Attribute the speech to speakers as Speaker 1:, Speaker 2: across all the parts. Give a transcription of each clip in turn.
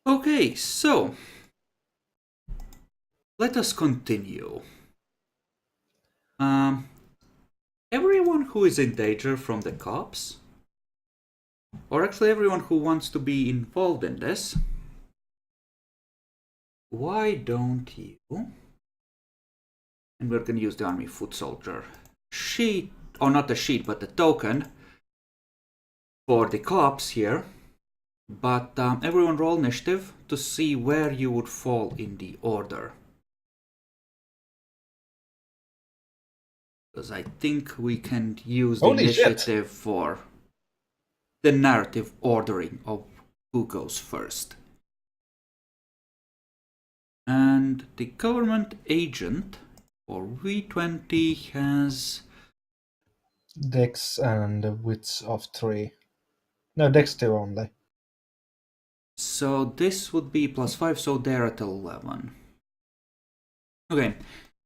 Speaker 1: Okay, so let us continue. Um, Everyone who is in danger from the cops, or actually everyone who wants to be involved in this, why don't you? And we're gonna use the army foot soldier sheet, or not the sheet, but the token for the cops here. But everyone roll initiative to see where you would fall in the order. Because I think we can use the
Speaker 2: Holy shit!
Speaker 1: initiative for the narrative ordering of who goes first. And the government agent for V20 has.
Speaker 2: Dex and widths of 3. No, Dex 2 only.
Speaker 1: So this would be +5, so they're at 11. Okay,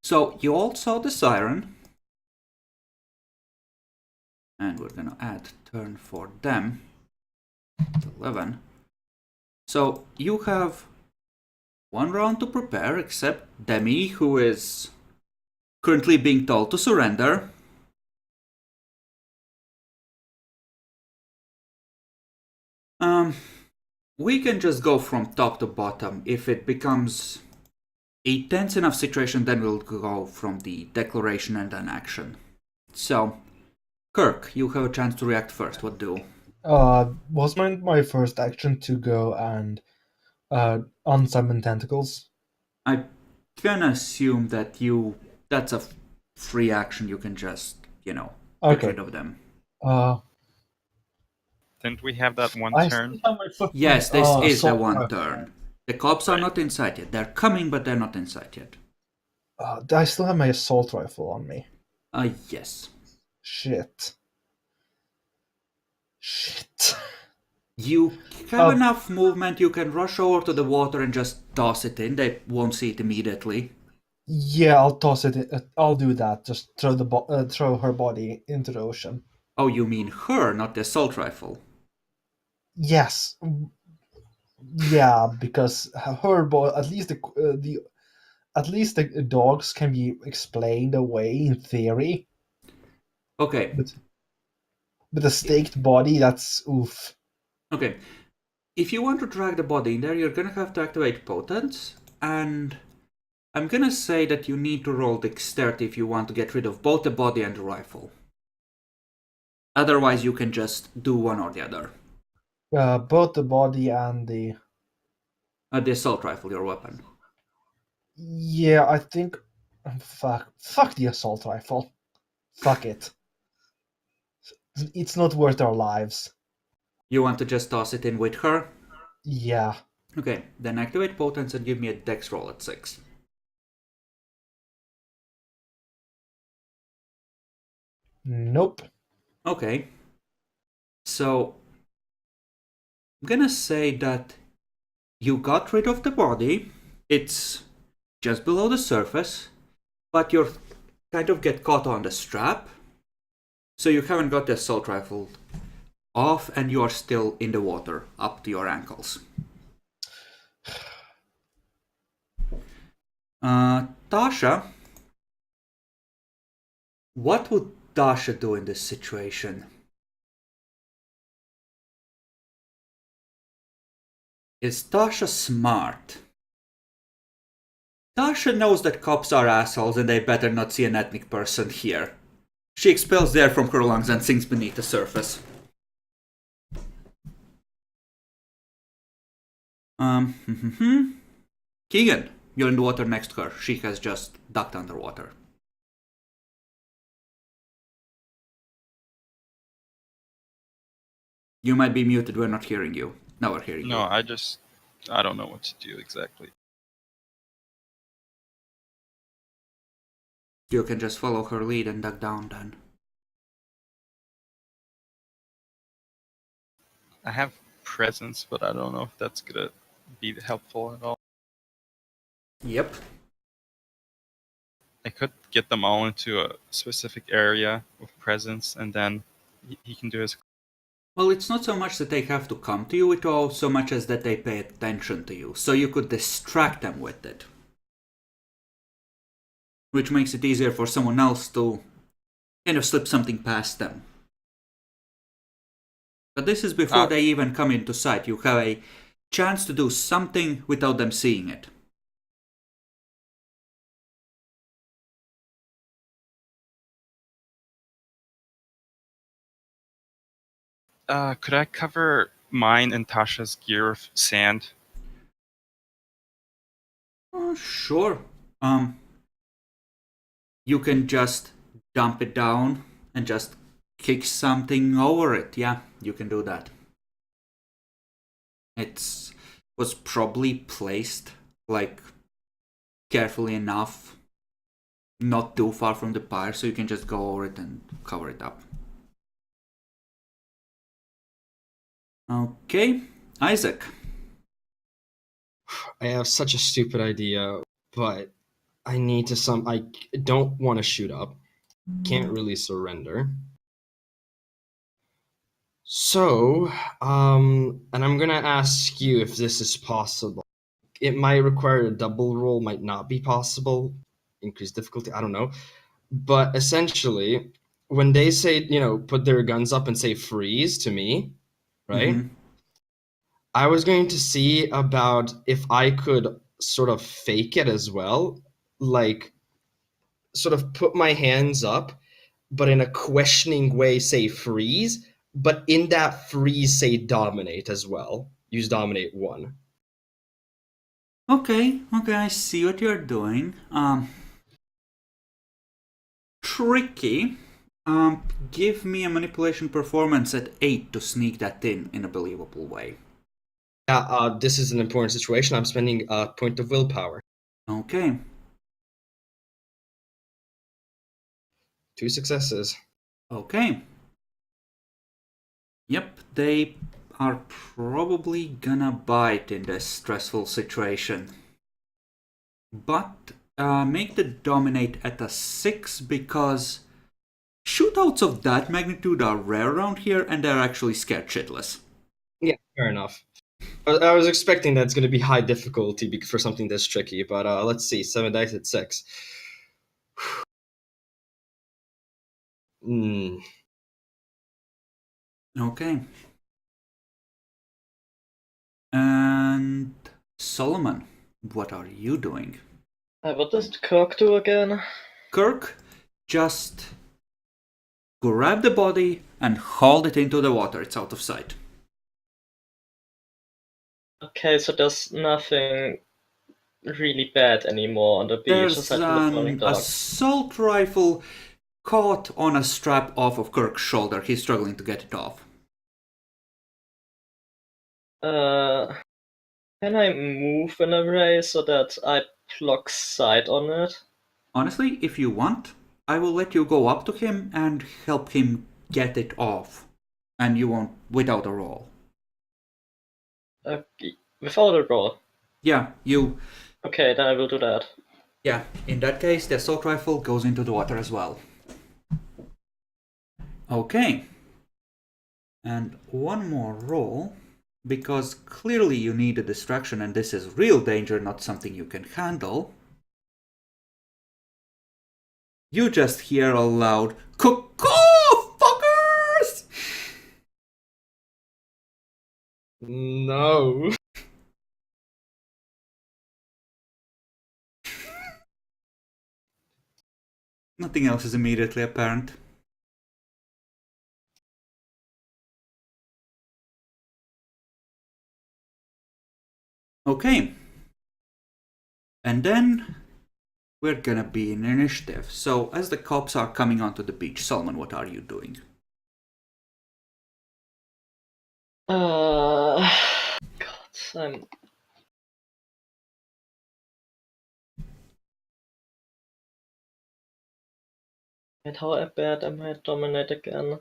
Speaker 1: so you all saw the siren. And we're gonna add turn for them. 11. So you have one round to prepare, except Demi, who is currently being told to surrender. We can just go from top to bottom. If it becomes a tense enough situation, then we'll go from the declaration and then action. So, Kirk, you have a chance to react first. What do?
Speaker 2: Was my first action to go and unsummon tentacles?
Speaker 1: I can assume that that's a free action. You can just, get
Speaker 2: Okay.
Speaker 1: rid of them.
Speaker 2: Uh,
Speaker 3: Didn't we have that one
Speaker 2: I still
Speaker 3: turn?
Speaker 2: have my fucking
Speaker 1: Yes, this is the
Speaker 2: assault
Speaker 1: one
Speaker 2: rifle.
Speaker 1: turn. The cops are
Speaker 3: Right.
Speaker 1: not inside yet. They're coming, but they're not inside yet.
Speaker 2: I still have my assault rifle on me.
Speaker 1: Yes.
Speaker 2: Shit. Shit.
Speaker 1: You have
Speaker 2: Uh,
Speaker 1: enough movement, you can rush over to the water and just toss it in. They won't see it immediately.
Speaker 2: yeah, I'll toss it. I'll do that. Just throw her body into the ocean.
Speaker 1: Oh, you mean her, not the assault rifle.
Speaker 2: Yes. Yeah, because her body. At least the dogs can be explained away in theory,
Speaker 1: Okay.
Speaker 2: but a staked body, that's oof.
Speaker 1: Okay. If you want to drag the body in there, you're gonna have to activate potence, and I'm gonna say that you need to roll dexterity if you want to get rid of both the body and the rifle. Otherwise, you can just do one or the other.
Speaker 2: Both the body and the.
Speaker 1: The assault rifle, your weapon.
Speaker 2: Yeah, I think. Fuck the assault rifle. Fuck it. It's not worth our lives.
Speaker 1: You want to just toss it in with her?
Speaker 2: Yeah.
Speaker 1: Okay, then activate potence and give me a dex roll at 6.
Speaker 2: Nope.
Speaker 1: Okay, so I'm gonna say that you got rid of the body. It's just below the surface, but you're kind of get caught on the strap. So you haven't got the assault rifle off, and you are still in the water up to your ankles. Tasha, what would Tasha do in this situation? Is Tasha smart? Tasha knows that cops are assholes and they better not see an ethnic person here. She expels the air from her lungs and sinks beneath the surface. Keegan, you're in the water next to her. She has just ducked underwater. You might be muted, we're not hearing you. Now we're hearing
Speaker 3: No,
Speaker 1: you.
Speaker 3: I don't know what to do exactly.
Speaker 1: You can just follow her lead and duck down then.
Speaker 3: I have presence, but I don't know if that's gonna be helpful at all.
Speaker 1: Yep.
Speaker 3: I could get them all into a specific area with presence, and then he can do his
Speaker 1: Well, it's not so much that they have to come to you with all, so much as that they pay attention to you, so you could distract them with it. Which makes it easier for someone else to kind of slip something past them. But this is before they even come into sight. You have a chance to do something without them seeing it.
Speaker 3: Could I cover mine and Tasha's gear with sand?
Speaker 1: Sure. You can just dump it down and just kick something over it. Yeah, you can do that. It was probably placed like carefully enough, not too far from the pyre, so you can just go over it and cover it up. Okay, Isaac.
Speaker 4: I have such a stupid idea, but I need to I don't want to shoot up. Can't really surrender. So, and I'm gonna ask you if this is possible. It might require a double roll, might not be possible. Increased difficulty, I don't know. But essentially, when they say, put their guns up and say freeze to me, right?
Speaker 1: Mm-hmm.
Speaker 4: I was going to see about if I could sort of fake it as well, like sort of put my hands up, but in a questioning way say freeze, but in that freeze say dominate as well. Use dominate 1.
Speaker 1: Okay, I see what you're doing. Tricky. Give me a manipulation performance at 8 to sneak that in a believable way.
Speaker 4: Yeah, this is an important situation. I'm spending a point of willpower.
Speaker 1: Okay.
Speaker 4: 2 successes.
Speaker 1: Okay. Yep, they are probably gonna bite in this stressful situation. But make the dominate at a 6 because shootouts of that magnitude are rare around here and they're actually scared shitless.
Speaker 4: Yeah, fair enough. I was expecting that's going to be high difficulty for something this tricky, but let's see. 7 dice at 6.
Speaker 1: Okay. And Solomon, what are you doing?
Speaker 5: What does Kirk do again?
Speaker 1: Kirk, just grab the body and hold it into the water. It's out of sight.
Speaker 5: Okay, so there's nothing really bad anymore on the beach
Speaker 1: There's
Speaker 5: aside from the floating
Speaker 1: an
Speaker 5: dog.
Speaker 1: assault rifle caught on a strap off of Kirk's shoulder. He's struggling to get it off.
Speaker 5: Can I move an array so that I block sight on it?
Speaker 1: Honestly, if you want, I will let you go up to him and help him get it off. And you won't, without a roll.
Speaker 5: Without a roll?
Speaker 1: Yeah, you...
Speaker 5: Okay, then I will do that.
Speaker 1: Yeah, in that case, the assault rifle goes into the water as well. Okay. And one more roll, because clearly you need a distraction and this is real danger, not something you can handle. You just hear a loud, "Cuckoo, fuckers!"
Speaker 4: No.
Speaker 1: Nothing else is immediately apparent. Okay. And then we're gonna be in initiative. So as the cops are coming onto the beach, Solomon, what are you doing?
Speaker 5: God, I'm... And how bad am I dominate again?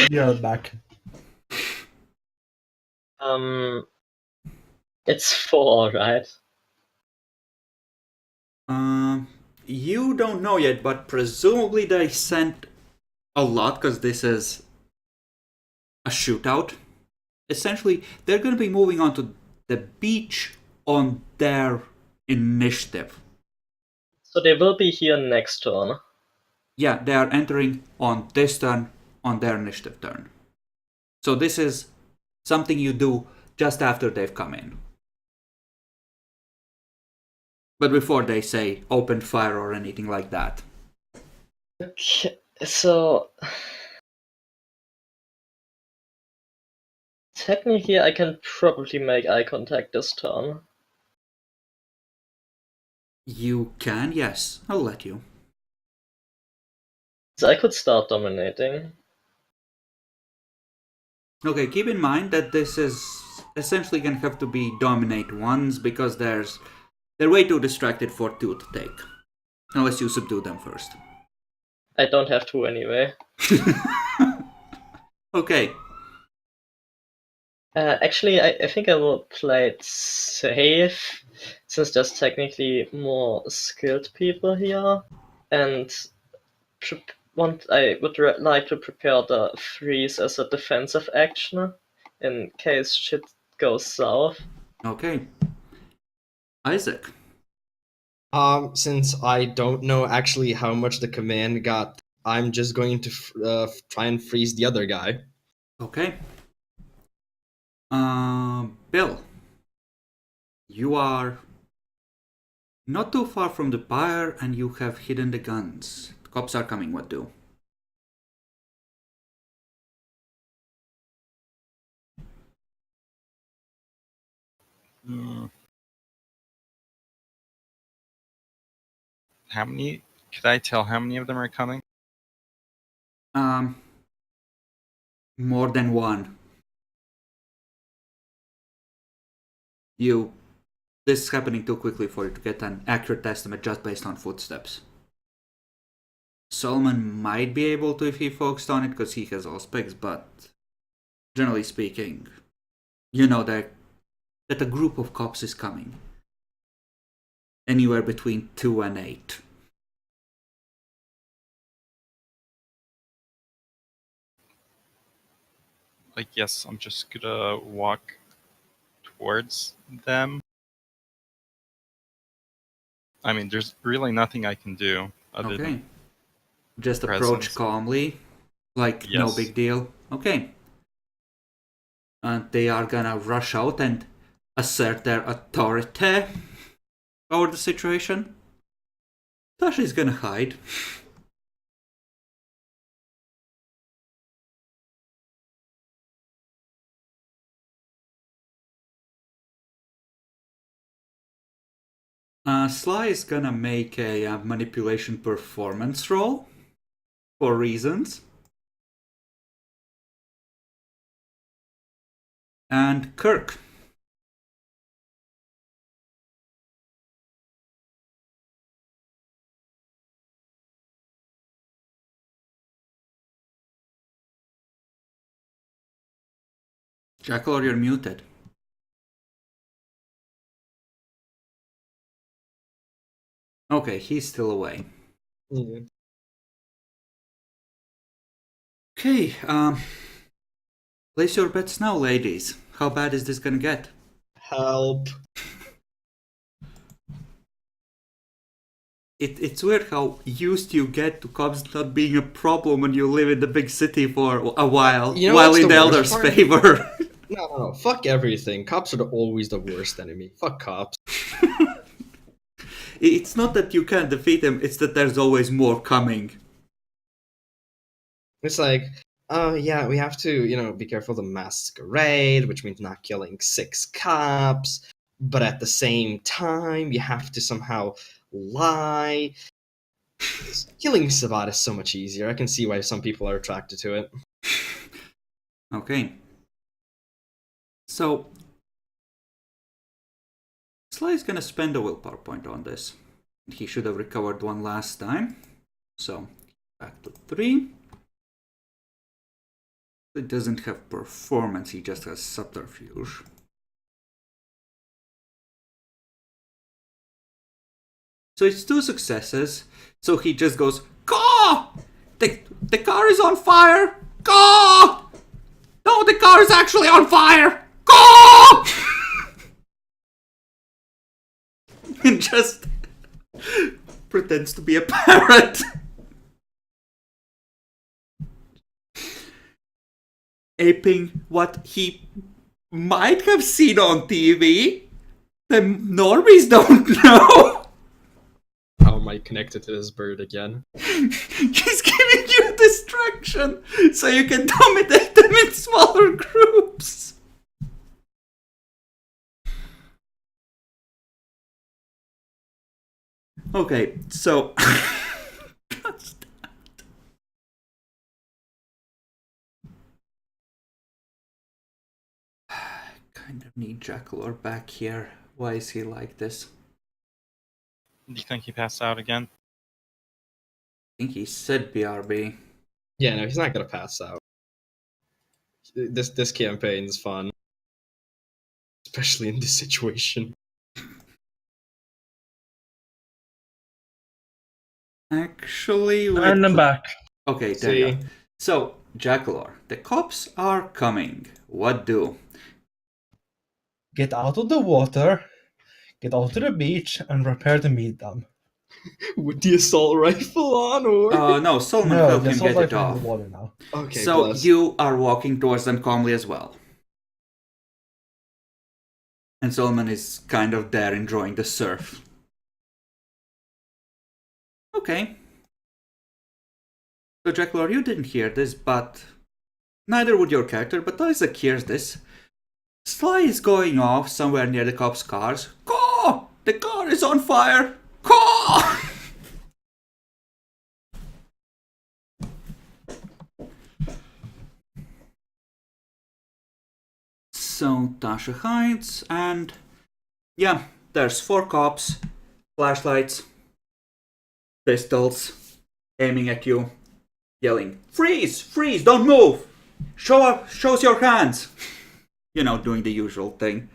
Speaker 2: You're back.
Speaker 5: It's 4, right?
Speaker 1: you don't know yet, but presumably they sent a lot because this is a shootout. Essentially, they're going to be moving on to the beach on their initiative.
Speaker 5: So they will be here next turn.
Speaker 1: Yeah, they are entering on this turn on their initiative turn. So this is something you do just after they've come in. But before they say open fire or anything like that.
Speaker 5: Okay, so technically I can probably make eye contact this turn.
Speaker 1: You can, yes, I'll let you.
Speaker 5: So I could start dominating.
Speaker 1: Okay, keep in mind that this is essentially gonna have to be dominate ones because they're way too distracted for two to take. Unless you subdue them first.
Speaker 5: I don't have to anyway.
Speaker 1: Okay.
Speaker 5: Actually, I think I will play it safe, since there's technically more skilled people here, and I would like to prepare the freeze as a defensive action in case shit goes south.
Speaker 1: Okay. Isaac.
Speaker 4: Since I don't know actually how much the command got, I'm just going to try and freeze the other guy.
Speaker 1: Okay. Bill. You are not too far from the pyre and you have hidden the guns. The cops are coming, what do?
Speaker 3: How many? Could I tell how many of them are coming?
Speaker 1: More than one. This is happening too quickly for you to get an accurate estimate just based on footsteps. Solomon might be able to if he focused on it because he has all specs, but generally speaking, you know that a group of cops is coming. Anywhere between 2 and 8.
Speaker 3: Like, yes, I'm just gonna walk towards them. I mean, there's really nothing I can do other
Speaker 1: Okay.
Speaker 3: than
Speaker 1: Just approach
Speaker 3: presence.
Speaker 1: calmly, like no
Speaker 3: Yes.
Speaker 1: big deal. Okay. And they are gonna rush out and assert their authority over the situation. Tasha's gonna hide. Sly is gonna make a manipulation performance roll for reasons. And Kirk. Jackal, you're muted. Okay, he's still away.
Speaker 4: Yeah.
Speaker 1: Okay, place your bets now, ladies. How bad is this gonna get?
Speaker 4: Help.
Speaker 1: It's weird how used you get to cops not being a problem when you live in the big city for a while,
Speaker 4: You know
Speaker 1: while
Speaker 4: what's
Speaker 1: in
Speaker 4: the
Speaker 1: the
Speaker 4: worst
Speaker 1: elder's
Speaker 4: part?
Speaker 1: favor.
Speaker 4: No. Fuck everything. Cops are always the worst enemy. Fuck cops.
Speaker 1: It's not that you can't defeat them, it's that there's always more coming.
Speaker 4: It's like, oh yeah, we have to, be careful of the masquerade, which means not killing 6 cops. But at the same time, you have to somehow lie. Killing Savat is so much easier. I can see why some people are attracted to it.
Speaker 1: Okay. So, Sly's gonna spend a willpower point on this. He should have recovered one last time. So, back to 3. It doesn't have performance, he just has subterfuge. So it's 2 successes. So he just goes, Caw! The car is on fire! Caw! No, the car is actually on fire! Caw! And just pretends to be a parrot. Aping what he might have seen on TV. The normies don't know.
Speaker 4: How am I connected to this bird again?
Speaker 1: He's giving you a distraction so you can dominate them in smaller groups. Okay, so kind of need Jackalor back here. Why is he like this?
Speaker 3: Do you think he passed out again?
Speaker 1: I think he said BRB.
Speaker 4: Yeah, no, he's not gonna pass out. This campaign's fun, especially in this situation.
Speaker 1: Actually,
Speaker 2: And I'm back.
Speaker 1: Okay, there you
Speaker 4: See?
Speaker 1: go. So, Jackalor, the cops are coming. What do?
Speaker 2: Get out of the water, get out to the beach, and prepare to meet them.
Speaker 4: With the assault rifle on, or
Speaker 1: No, Solomon
Speaker 2: No,
Speaker 1: helped
Speaker 2: the
Speaker 1: him
Speaker 2: assault
Speaker 1: get it
Speaker 2: rifle in
Speaker 1: off.
Speaker 2: the water now.
Speaker 4: okay,
Speaker 1: So
Speaker 4: bless.
Speaker 1: you are walking towards them calmly as well. And Solomon is kind of there enjoying the surf. Okay. So Jackalor, you didn't hear this, but neither would your character, but Isaac hears this. Sly is going off somewhere near the cops' cars. Caw! The car is on fire! Caw! So Tasha hides, and yeah, there's 4 cops, flashlights, pistols, aiming at you, yelling, "Freeze! Freeze! Don't move! Shows your hands!" You know, doing the usual thing.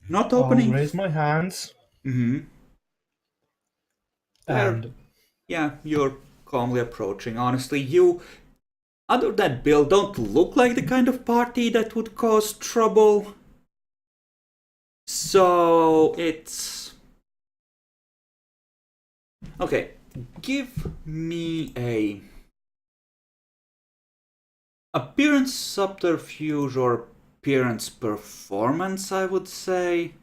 Speaker 1: Not
Speaker 2: I'll
Speaker 1: opening.
Speaker 2: raise my hands
Speaker 1: Mm-hmm.
Speaker 2: and
Speaker 1: Yeah, you're calmly approaching. Honestly, you, other than Bill, don't look like the kind of party that would cause trouble. So it's okay. Give me a appearance subterfuge or appearance performance, I would say.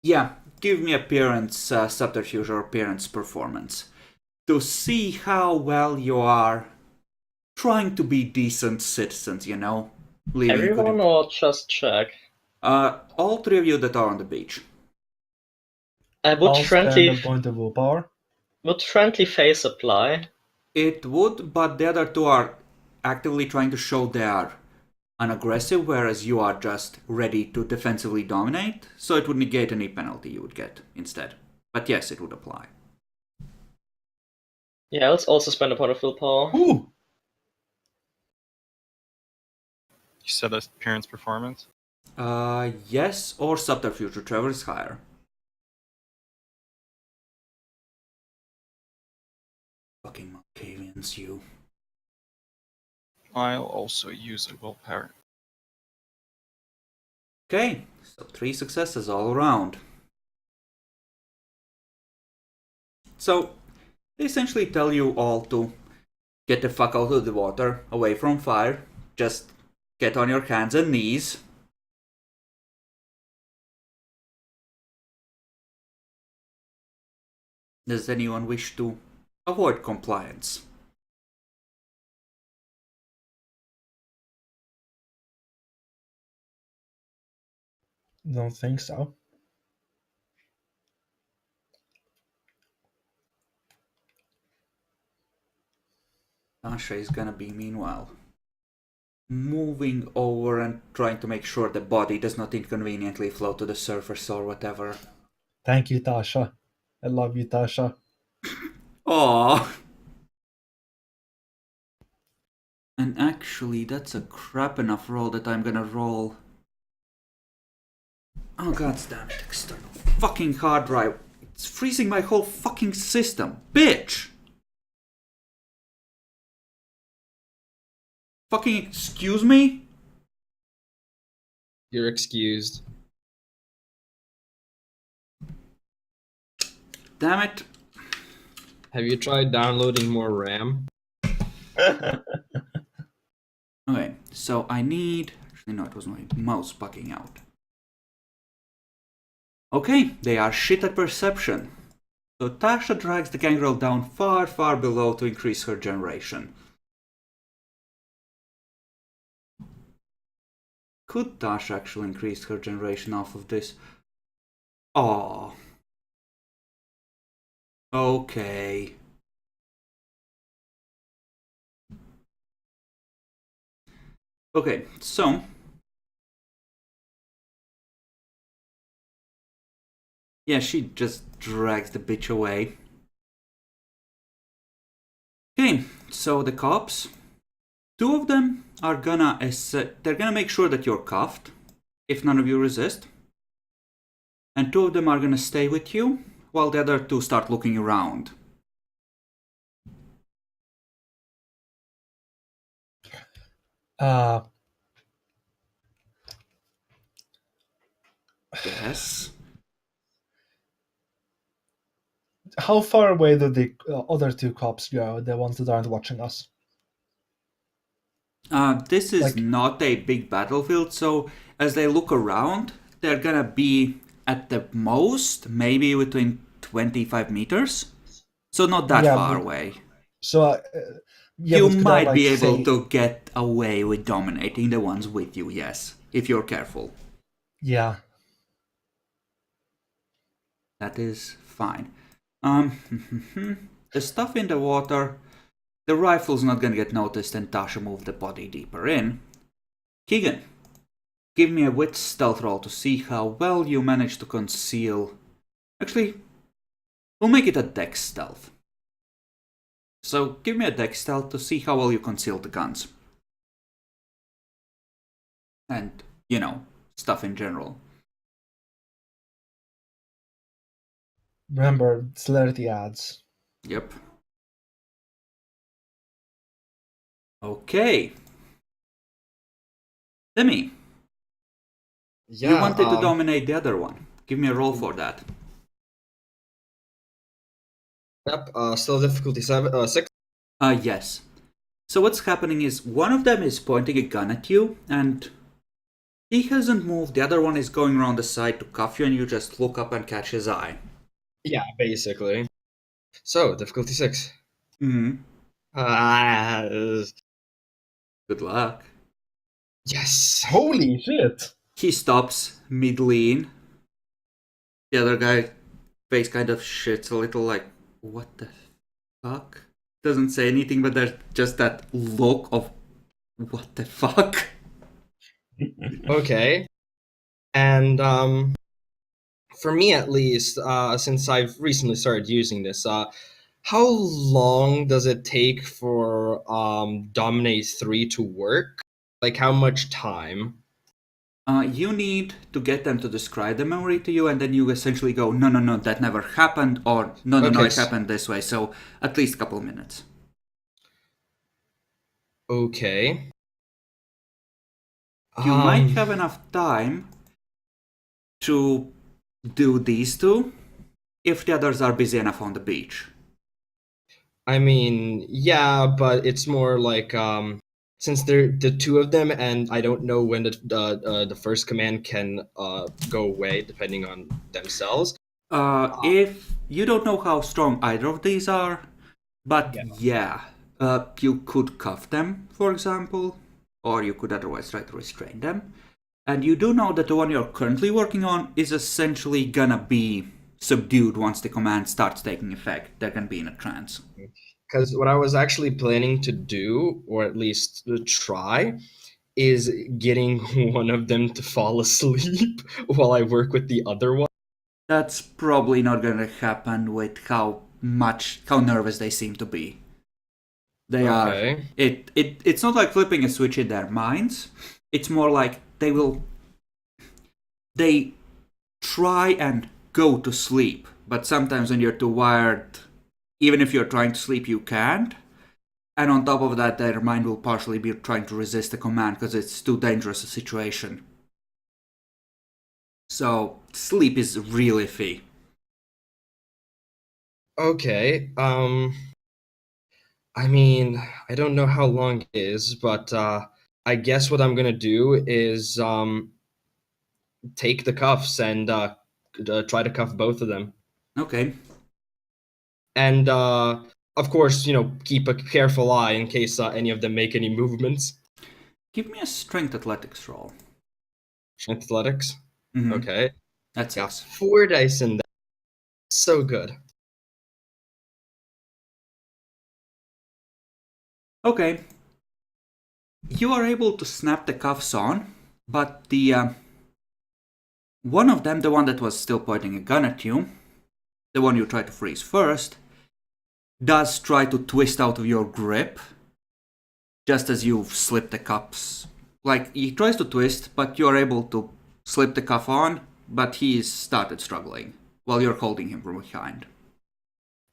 Speaker 1: Yeah, give me appearance subterfuge or appearance performance to see how well you are trying to be decent citizens, you know? Leaving good
Speaker 5: Everyone or just check?
Speaker 1: all 3 of you that are on the beach.
Speaker 5: Would
Speaker 2: I'll spend
Speaker 5: friendly
Speaker 2: a point of willpower.
Speaker 5: would friendly face apply?
Speaker 1: It would, but the other 2 are actively trying to show they are unaggressive, whereas you are just ready to defensively dominate, so it would negate any penalty you would get instead. But yes, it would apply.
Speaker 5: Yeah, let's also spend a point of willpower.
Speaker 2: Ooh!
Speaker 3: You said appearance performance?
Speaker 1: Yes, or subterfuge, whichever is higher. Fucking Malkavians, you.
Speaker 3: I'll also use a willpower.
Speaker 1: Okay, so 3 successes all around. So, they essentially tell you all to get the fuck out of the water, away from fire. Just get on your hands and knees. Does anyone wish to avoid compliance?
Speaker 2: Don't think so.
Speaker 1: Tasha is gonna be, meanwhile, moving over and trying to make sure the body does not inconveniently float to the surface or whatever.
Speaker 2: Thank you, Tasha. I love you, Tasha.
Speaker 1: Aww. And actually, that's a crap enough roll that I'm gonna roll Oh god damn it, external fucking hard drive. It's freezing my whole fucking system. Bitch! Fucking excuse me?
Speaker 4: You're excused.
Speaker 1: Damn it.
Speaker 4: Have you tried downloading more RAM?
Speaker 1: Okay, so I need... Actually, no, it was my mouse bugging out. Okay, they are shit at perception. So Tasha drags the gangrel down far, far below to increase her generation. Could Tasha actually increase her generation off of this? Aww. Okay. Okay, so... Yeah, she just drags the bitch away. Okay, so the cops... Two of them are gonna... They're gonna make sure that you're cuffed, if none of you resist. And two of them are gonna stay with you, while the other two start looking around. Yes.
Speaker 2: How far away do the other two cops go? The ones that aren't watching us.
Speaker 1: This is
Speaker 2: Like-
Speaker 1: not a big battlefield, so as they look around, they're gonna be at the most maybe between 25 meters. So not that
Speaker 2: Yeah,
Speaker 1: far
Speaker 2: but-
Speaker 1: away.
Speaker 2: So yeah,
Speaker 1: You
Speaker 2: but could I,
Speaker 1: might
Speaker 2: like,
Speaker 1: be able
Speaker 2: say-
Speaker 1: to get away with dominating the ones with you, yes, if you're careful.
Speaker 2: Yeah.
Speaker 1: That is fine. The stuff in the water, the rifle's not gonna get noticed and Tasha moved the body deeper in. Keegan, give me a wit stealth roll to see how well you manage to conceal. Actually, we'll make it a dex stealth. So give me a dex stealth to see how well you conceal the guns. And, you know, stuff in general.
Speaker 2: Remember, celerity adds.
Speaker 1: Yep. Okay. Demi,
Speaker 4: Yeah.
Speaker 1: you wanted to dominate the other one. Give me a roll for that.
Speaker 4: Yep. Still difficulty 6.
Speaker 1: Yes. So what's happening is one of them is pointing a gun at you, and he hasn't moved. The other one is going around the side to cuff you, and you just look up and catch his eye.
Speaker 4: Yeah, basically. So difficulty 6.
Speaker 1: Mm-hmm. Good luck.
Speaker 4: Yes.
Speaker 2: Holy shit!
Speaker 1: He stops mid-lean. The other guy face kind of shits a little like, what the fuck? Doesn't say anything, but there's just that look of, what the fuck?
Speaker 4: Okay. And for me at least, since I've recently started using this, how long does it take for Dominate 3 to work? Like how much time?
Speaker 1: You need to get them to describe the memory to you, and then you essentially go, no, no, no, that never happened, or no, no, no,
Speaker 4: Okay,
Speaker 1: it happened this way. So at least a couple of minutes.
Speaker 4: Okay.
Speaker 1: You might have enough time to do these two if the others are busy enough on the beach.
Speaker 4: I mean, yeah, but it's more like since they're the two of them, and I don't know when the first command can go away depending on themselves.
Speaker 1: If you don't know how strong either of these are, but yeah, you could cuff them, for example, or you could otherwise try to restrain them. And you do know that the one you're currently working on is essentially gonna be subdued once the command starts taking effect. They're gonna be in a trance.
Speaker 4: Because what I was actually planning to do, or at least try, is getting one of them to fall asleep while I work with the other one.
Speaker 1: That's probably not gonna happen with how nervous they seem to be. They
Speaker 4: Okay.
Speaker 1: are. It's not like flipping a switch in their minds. It's more like they try and go to sleep, but sometimes when you're too wired, even if you're trying to sleep, you can't. And on top of that, their mind will partially be trying to resist the command because it's too dangerous a situation. So sleep is really iffy.
Speaker 4: Okay. I mean, I don't know how long it is, but I guess what I'm gonna do is take the cuffs and try to cuff both of them.
Speaker 1: Okay.
Speaker 4: And of course, keep a careful eye in case any of them make any movements.
Speaker 1: Give me a strength athletics roll.
Speaker 4: Athletics.
Speaker 1: Mhm.
Speaker 4: Okay.
Speaker 1: That's
Speaker 4: Got
Speaker 1: 6.
Speaker 4: 4 dice in that. So good.
Speaker 1: Okay. You are able to snap the cuffs on, but the one of them, the one that was still pointing a gun at you, the one you tried to freeze first, does try to twist out of your grip, just as you slip the cuffs. Like, he tries to twist, but you're able to slip the cuff on, but he's started struggling while you're holding him from behind.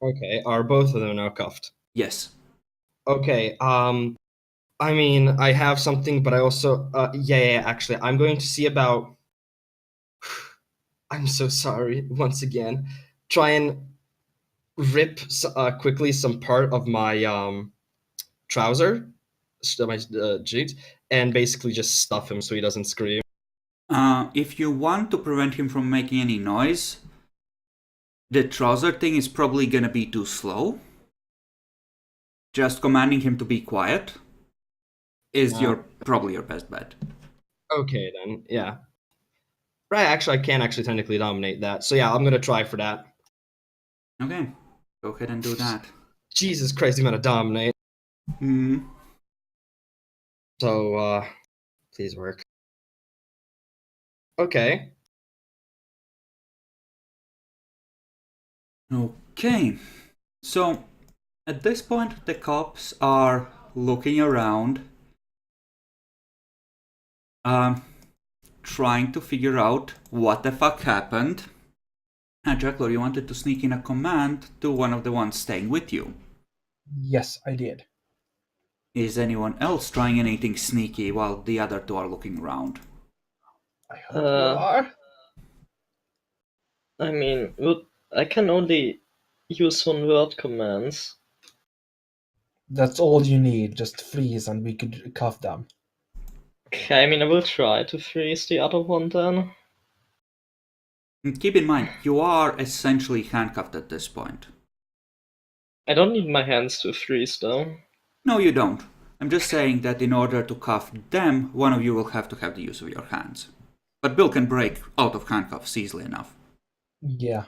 Speaker 4: Okay. Are both of them now cuffed?
Speaker 1: Yes.
Speaker 4: Okay. I mean, I have something, but I also, yeah, actually, I'm going to see about. I'm so sorry once again. Try and rip quickly some part of my trouser, my jeans, and basically just stuff him so he doesn't scream.
Speaker 1: If you want to prevent him from making any noise, the trouser thing is probably gonna be too slow. Just commanding him to be quiet is probably your best bet.
Speaker 4: Okay, then, yeah. Right, actually, I can actually technically dominate that. So yeah, I'm gonna try for that.
Speaker 1: Okay, go ahead and do that.
Speaker 4: Jesus Christ, the amount of dominate.
Speaker 1: Hmm.
Speaker 4: So, please work. Okay.
Speaker 1: Okay, so at this point, the cops are looking around, trying to figure out what the fuck happened. And Jacklor, you wanted to sneak in a command to one of the ones staying with you.
Speaker 2: Yes, I did.
Speaker 1: Is anyone else trying anything sneaky while the other two are looking around?
Speaker 2: I hope you are.
Speaker 5: I mean, I can only use one word commands.
Speaker 2: That's all you need. Just freeze and we could cuff them.
Speaker 5: Okay, I mean, I will try to freeze the other one then.
Speaker 1: And keep in mind, you are essentially handcuffed at this point.
Speaker 5: I don't need my hands to freeze though.
Speaker 1: No, you don't. I'm just saying that in order to cuff them, one of you will have to have the use of your hands. But Bill can break out of handcuffs easily enough.
Speaker 2: Yeah.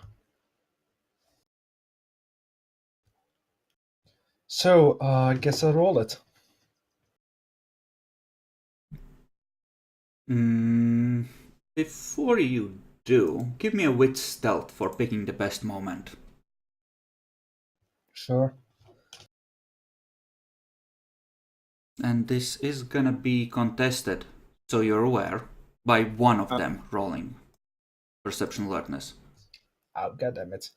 Speaker 2: So, I guess I'll roll it.
Speaker 1: Before you do, give me a wit stealth for picking the best moment.
Speaker 2: Sure.
Speaker 1: And this is gonna be contested, so you're aware, by one of them rolling perception alertness.
Speaker 2: Oh, goddammit.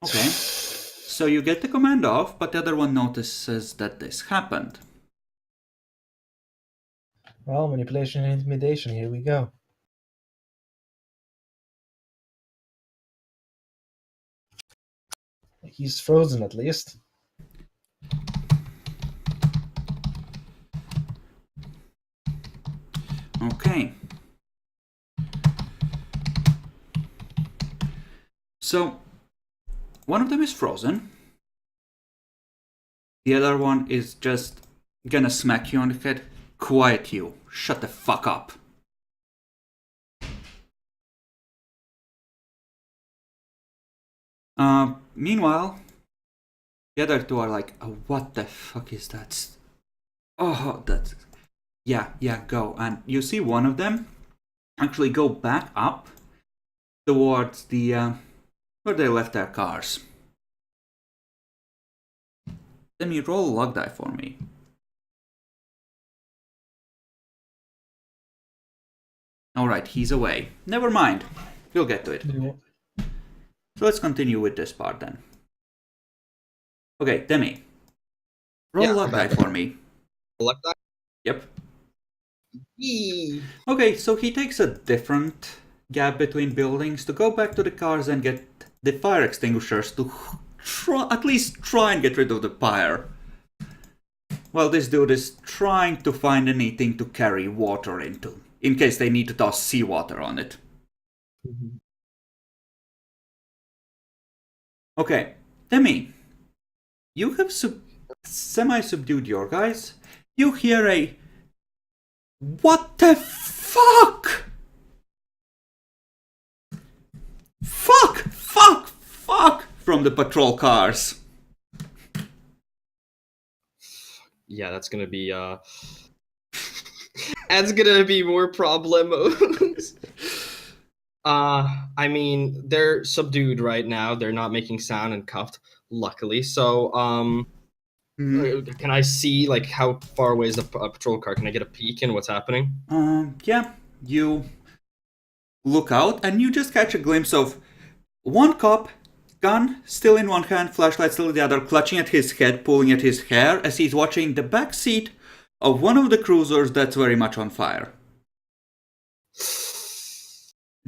Speaker 1: Okay. So you get the command off, but the other one notices that this happened.
Speaker 2: Well, manipulation and intimidation, here we go. He's frozen at least.
Speaker 1: Okay. So, one of them is frozen. The other one is just gonna smack you on the head. Quiet you. Shut the fuck up. Meanwhile, the other two are like, oh, what the fuck is that? Oh, that's... Yeah, go. And you see one of them actually go back up towards the, where they left their cars. Let me roll a log die for me. Alright, he's away. Never mind. We'll get to it.
Speaker 2: Yeah.
Speaker 1: So let's continue with this part then. Okay, Demi. Roll
Speaker 4: Yeah,
Speaker 1: luck die for me.
Speaker 4: Luck die?
Speaker 1: Yep.
Speaker 4: Yee.
Speaker 1: Okay, so he takes a different gap between buildings to go back to the cars and get the fire extinguishers to at least try and get rid of the fire. Well, this dude is trying to find anything to carry water into, in case they need to toss seawater on it. Okay, Demi, you have semi-subdued your guys. You hear a "What the fuck? Fuck!" from the patrol cars.
Speaker 4: Yeah, that's gonna be that's gonna be more problemos. I mean, they're subdued right now. They're not making sound and cuffed, luckily. So, can I see like how far away is the patrol car? Can I get a peek in what's happening?
Speaker 1: Yeah, you look out and you just catch a glimpse of one cop, gun still in one hand, flashlight still in the other, clutching at his head, pulling at his hair as he's watching the back seat of one of the cruisers that's very much on fire.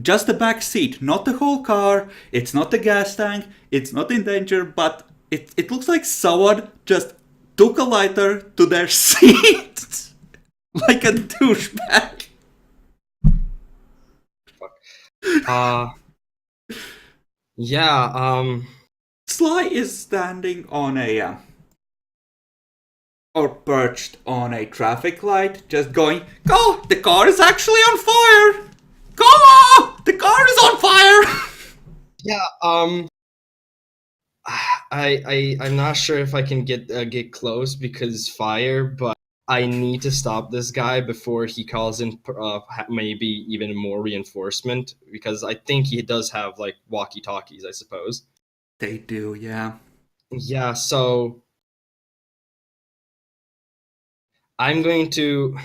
Speaker 1: Just the back seat, not the whole car. It's not the gas tank. It's not in danger, but it looks like someone just took a lighter to their seat like a douchebag.
Speaker 4: Yeah,
Speaker 1: Sly is standing on a or perched on a traffic light, just going, "Go! The car is actually on fire! Come on! The car is on fire!"
Speaker 4: yeah, I'm not sure if I can get close because fire, but I need to stop this guy before he calls in maybe even more reinforcement because I think he does have like walkie-talkies, I suppose.
Speaker 1: They do, yeah.
Speaker 4: Yeah, so I'm going to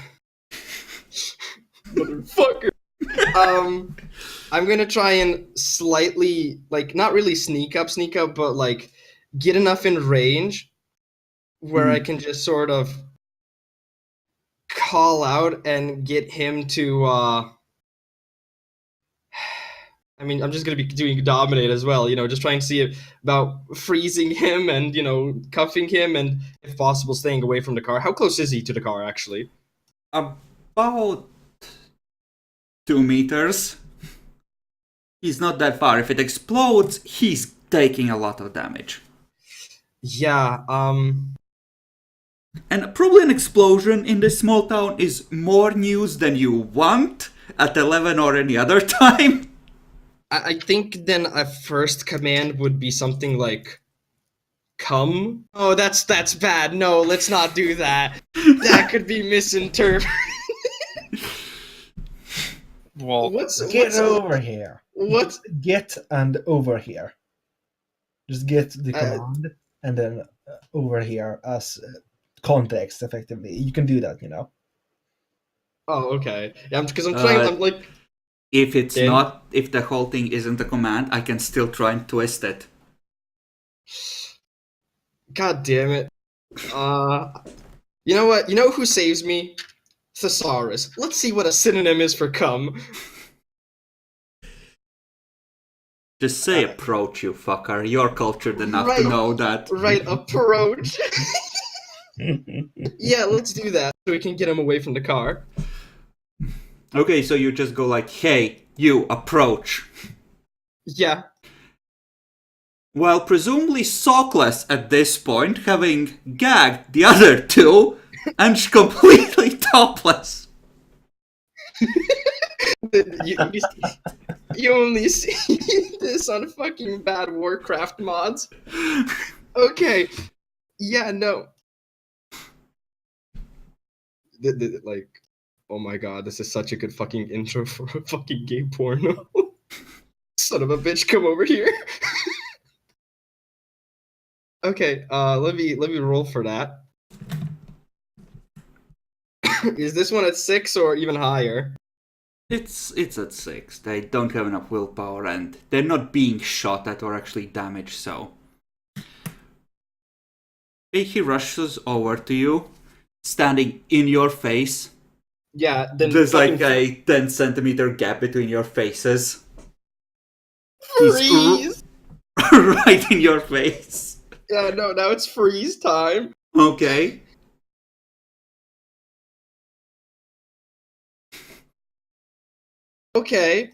Speaker 4: motherfucker. I'm gonna try and slightly like not really sneak up, but like get enough in range where I can just sort of call out and get him to I mean, I'm just gonna be doing dominate as well, just trying to see about freezing him and cuffing him and if possible staying away from the car. How close is he to the car actually?
Speaker 1: About 2 meters. He's not that far. If it explodes, he's taking a lot of damage.
Speaker 4: Yeah,
Speaker 1: And probably an explosion in this small town is more news than you want at 11 or any other time.
Speaker 4: I think then a first command would be something like come. Oh, that's bad. No, let's not do that. That could be misinterpreted.
Speaker 3: Well,
Speaker 2: Get over here.
Speaker 4: What?
Speaker 2: Get and over here. Just get the command and then over here as context, effectively. You can do that,
Speaker 4: Oh, okay. Yeah, because I'm trying. I'm like,
Speaker 1: If it's
Speaker 4: Then-
Speaker 1: not, if the whole thing isn't a command, I can still try and twist it.
Speaker 4: God damn it. You know what? You know who saves me? Thesaurus. Let's see what a synonym is for come.
Speaker 1: Just say approach, you fucker. You're cultured enough
Speaker 4: Right.
Speaker 1: to know that.
Speaker 4: Right, approach. Yeah, let's do that so we can get him away from the car.
Speaker 1: Okay, so you just go like, "Hey, you, approach."
Speaker 4: Yeah.
Speaker 1: Well, presumably Sockless at this point, having gagged the other two, and completely topless.
Speaker 4: You only see this on fucking bad Warcraft mods. Okay. Yeah, no. Like, oh my god, this is such a good fucking intro for a fucking gay porno. Son of a bitch, come over here. Okay, let me roll for that. Is this one at 6 or even higher?
Speaker 1: It's at 6. They don't have enough willpower, and they're not being shot at or actually damaged, so. He rushes over to you, standing in your face.
Speaker 4: Yeah, then
Speaker 1: There's like
Speaker 4: fucking
Speaker 1: a 10 centimeter gap between your faces. He's
Speaker 4: freeze.
Speaker 1: right in your face.
Speaker 4: Yeah, no, now it's freeze time.
Speaker 1: Okay.
Speaker 4: Okay.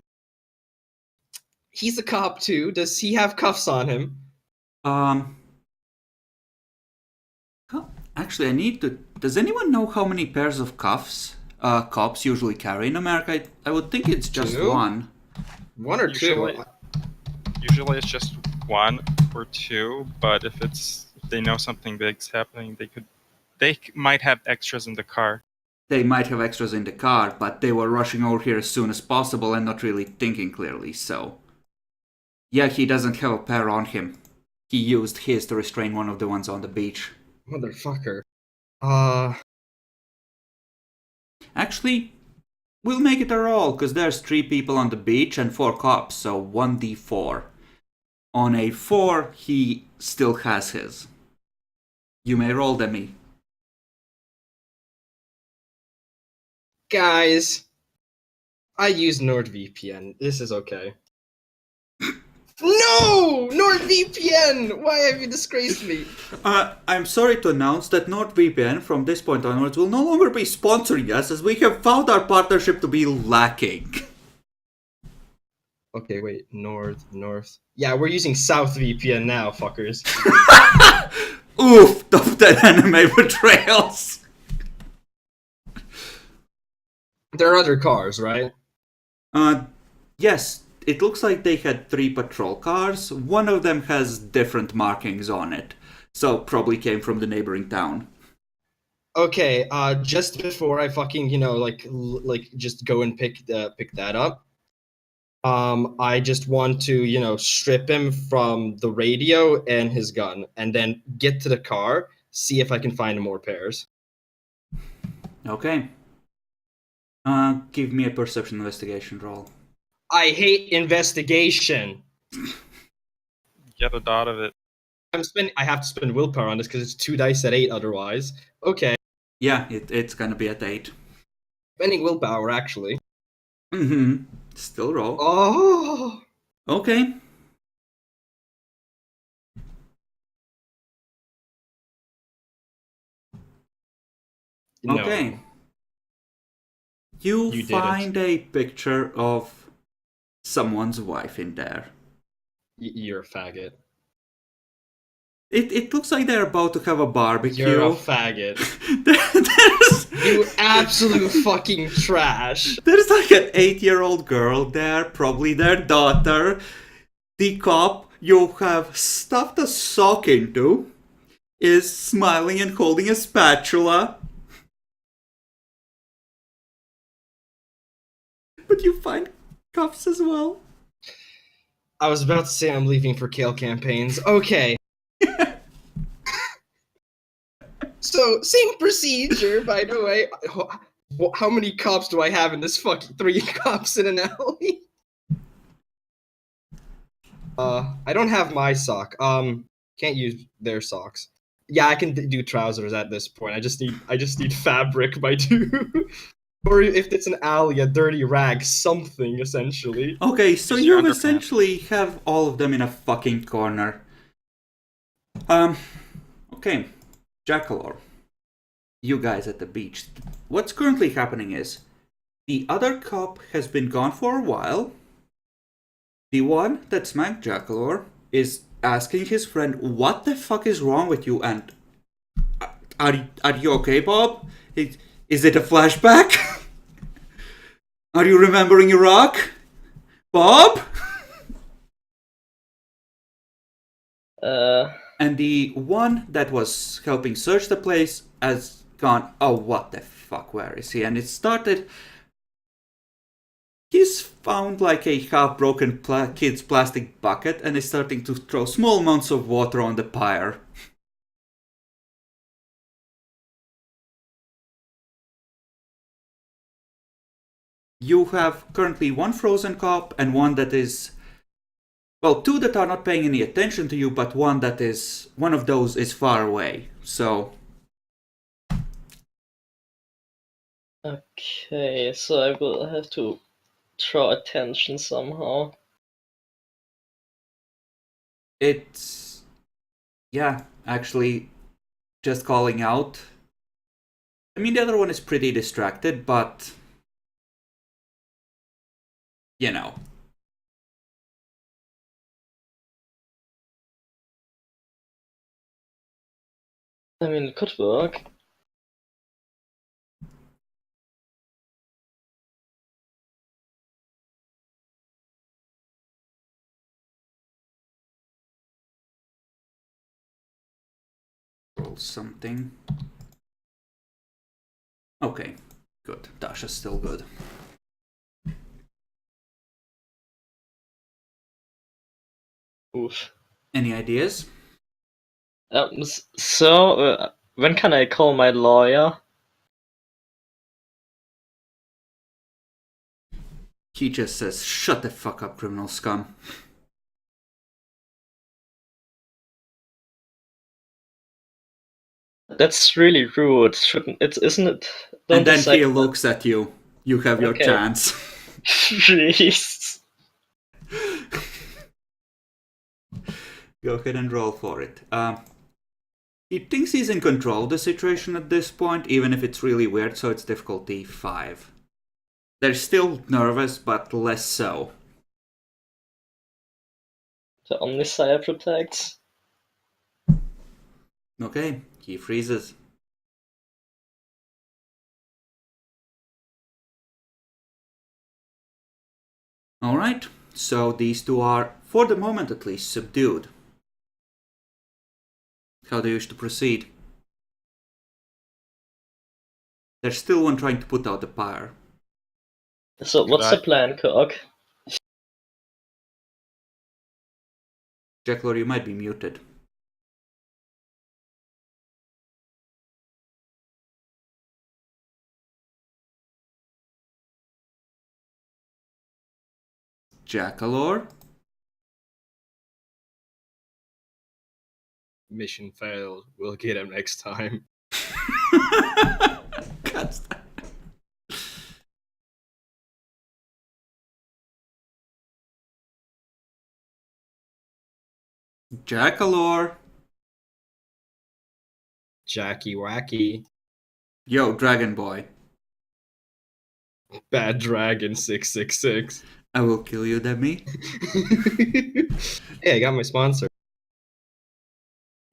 Speaker 4: He's a cop too. Does he have cuffs on him?
Speaker 1: Um. Actually, I need to. Does anyone know how many pairs of cuffs cops usually carry in America? I would think it's just
Speaker 4: 2?
Speaker 1: one.
Speaker 4: 1 or
Speaker 3: Usually-
Speaker 4: 2?
Speaker 3: Usually it's just 1 or 2, but if they know something big's happening, they might have extras in the car.
Speaker 1: They might have extras in the car, but they were rushing over here as soon as possible and not really thinking clearly, so. Yeah, he doesn't have a pair on him. He used his to restrain one of the ones on the beach.
Speaker 4: Motherfucker.
Speaker 1: Actually, we'll make it a roll, because there's 3 people on the beach and 4 cops, so 1d4. On a 4, he still has his. You may roll, Demi.
Speaker 4: Guys, I use NordVPN. This is okay. No! NordVPN! Why have you disgraced me?
Speaker 1: I'm sorry to announce that NordVPN from this point onwards will no longer be sponsoring us, as we have found our partnership to be lacking.
Speaker 4: Okay, wait. North. Yeah, we're using SouthVPN now, fuckers.
Speaker 1: Oof, top 10 anime betrayals.
Speaker 4: There are other cars, right?
Speaker 1: Yes, it looks like they had 3 patrol cars. One of them has different markings on it, so probably came from the neighboring town.
Speaker 4: Okay, just before I fucking, just go and pick that up, I just want to, strip him from the radio and his gun, and then get to the car, see if I can find more pairs.
Speaker 1: Okay. Give me a perception investigation roll.
Speaker 4: I hate investigation.
Speaker 3: Get a dot of it.
Speaker 4: I have to spend willpower on this because it's 2 dice at 8 otherwise. Okay,
Speaker 1: Yeah, it's gonna be at 8.
Speaker 4: spending willpower actually.
Speaker 1: Mm-hmm. Still roll.
Speaker 4: Oh,
Speaker 1: Okay.
Speaker 4: no.
Speaker 1: Okay. You
Speaker 4: You did
Speaker 1: find a picture of someone's wife in there.
Speaker 4: You're a faggot.
Speaker 1: It looks like they're about to have a barbecue.
Speaker 4: You're a faggot.
Speaker 1: there's,
Speaker 4: You absolute fucking trash.
Speaker 1: there's like an 8-year-old girl there, probably their daughter. The cop you have stuffed a sock into is smiling and holding a spatula. But you find cuffs as well.
Speaker 4: I was about to say I'm leaving for kale campaigns. Okay. So, same procedure, by the way. How many cops do I have in this fucking 3 cops in an alley? I don't have my sock. Can't use their socks. Yeah, I can do trousers at this point. I just need fabric by 2. Or if it's an alley, a dirty rag, something essentially.
Speaker 1: Okay, so
Speaker 3: Use your
Speaker 1: you
Speaker 3: underpants.
Speaker 1: essentially have all of them in a fucking corner. Okay. Jackalor. You guys at the beach. What's currently happening is the other cop has been gone for a while. The one that smacked Jackalor is asking his friend, what the fuck is wrong with you? And are you okay, Bob? Is it a flashback? Are you remembering Iraq? Bob? And the one that was helping search the place has gone, oh, what the fuck, where is he? And it started. He's found like a half-broken kid's plastic bucket and is starting to throw small amounts of water on the pyre. You have currently one frozen cop and one that is, well, two that are not paying any attention to you, but one of those is far away. So,
Speaker 5: Okay, so I will have to draw attention somehow.
Speaker 1: it's, yeah, actually, just calling out. I mean, the other one is pretty distracted, but, you know.
Speaker 5: I mean, it could work.
Speaker 1: Roll something. Okay, good. Dasha's still good.
Speaker 5: Oof.
Speaker 1: Any ideas?
Speaker 5: So, when can I call my lawyer?
Speaker 1: He just says, "Shut the fuck up, criminal scum."
Speaker 5: That's really rude, shouldn't it? Isn't it?
Speaker 1: And
Speaker 5: Don't you
Speaker 1: then
Speaker 5: say
Speaker 1: he looks at you. You have your
Speaker 5: Okay.
Speaker 1: chance.
Speaker 5: Please.
Speaker 1: Go ahead and roll for it. He thinks he's in control of the situation at this point, even if it's really weird, so it's difficulty 5. They're still nervous, but less so.
Speaker 5: The Omniscient protects.
Speaker 1: Okay, he freezes. Alright, so these two are, for the moment at least, subdued. How do you wish to proceed? There's still one trying to put out the fire.
Speaker 5: So, what's the plan, Kirk?
Speaker 1: Jacklor, you might be muted. Jackalor?
Speaker 4: Mission failed. We'll get him next time.
Speaker 1: God. Jackalor.
Speaker 4: Jackie Wacky.
Speaker 1: Yo, Dragon Boy.
Speaker 4: Bad Dragon 666.
Speaker 1: I will kill you, Demi.
Speaker 4: Hey, I got my sponsor.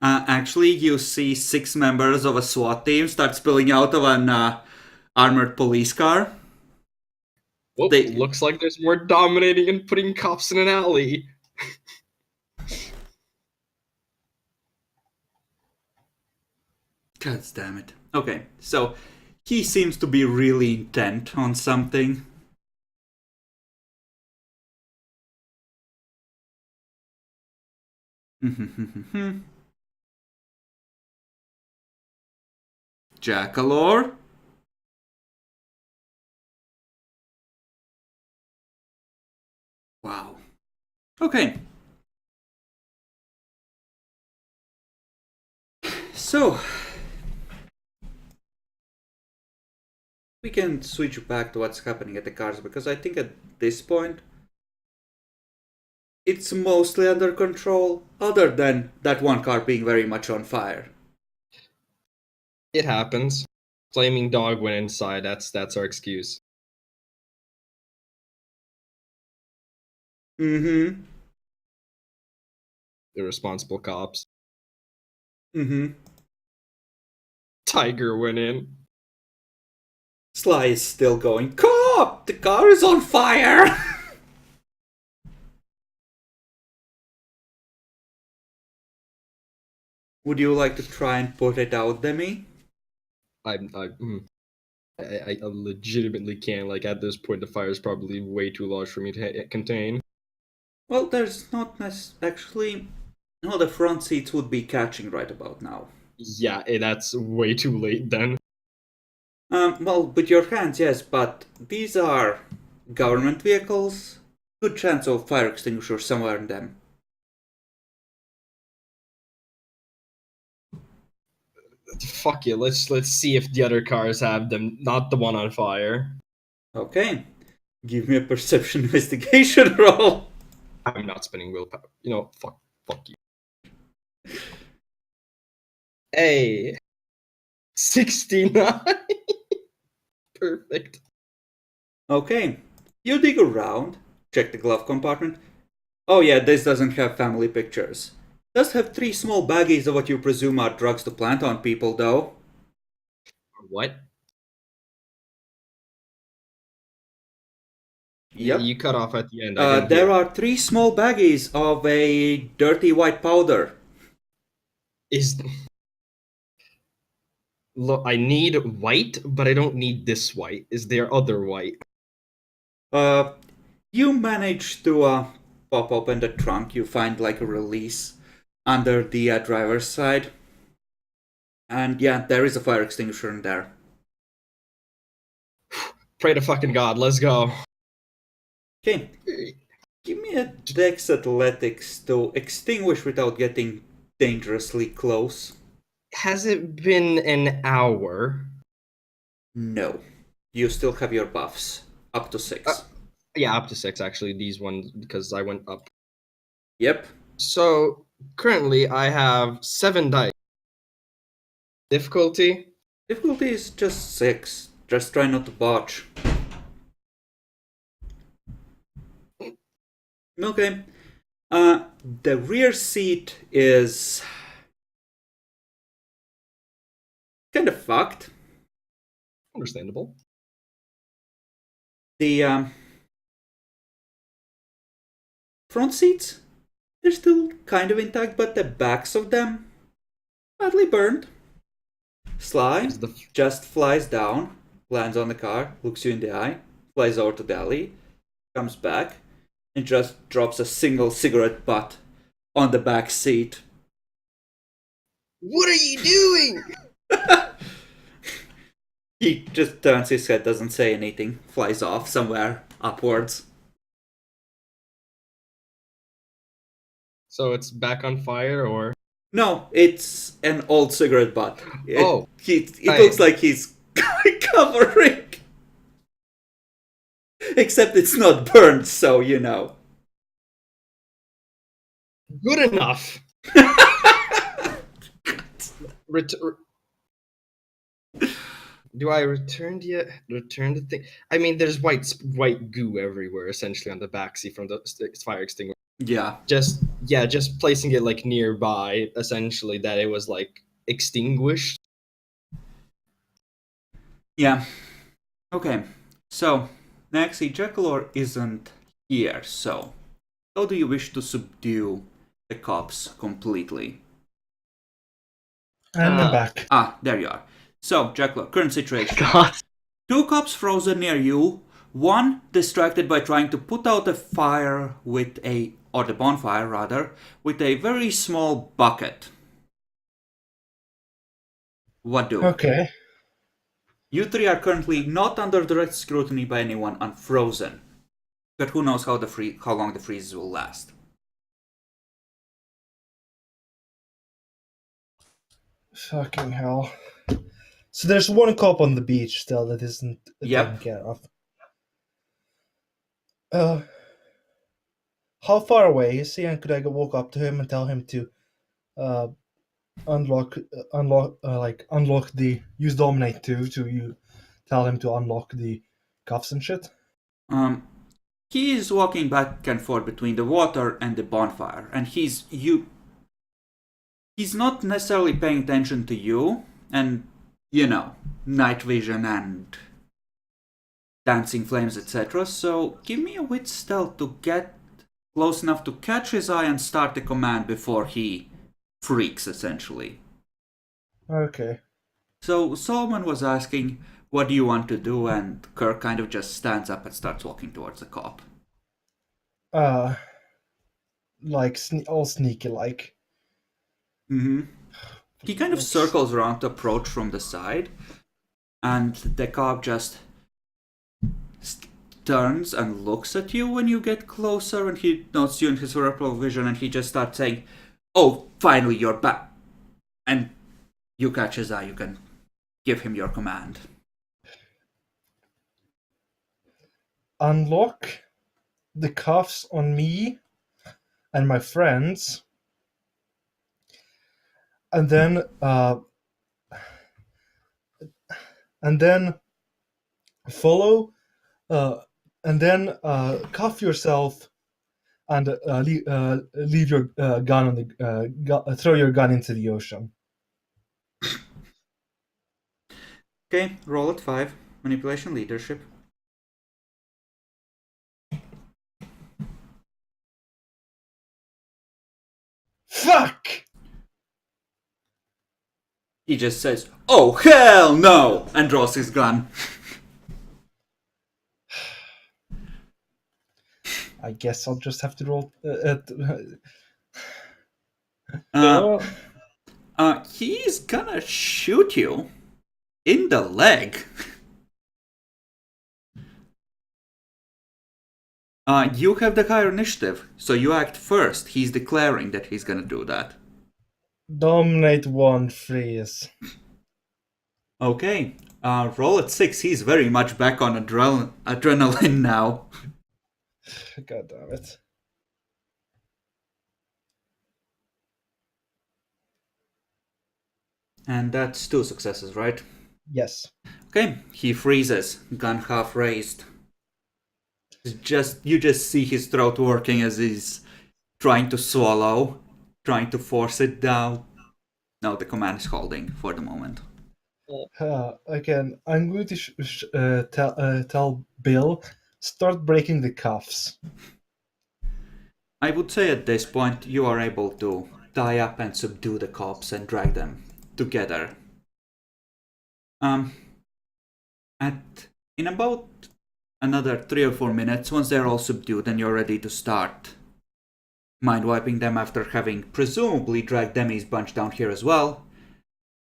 Speaker 1: Actually, you see 6 members of a SWAT team start spilling out of an armored police car.
Speaker 4: Well,
Speaker 1: They-
Speaker 4: looks like there's more dominating and putting cops in an alley.
Speaker 1: God damn it. Okay, so he seems to be really intent on something. Jackalor? Wow. Okay. So, we can switch back to what's happening at the cars, because I think at this point it's mostly under control, other than that one car being very much on fire.
Speaker 4: It happens. Flaming dog went inside. That's our excuse.
Speaker 1: Mm-hmm.
Speaker 4: Irresponsible cops.
Speaker 1: Mm-hmm.
Speaker 4: Tiger went in.
Speaker 1: Sly is still going, "Cop! The car is on fire!" Would you like to try and put it out, Demi?
Speaker 4: I legitimately can't. Like, at this point, the fire is probably way too large for me to contain.
Speaker 1: Well, there's not actually... No, the front seats would be catching right about now.
Speaker 4: Yeah, that's way too late then.
Speaker 1: Well, with your hands, yes, but these are government vehicles. Good chance of fire extinguisher somewhere in them.
Speaker 4: Fuck you. Let's see if the other cars have them, not the one on fire.
Speaker 1: Okay. Give me a perception investigation roll.
Speaker 4: I'm not spending willpower. You know, fuck you. Hey, 69. Perfect.
Speaker 1: Okay. You dig around, check the glove compartment. Oh yeah, this doesn't have family pictures. Does have 3 small baggies of what you presume are drugs to plant on people, though.
Speaker 4: What?
Speaker 1: Yep.
Speaker 4: You cut off at the end. I didn't
Speaker 1: There
Speaker 4: hear.
Speaker 1: are 3 small baggies of a dirty white powder.
Speaker 4: Is look, I need white, but I don't need this white. Is there other white?
Speaker 1: You manage to pop open the trunk. You find like a release under the driver's side. And yeah, there is a fire extinguisher in there.
Speaker 4: Pray to fucking God. Let's go.
Speaker 1: Okay, give me a Dex Athletics to extinguish without getting dangerously close.
Speaker 4: Has it been an hour?
Speaker 1: No, you still have your buffs. Up to 6.
Speaker 4: Yeah, up to 6 actually. These ones because I went up.
Speaker 1: Yep.
Speaker 4: So currently I have 7 dice. Difficulty?
Speaker 1: Difficulty is just 6. Just try not to botch. Okay. The rear seat is kind of fucked.
Speaker 4: Understandable.
Speaker 1: The front seats, they're still kind of intact, but the backs of them badly burned. Sly
Speaker 4: Is the
Speaker 1: just flies down, lands on the car, looks you in the eye, flies over to the alley, comes back, and just drops a single cigarette butt on the back seat.
Speaker 4: What are you doing?
Speaker 1: He just turns his head, doesn't say anything, flies off somewhere upwards.
Speaker 4: So it's back on fire, or
Speaker 1: No, it's an old cigarette butt.
Speaker 4: Oh,
Speaker 1: It
Speaker 4: right.
Speaker 1: looks like he's covering. Except it's not burned, so you know.
Speaker 4: good enough. Do I return the thing? I mean, there's white goo everywhere, essentially on the backseat from the fire extinguisher.
Speaker 1: Yeah.
Speaker 4: Just placing it like nearby, essentially that it was like extinguished.
Speaker 1: Yeah. Okay. So, next, Ejaculor isn't here, so how do you wish to subdue the cops completely?
Speaker 2: And I'm back.
Speaker 1: Ah, there you are. So, Ejaculor, current situation.
Speaker 5: God.
Speaker 1: 2 cops frozen near you, 1 distracted by trying to put out a fire or the bonfire rather, with a very small bucket. What do?
Speaker 2: Okay.
Speaker 1: You 3 are currently not under direct scrutiny by anyone and frozen. But who knows how long the freezes will last.
Speaker 2: Fucking hell. So there's 1 cop on the beach still that isn't
Speaker 1: Yep.
Speaker 2: taken care of. How far away is he, and could I go walk up to him and tell him to unlock the use dominate tell him to unlock the cuffs and shit?
Speaker 1: He is walking back and forth between the water and the bonfire, and he's not necessarily paying attention to you, and you know, night vision and dancing flames, etc. So give me a wit stealth to get close enough to catch his eye and start the command before he freaks, essentially.
Speaker 2: Okay.
Speaker 1: So Solomon was asking, what do you want to do? And Kirk kind of just stands up and starts walking towards the cop.
Speaker 2: Like all sneaky like.
Speaker 1: Mm-hmm. He kind of circles around to approach from the side. and the cop just turns and looks at you when you get closer, and he notes you in his peripheral vision, and he just starts saying, "Oh, finally you're back." And you catch his eye. You can give him your command.
Speaker 2: Unlock the cuffs on me and my friends, and then follow, and then cuff yourself and leave your gun on the throw your gun into the ocean.
Speaker 1: Okay, roll at 5. Manipulation leadership.
Speaker 2: Fuck!
Speaker 1: He just says, "Oh, hell no!" and draws his gun.
Speaker 2: I guess I'll just have to roll.
Speaker 1: He's gonna shoot you in the leg. You have the higher initiative, so you act first. He's declaring that he's gonna do that.
Speaker 2: Dominate one, freeze.
Speaker 1: Okay, roll at 6. He's very much back on adrenaline now.
Speaker 2: God damn it.
Speaker 1: And that's 2 successes, right?
Speaker 2: Yes.
Speaker 1: Okay, he freezes, gun half raised. You just see his throat working as he's trying to swallow, trying to force it down. No, the command is holding for the moment.
Speaker 2: Again, I'm going to tell Bill, start breaking the cuffs.
Speaker 1: I would say at this point you are able to tie up and subdue the cops and drag them together. In about another 3 or 4 minutes, once they're all subdued and you're ready to start mind wiping them after having presumably dragged Demi's bunch down here as well,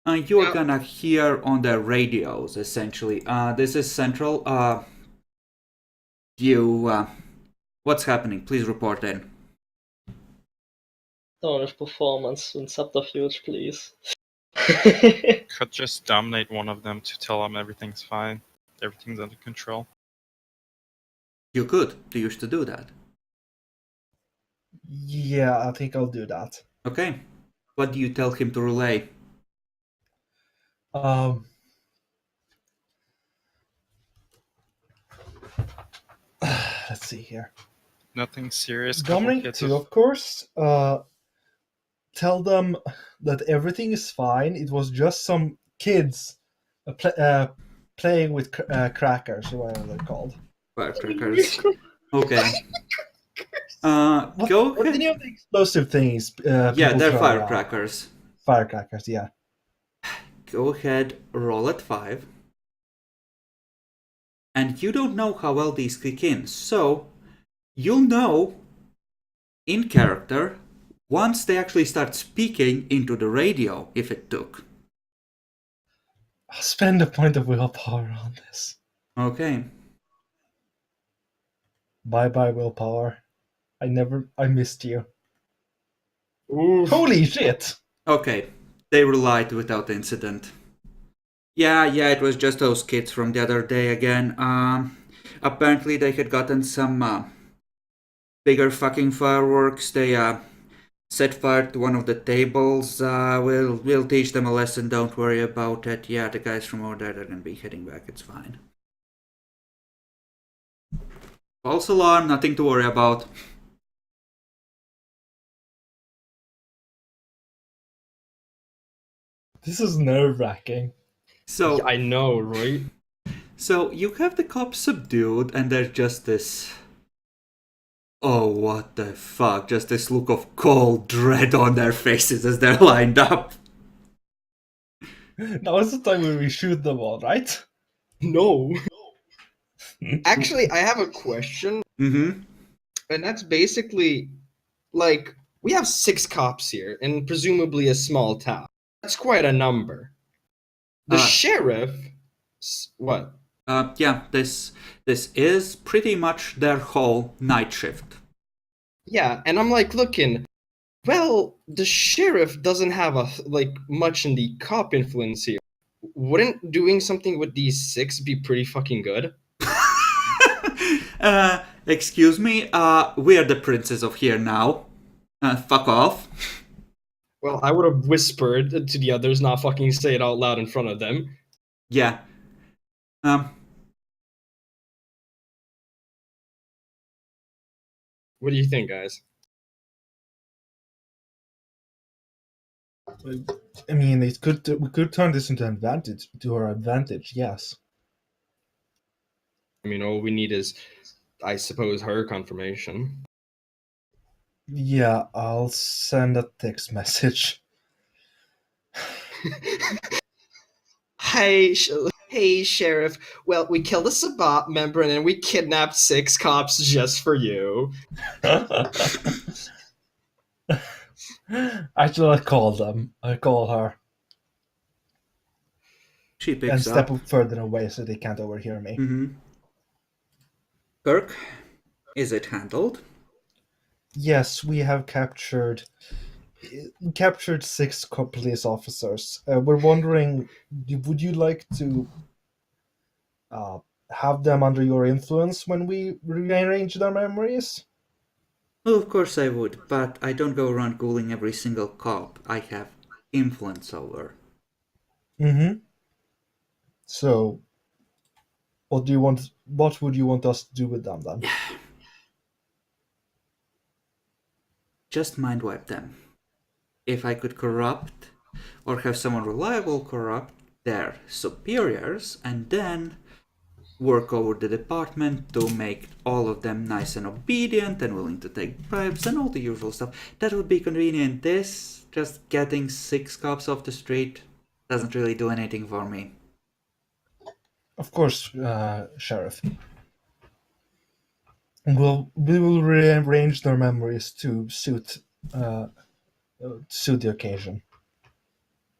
Speaker 1: you're gonna hear on their radios, essentially. This is Central. What's happening? Please report in.
Speaker 5: Donnish performance and subterfuge, please.
Speaker 3: Could just dominate one of them to tell them everything's fine, everything's under control.
Speaker 1: You could. Do you wish to do that?
Speaker 2: Yeah, I think I'll do that.
Speaker 1: Okay. What do you tell him to relay?
Speaker 2: Let's see here.
Speaker 3: Nothing serious.
Speaker 2: Dominic, too, of course. Tell them that everything is fine. It was just some kids playing with crackers, or whatever they're called.
Speaker 1: Firecrackers. Okay.
Speaker 2: What
Speaker 1: Go
Speaker 2: are
Speaker 1: ahead.
Speaker 2: any of the explosive things?
Speaker 1: Yeah,
Speaker 2: people
Speaker 1: they're
Speaker 2: throw
Speaker 1: firecrackers.
Speaker 2: around? Firecrackers, yeah.
Speaker 1: Go ahead, roll at 5. And you don't know how well these kick in, so you'll know in character once they actually start speaking into the radio, if it took.
Speaker 2: I'll spend a point of willpower on this.
Speaker 1: Okay.
Speaker 2: Bye-bye, willpower. I missed you.
Speaker 4: Ooh.
Speaker 2: Holy shit!
Speaker 1: Okay. They relied without incident. Yeah, it was just those kids from the other day again. Apparently they had gotten some bigger fucking fireworks. They set fire to one of the tables. We'll teach them a lesson, don't worry about it. Yeah, the guys from over there, they're gonna be heading back, it's fine. False alarm, nothing to worry about.
Speaker 2: This is nerve-wracking.
Speaker 1: So
Speaker 4: I know, right?
Speaker 1: So you have the cops subdued, and there's just this... Oh, what the fuck? Just this look of cold dread on their faces as they're lined up.
Speaker 2: Now is the time when we shoot them all, right?
Speaker 4: No. Actually, I have a question,
Speaker 1: Mm-hmm.
Speaker 4: and that's basically like we have 6 cops here, and presumably a small town. That's quite a number. The sheriff What?
Speaker 1: Yeah, this is pretty much their whole night shift.
Speaker 4: Yeah, and I'm like looking. Well, the sheriff doesn't have much in the cop influence here. Wouldn't doing something with these six be pretty fucking good?
Speaker 1: Excuse me, we are the princes of here now. Fuck off.
Speaker 4: Well, I would have whispered to the others, not fucking say it out loud in front of them.
Speaker 1: Yeah.
Speaker 4: What do you think, guys?
Speaker 2: I mean, we could turn this into advantage to our advantage. Yes.
Speaker 4: I mean, all we need is, I suppose, her confirmation.
Speaker 2: Yeah, I'll send a text message.
Speaker 4: Hey, sheriff. Well, we killed a Sabat member and then we kidnapped 6 cops just for you.
Speaker 2: Actually, I call them. I call her
Speaker 1: She
Speaker 2: and
Speaker 1: picks
Speaker 2: step
Speaker 1: up.
Speaker 2: further away so they can't overhear me.
Speaker 1: Kirk, is it handled?
Speaker 2: Yes, we have captured 6 police officers. We're wondering, would you like to have them under your influence when we rearrange their memories?
Speaker 1: Well, of course I would, but I don't go around ghouling every single cop I have influence over.
Speaker 2: Mm-hmm. So, what do you want? What would you want us to do with them then?
Speaker 1: Just mind wipe them. If I could corrupt, or have someone reliable corrupt their superiors, and then work over the department to make all of them nice and obedient and willing to take bribes and all the usual stuff, that would be convenient. This, just getting 6 cops off the street, doesn't really do anything for me.
Speaker 2: Of course, Sheriff. We will rearrange their memories to suit the occasion.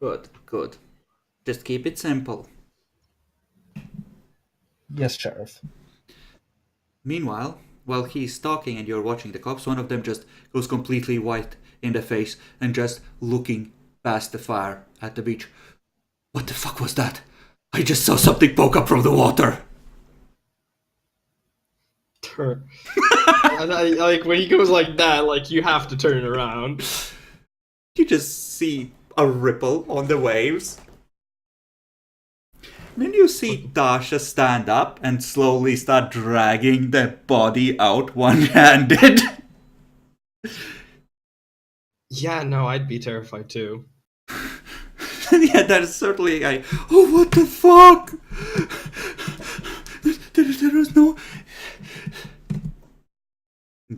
Speaker 1: Good, good. Just keep it simple.
Speaker 2: Yes, Sheriff.
Speaker 1: Meanwhile, while he's talking and you're watching the cops, one of them just goes completely white in the face and just looking past the fire at the beach. What the fuck was that? I just saw something poke up from the water.
Speaker 4: Like when he goes like that, like you have to turn around.
Speaker 1: You just see a ripple on the waves. Then you see Tasha stand up and slowly start dragging the body out one-handed.
Speaker 4: Yeah, no, I'd be terrified too.
Speaker 1: Yeah, there's certainly a guy. Oh, what the fuck? There was no.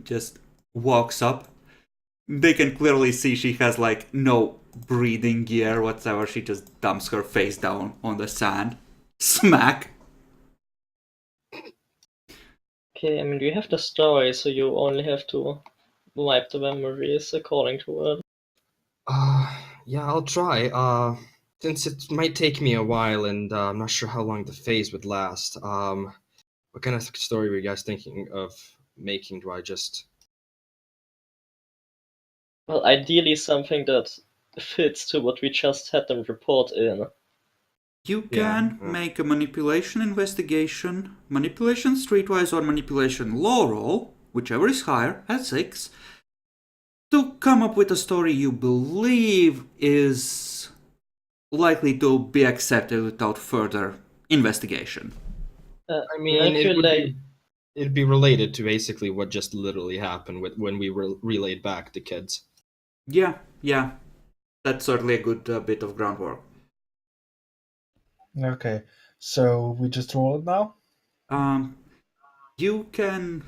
Speaker 1: Just walks up. They can clearly see she has like no breathing gear whatsoever. She just dumps her face down on the sand. Smack.
Speaker 5: Okay, I mean, we have the story, so you only have to wipe the memories according to it.
Speaker 4: Yeah, I'll try. Since it might take me a while and I'm not sure how long the phase would last, what kind of story were you guys thinking of making? Do I just...
Speaker 5: Well, ideally something that fits to what we just had them report in.
Speaker 1: You
Speaker 4: Yeah,
Speaker 1: can make a manipulation investigation, manipulation streetwise or manipulation law roll, whichever is higher, at 6, to come up with a story you believe is likely to be accepted without further investigation.
Speaker 4: I mean, it'd be related to basically what just literally happened when we relayed back the kids.
Speaker 1: Yeah, that's certainly a good bit of groundwork.
Speaker 2: Okay, so we just roll it now.
Speaker 1: You can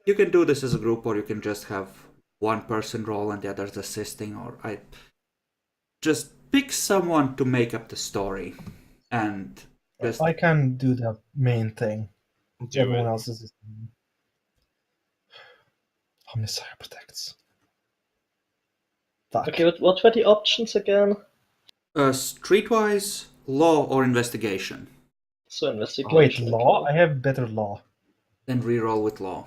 Speaker 1: do this as a group, or you can just have one person roll and the others assisting, or I just pick someone to make up the story, and just
Speaker 2: I can do the main thing.
Speaker 4: Do
Speaker 2: Everyone
Speaker 4: it.
Speaker 2: else is. Omnisire protects. Fuck.
Speaker 5: Okay, but what were the options again?
Speaker 1: streetwise, law, or investigation.
Speaker 5: So
Speaker 2: Wait,
Speaker 5: investigation.
Speaker 2: law?
Speaker 5: Okay.
Speaker 2: I have better law.
Speaker 1: Then reroll with law.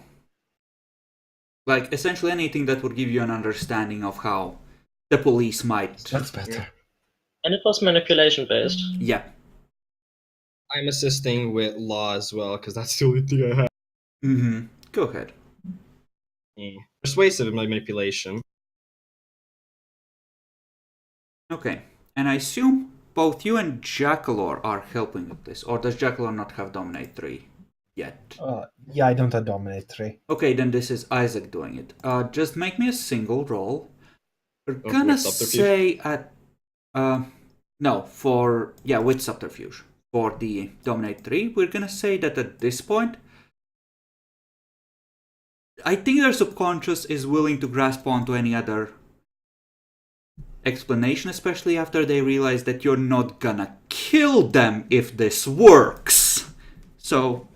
Speaker 1: Like, essentially anything that would give you an understanding of how the police might...
Speaker 2: That's better.
Speaker 5: And it was manipulation based.
Speaker 1: Yeah.
Speaker 4: I'm assisting with law as well because that's the only thing I have.
Speaker 1: Mm-hmm. Go ahead.
Speaker 4: Persuasive manipulation.
Speaker 1: Okay. And I assume both you and Jackalor are helping with this, or does Jackalor not have Dominate 3 yet?
Speaker 2: Yeah, I don't have Dominate 3.
Speaker 1: Okay, then this is Isaac doing it. Just make me a single roll. We're
Speaker 4: Oh,
Speaker 1: gonna
Speaker 4: with subterfuge?
Speaker 1: say at... no, for... Yeah, with Subterfuge. For the Dominate 3, we're gonna say that at this point, I think their subconscious is willing to grasp onto any other explanation, especially after they realize that you're not gonna kill them if this works. So,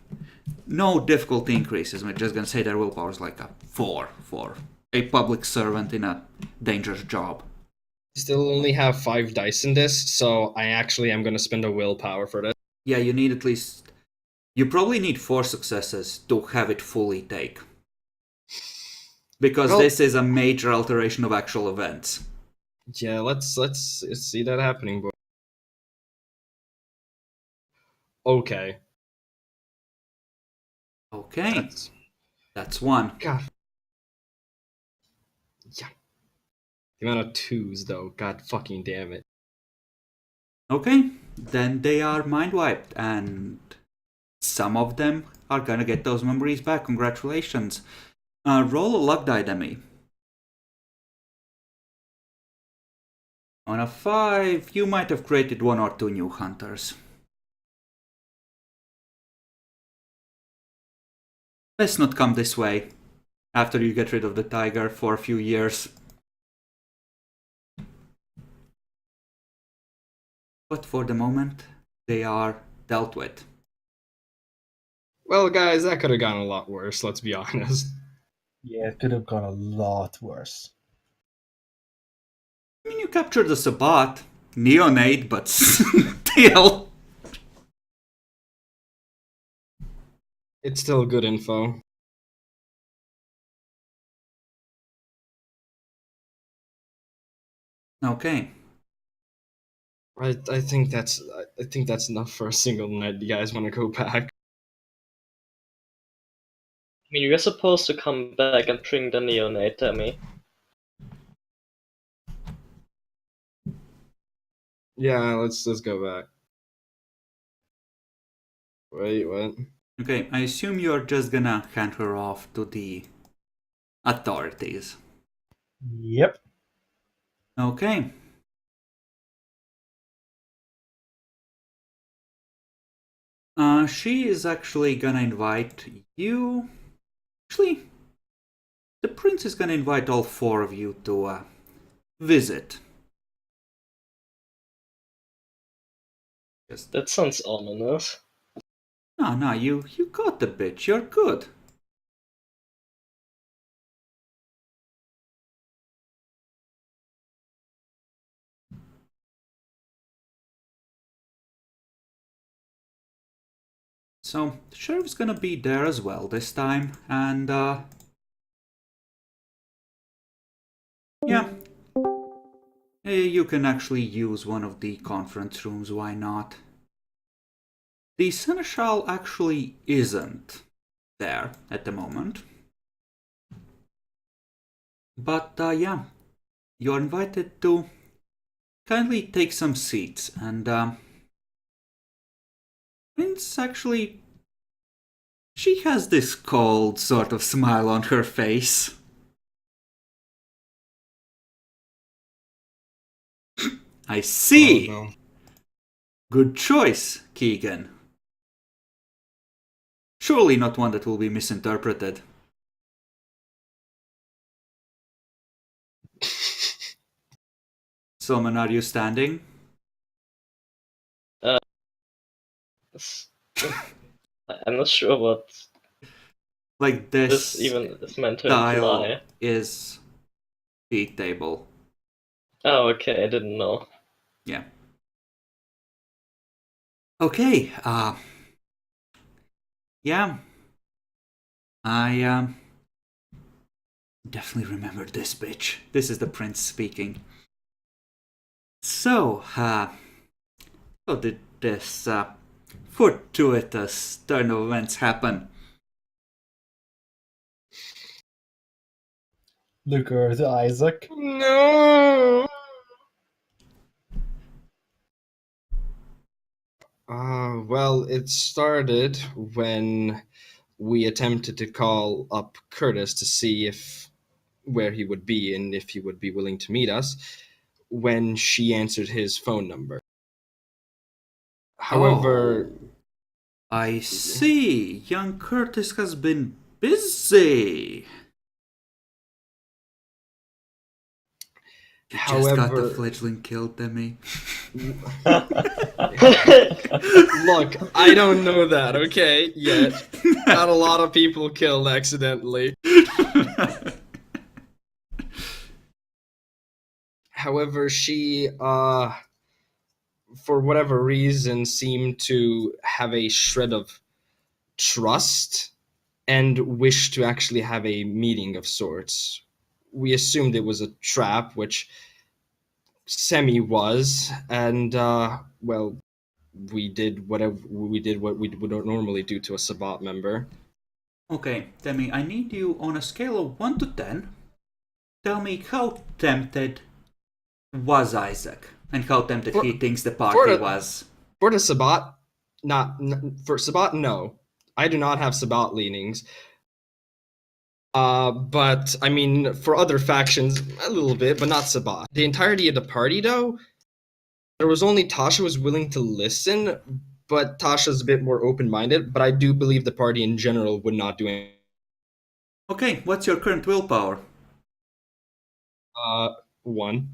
Speaker 1: no difficulty increases. We're just gonna say their willpower is like a 4 for a public servant in a dangerous job.
Speaker 4: Still only have 5 dice in this, so I actually am going to spend a willpower for this.
Speaker 1: Yeah, you need at least... You probably need 4 successes to have it fully take. Because
Speaker 4: Well-
Speaker 1: this is a major alteration of actual events.
Speaker 4: Yeah, let's see that happening, boy. Okay.
Speaker 1: Okay, that's 1.
Speaker 4: God. Yeah. The amount of 2s, though. God fucking damn it.
Speaker 1: Okay, then they are mind wiped, and some of them are gonna get those memories back. Congratulations. Roll a luck die, Demi. On a 5, you might have created 1 or 2 new hunters. Let's not come this way after you get rid of the tiger for a few years. But for the moment, they are dealt with.
Speaker 4: Well, guys, that could have gone a lot worse, let's be honest.
Speaker 2: Yeah, it could have gone a lot worse.
Speaker 1: I mean, you captured the Sabbat, neonate, but still.
Speaker 4: It's still good info.
Speaker 1: Okay.
Speaker 4: I think that's enough for a single night. Do you guys want to go back?
Speaker 5: I mean, you're supposed to come back and bring the neonate, Demi.
Speaker 4: Yeah, let's go back. Wait, what?
Speaker 1: Okay, I assume you're just gonna hand her off to the authorities.
Speaker 2: Yep.
Speaker 1: Okay. She is actually gonna invite you. Actually, the prince is gonna invite all 4 of you to visit.
Speaker 5: That sounds ominous.
Speaker 1: No, you got the bitch. You're good. So, the sheriff's gonna be there as well this time, and yeah. You can actually use one of the conference rooms, why not? The Seneschal actually isn't there at the moment. But yeah, you're invited to kindly take some seats, and Prince actually... She has this cold sort of smile on her face. I see!
Speaker 4: Oh, no.
Speaker 1: Good choice, Keegan. Surely not one that will be misinterpreted. Solomon, are you standing?
Speaker 5: I'm not sure what
Speaker 1: Like
Speaker 5: this even is meant to
Speaker 1: dial
Speaker 5: imply.
Speaker 1: is the table.
Speaker 5: Oh, okay, I didn't know.
Speaker 1: Yeah. Okay, Yeah, I definitely remember this bitch. This is the prince speaking. So, how did this fortuitous turn of events happen?
Speaker 2: Look over to Isaac.
Speaker 4: No. Well, it started when we attempted to call up Curtis to see if where he would be and if he would be willing to meet us when she answered his phone number. However,
Speaker 1: Oh, I see. Young Curtis has been busy. You just got the
Speaker 4: however,
Speaker 1: fledgling killed, Demi.
Speaker 4: look, I don't know that, okay? Yet. Got a lot of people killed accidentally. However, she, for whatever reason, seemed to have a shred of trust and wished to actually have a meeting of sorts. We assumed it was a trap, which Semi was, and, well, we did what we would normally do to a Sabbat member.
Speaker 1: Okay, Demi, I need you on a scale of 1 to 10. Tell me how tempted was Isaac and how tempted
Speaker 4: For-
Speaker 1: he thinks the
Speaker 4: for
Speaker 1: party
Speaker 4: the-
Speaker 1: was.
Speaker 4: For the Sabbat, for Sabbat, no. I do not have Sabbat leanings. But I mean, for other factions, a little bit, but not Sabbat. The entirety of the party, though, there was only Tasha was willing to listen, but Tasha's a bit more open-minded. But I do believe the party in general would not do anything.
Speaker 1: Okay, what's your current willpower?
Speaker 4: 1.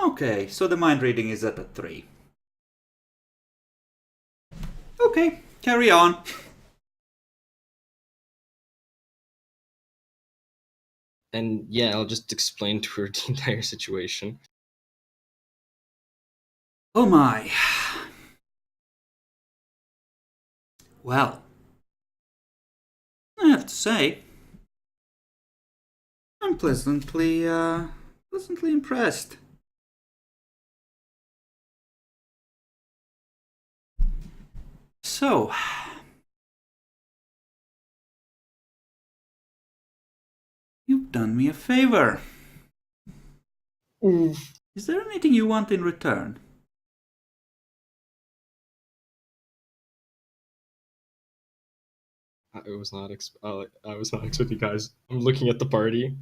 Speaker 1: Okay, so the mind reading is at a 3. Okay, carry on.
Speaker 4: And yeah, I'll just explain to her the entire situation.
Speaker 1: Oh my. Well, I have to say, I'm pleasantly impressed. So, you've done me a favor.
Speaker 4: Oof.
Speaker 1: Is there anything you want in return?
Speaker 4: I was not expecting, guys. I'm looking at the party.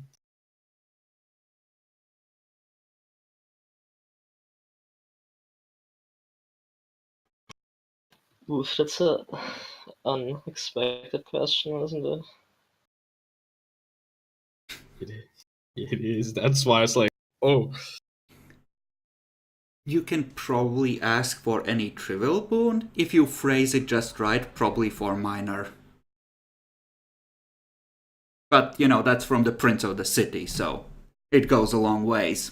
Speaker 5: Oof, that's a unexpected question, isn't it?
Speaker 4: It is. It is. That's why it's like, oh,
Speaker 1: You can probably ask for any trivial boon if you phrase it just right, probably for minor. But, you know, that's from the Prince of the City, so it goes a long ways.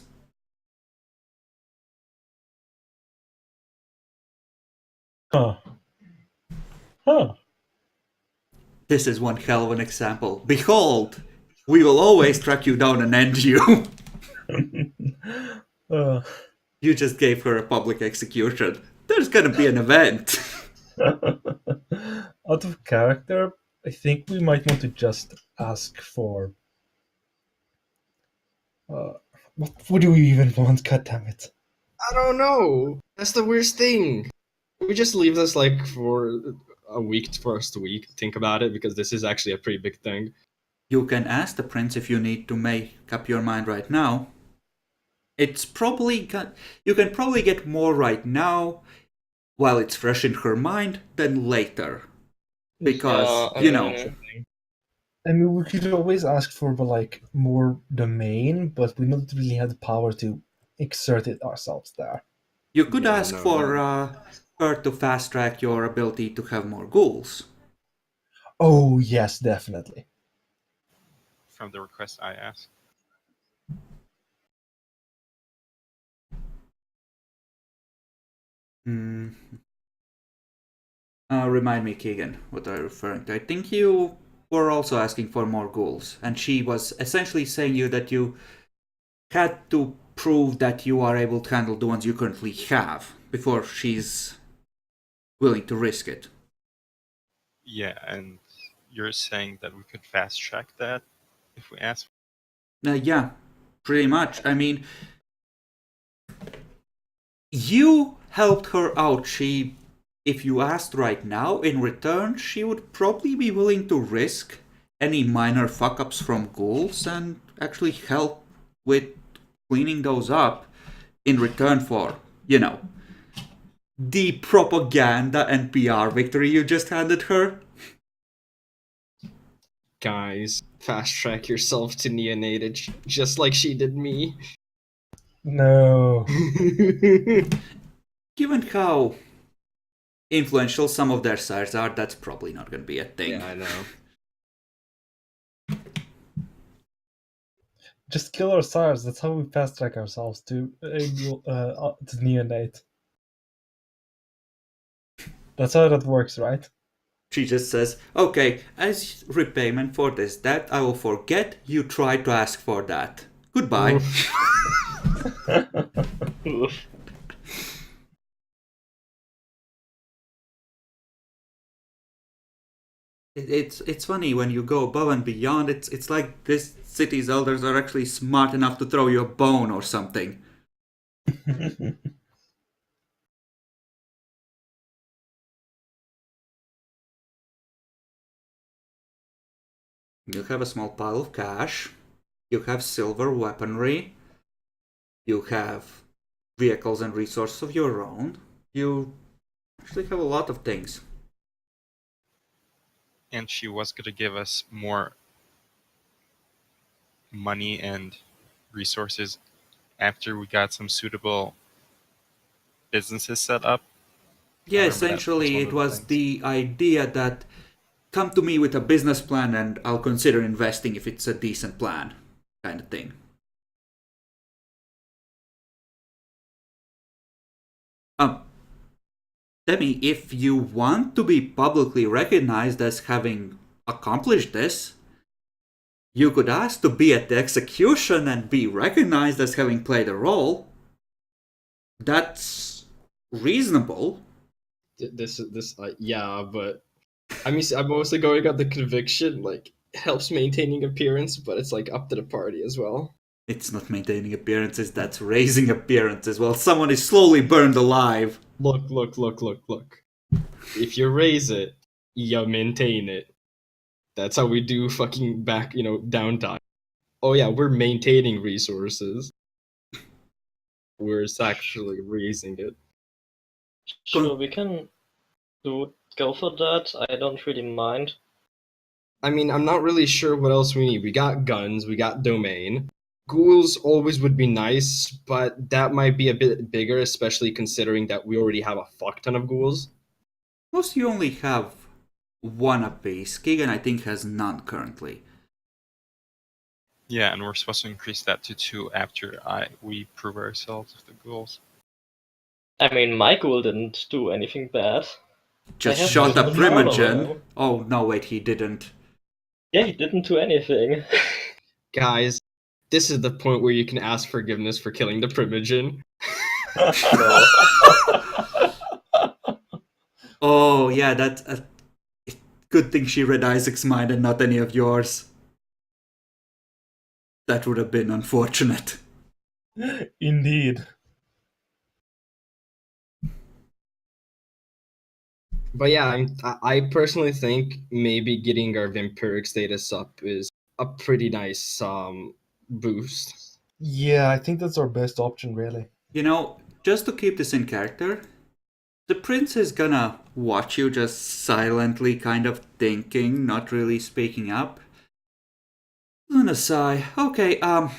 Speaker 2: Huh. Huh.
Speaker 1: This is one hell of an example. Behold, we will always track you down and end you.
Speaker 2: uh,
Speaker 1: You just gave her a public execution. There's gonna be an event.
Speaker 2: out of character, I think we might want to just ask for. What do we even want? God damn it!
Speaker 4: I don't know. That's the worst thing. We just leave this like for a week for us to think about it because this is actually a pretty big thing.
Speaker 1: You can ask the prince if you need to make up your mind right now. It's probably you can probably get more right now while it's fresh in her mind than later. Because,
Speaker 5: Yeah, I
Speaker 1: you know,
Speaker 5: mean,
Speaker 2: I mean, we could always ask for like more domain, but we don't really have the power to exert it ourselves there.
Speaker 1: you could
Speaker 4: Yeah,
Speaker 1: ask
Speaker 4: no,
Speaker 1: for
Speaker 4: no.
Speaker 1: her to fast track your ability to have more ghouls.
Speaker 2: Oh yes, definitely.
Speaker 3: From the request I asked.
Speaker 1: Hmm. Remind me, Keegan, what are you referring to? I think you were also asking for more ghouls, and she was essentially saying you that you had to prove that you are able to handle the ones you currently have before she's willing to risk it.
Speaker 3: Yeah, and you're saying that we could fast track that if we ask.
Speaker 1: Yeah, pretty much. I mean, you helped her out. If you asked right now, in return, she would probably be willing to risk any minor fuck ups from ghouls and actually help with cleaning those up in return for, the propaganda and PR victory you just handed her.
Speaker 4: Guys, fast track yourself to neonatage, just like she did me.
Speaker 2: No.
Speaker 1: Given how influential some of their sires are, that's probably not going to be a thing.
Speaker 4: Yeah, I know.
Speaker 2: Just kill our SARS. That's how we fast track ourselves to neonate. That's how that works, right?
Speaker 1: She just says, okay, as repayment for this debt, I will forget you tried to ask for that. Goodbye.
Speaker 5: Oof.
Speaker 1: It's funny when you go above and beyond. It's like this city's elders are actually smart enough to throw you a bone or something. You have a small pile of cash. You have silver weaponry. You have vehicles and resources of your own. You actually have a lot of things.
Speaker 3: And she was going to give us more money and resources after we got some suitable businesses set up.
Speaker 1: Yeah,
Speaker 3: I remember that was
Speaker 1: essentially
Speaker 3: one
Speaker 1: it
Speaker 3: of the
Speaker 1: was
Speaker 3: things.
Speaker 1: the idea that come to me with a business plan and I'll consider investing if it's a decent plan, kind of thing. Demi, if you want to be publicly recognized as having accomplished this, you could ask to be at the execution and be recognized as having played a role. That's reasonable.
Speaker 4: Yeah, but I mean, I'm mostly going on the conviction, like, helps maintaining appearance, but it's like up to the party as well.
Speaker 1: It's not maintaining appearances, that's raising appearances while someone is slowly burned alive.
Speaker 4: Look. If you raise it, you maintain it. That's how we do fucking back, downtime. Oh yeah, we're maintaining resources. We're actually raising it.
Speaker 5: Sure, we can go for that. I don't really mind.
Speaker 4: I mean, I'm not really sure what else we need. We got guns, we got domain. Ghouls always would be nice, but that might be a bit bigger, especially considering that we already have a fuck ton of ghouls.
Speaker 1: Most you only have one apiece. Keegan, I think, has none currently.
Speaker 3: Yeah, and we're supposed to increase that to 2 after we prove ourselves with the ghouls.
Speaker 5: I mean, my ghoul didn't do anything bad.
Speaker 1: Just
Speaker 5: have
Speaker 1: shot a
Speaker 2: to be
Speaker 1: primogen.
Speaker 2: honorable.
Speaker 1: Oh, no, wait, he didn't.
Speaker 5: Yeah, he didn't do anything.
Speaker 4: Guys, this is the point where you can ask forgiveness for killing the primogen.
Speaker 5: No.
Speaker 1: Oh, yeah, that's a good thing she read Isaac's mind and not any of yours. That would have been unfortunate.
Speaker 2: Indeed.
Speaker 4: But yeah, I personally think maybe getting our vampiric status up is a pretty nice boost.
Speaker 2: Yeah, I think that's our best option, really.
Speaker 1: Just to keep this in character, the prince is gonna watch you just silently kind of thinking, not really speaking up. Then a sigh. Okay, I'm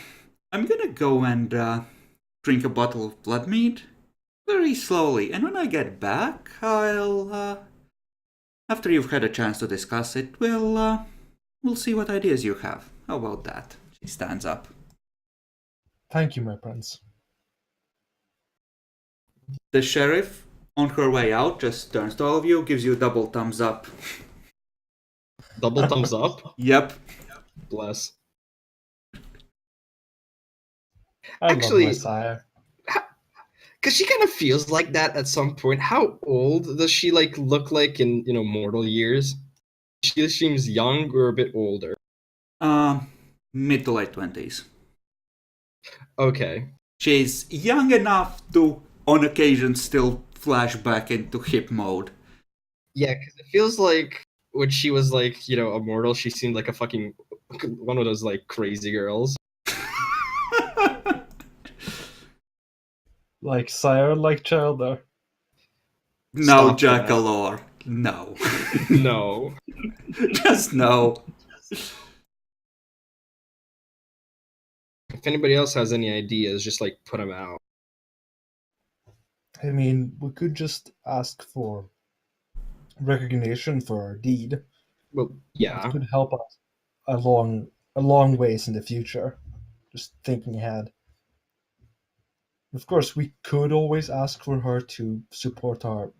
Speaker 1: gonna go and drink a bottle of blood mead very slowly, and when I get back, I'll after you've had a chance to discuss it, we'll see what ideas you have. How about that? She stands up.
Speaker 2: Thank you, my prince.
Speaker 1: The sheriff on her way out, just turns to all of you, gives you a double thumbs up.
Speaker 4: Double thumbs up.
Speaker 1: Yep.
Speaker 4: Bless.
Speaker 2: I love my
Speaker 4: Actually,
Speaker 2: sire.
Speaker 4: because she kind of feels like that at some point. How old does she like look like in mortal years? She seems young or a bit older.
Speaker 1: Mid to late 20s.
Speaker 4: Okay.
Speaker 1: She's young enough to, on occasion, still flash back into hip mode.
Speaker 4: Yeah, because it feels like when she was like a mortal, she seemed like a fucking one of those like crazy girls.
Speaker 2: Like sire, like Chelder.
Speaker 1: No,
Speaker 4: Stop that.
Speaker 1: Jackalore. No.
Speaker 4: No.
Speaker 1: Just no.
Speaker 4: If anybody else has any ideas, just like put them out.
Speaker 2: I mean, we could just ask for recognition for our deed.
Speaker 4: Well, yeah.
Speaker 2: It could help us a long ways in the future. Just thinking ahead. Of course, we could always ask for her to support our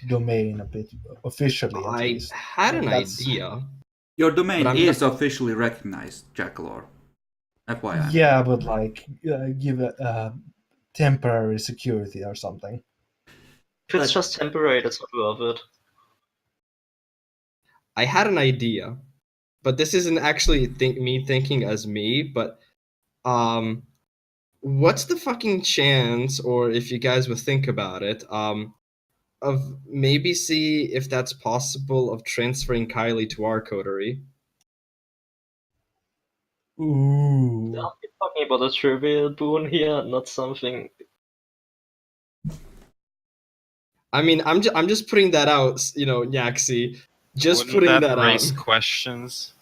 Speaker 2: domain a bit, officially at
Speaker 4: I
Speaker 2: least.
Speaker 4: had an
Speaker 2: That's-
Speaker 4: idea.
Speaker 1: Your domain
Speaker 4: But I'm
Speaker 1: is officially recognized, Jackalore. FYI.
Speaker 2: Yeah, but like give it temporary security or something.
Speaker 5: If it's
Speaker 1: But-
Speaker 5: just temporary, that's not worth it.
Speaker 4: I had an idea, but this isn't actually me thinking as me, but what's the fucking chance, or if you guys would think about it, of maybe see if that's possible of transferring Kylie to our coterie?
Speaker 2: Ooh.
Speaker 5: Are we talking about a trivial boon here, not something?
Speaker 4: I mean, I'm just putting that out, Nyaxi. Just
Speaker 3: Wouldn't
Speaker 4: putting
Speaker 3: that
Speaker 4: that
Speaker 3: raise
Speaker 4: out.
Speaker 3: questions?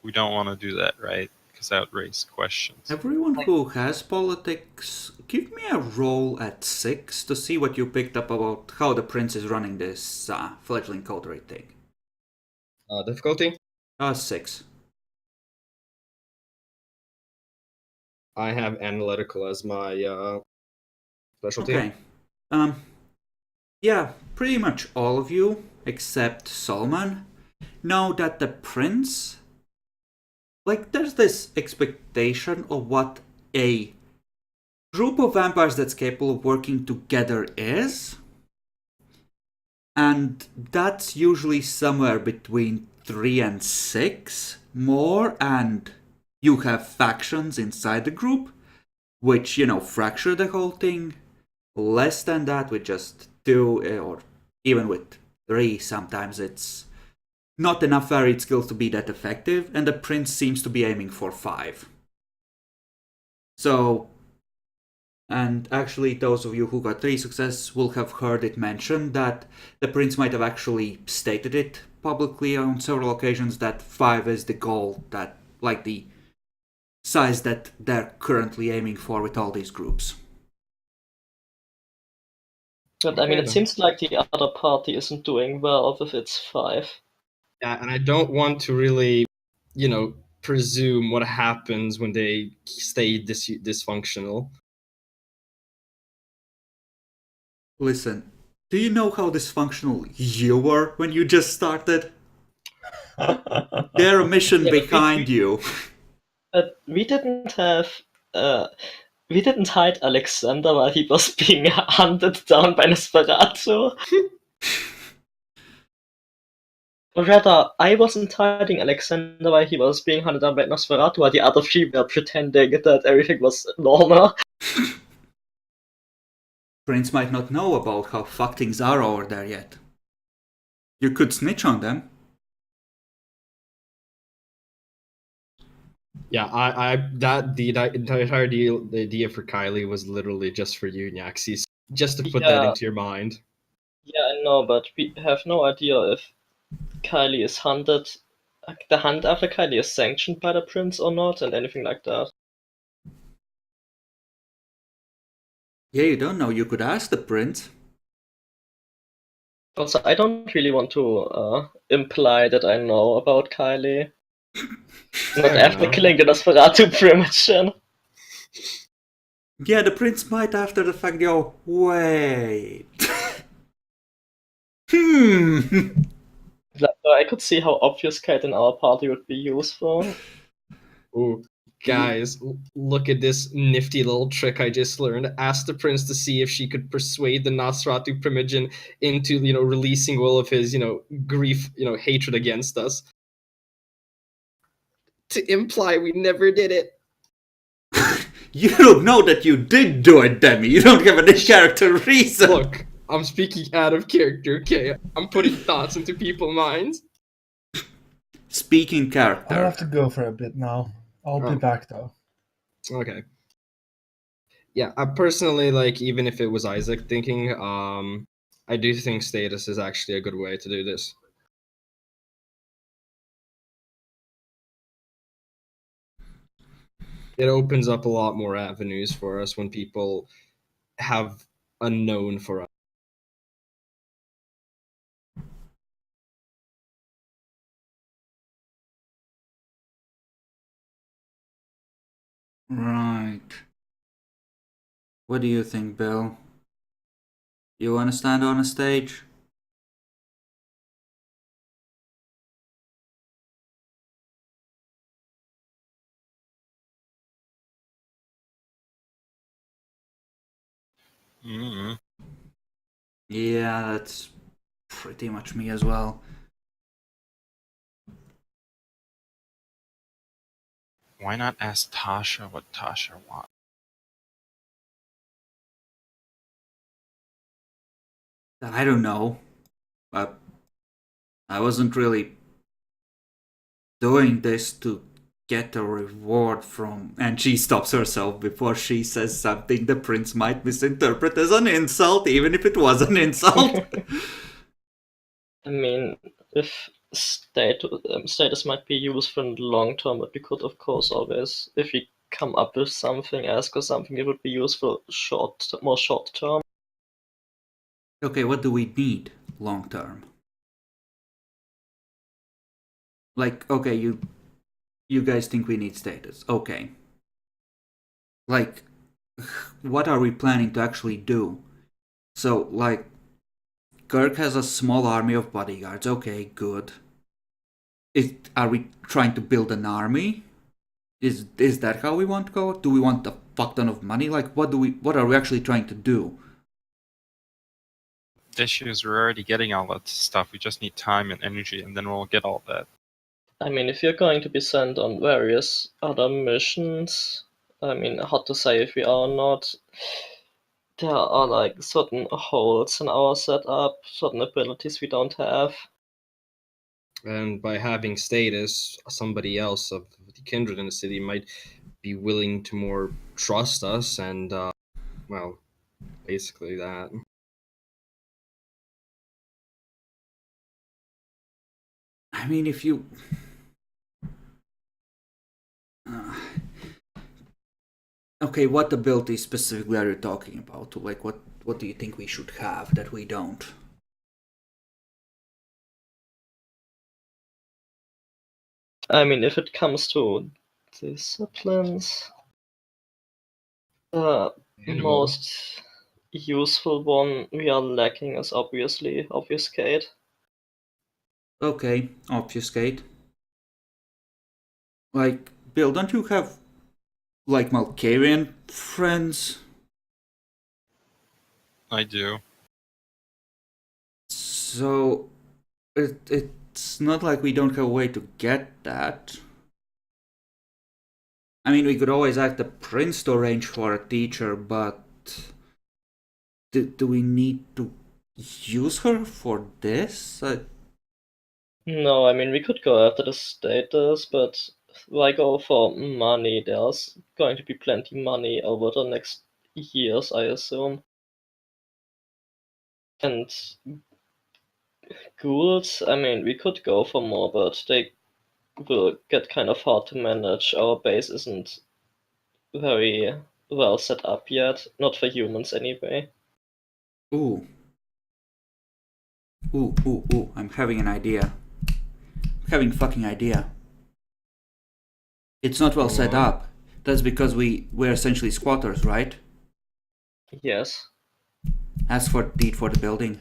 Speaker 3: We don't want to do that, right? Because that would raise questions.
Speaker 1: Everyone who has politics, give me a roll at 6 to see what you picked up about how the prince is running this fledgling coterie thing.
Speaker 4: Difficulty?
Speaker 1: 6.
Speaker 4: I have analytical as my specialty.
Speaker 1: Okay. Yeah, pretty much all of you, except Solomon, know that the prince... Like, there's this expectation of what a group of vampires that's capable of working together is. And that's usually somewhere between 3 and 6 more, and you have factions inside the group, which, fracture the whole thing. Less than that, with just 2, or even with 3, sometimes it's not enough varied skills to be that effective, and the prince seems to be aiming for 5. So, and actually those of you who got 3 success will have heard it mentioned that the prince might have actually stated it publicly on several occasions that 5 is the goal, that, like, the size that they're currently aiming for with all these groups.
Speaker 5: But I mean,
Speaker 4: Okay,
Speaker 5: it seems like the other party isn't doing well with its 5.
Speaker 4: Yeah, and I don't want to really, presume what happens when they stay dysfunctional.
Speaker 1: Listen, do you know how dysfunctional you were when you just started? They're a mission
Speaker 5: Yeah, but
Speaker 1: behind you.
Speaker 5: But we didn't hide Alexander while he was being hunted down by Nosferatu. Or rather, I wasn't hiding Alexander while he was being hunted down by Nosferatu, while the other 3 were pretending that everything was normal.
Speaker 1: Prince might not know about how fucked things are over there yet. You could snitch on them.
Speaker 4: Yeah, the entire deal, the idea for Kylie was literally just for you, Nyaxis. Just to put that
Speaker 5: Yeah.
Speaker 4: into your mind.
Speaker 5: Yeah, I know, but we have no idea if Kylie is hunted. Like, the hunt after Kylie is sanctioned by the prince or not, and anything like that.
Speaker 1: Yeah, you don't know. You could ask the prince.
Speaker 5: Also, I don't really want to imply that I know about Kylie. Not
Speaker 4: Fair
Speaker 5: after
Speaker 4: enough.
Speaker 5: killing the Nosferatu premature.
Speaker 1: Yeah, the prince might after the fact go, wait.
Speaker 5: I could see how obfuscate in our party would be useful.
Speaker 4: Ooh, guys, look at this nifty little trick I just learned. Ask the prince to see if she could persuade the Nosferatu Primogen into, releasing all of his, grief, hatred against us. To imply we never did it.
Speaker 1: You don't know that you did do it, Demi. You don't have any character reason.
Speaker 4: Look, I'm speaking out of character, okay? I'm putting thoughts into people's minds.
Speaker 1: Speaking
Speaker 2: I'll
Speaker 1: character.
Speaker 2: have to go for a bit now. I'll be
Speaker 4: Oh.
Speaker 2: back though.
Speaker 4: Okay. Yeah, I personally, even if it was Isaac thinking, I do think status is actually a good way to do this. It opens up a lot more avenues for us when people have a known for us.
Speaker 1: Right. What do you think, Bill? You want to stand on a stage?
Speaker 3: Mm.
Speaker 1: Yeah, that's pretty much me as well.
Speaker 3: Why not ask Tasha what Tasha wants?
Speaker 1: I don't know. I wasn't really doing this to get a reward from. And she stops herself before she says something the prince might misinterpret as an insult, even if it was an insult.
Speaker 5: I mean, if status might be useful in the long term, but we could, of course, always, if we come up with something, ask us something, it would be useful more short term.
Speaker 1: Okay, what do we need long term? Like, okay, you guys think we need status. Okay. Like, what are we planning to actually do? So, like, Kirk has a small army of bodyguards. Okay, good. Are we trying to build an army? Is that how we want to go? Do we want a fuck ton of money? Like, what are we actually trying to do?
Speaker 3: The issue is we're already getting all that stuff. We just need time and energy, and then we'll get all that.
Speaker 5: I mean, if you're going to be sent on various other missions, I mean, hard to say if we are or not. There are like certain holes in our setup, certain abilities we don't have.
Speaker 4: And by having status, somebody else of the kindred in the city might be willing to more trust us, and well, basically that.
Speaker 1: I mean, if you. Okay, what ability specifically are you talking about? Like, what do you think we should have that we don't?
Speaker 5: I mean, if it comes to disciplines, the most useful one we are lacking is obviously obfuscate.
Speaker 1: Okay, obfuscate. Like, Bill, don't you have, like, Malkavian friends?
Speaker 3: I do.
Speaker 1: So, it's not like we don't have a way to get that. I mean, we could always ask the prince to arrange for a teacher, but do we need to use her for this?
Speaker 5: No, I mean, we could go after the status, but why go for money? There's going to be plenty money over the next years, I assume. And ghouls, I mean, we could go for more, but they will get kind of hard to manage. Our base isn't very well set up yet, not for humans anyway.
Speaker 1: Ooh. Ooh, I'm having an idea. I'm having a fucking idea. It's not well set up. That's because we're essentially squatters, right?
Speaker 5: Yes.
Speaker 1: Ask for deed for the building.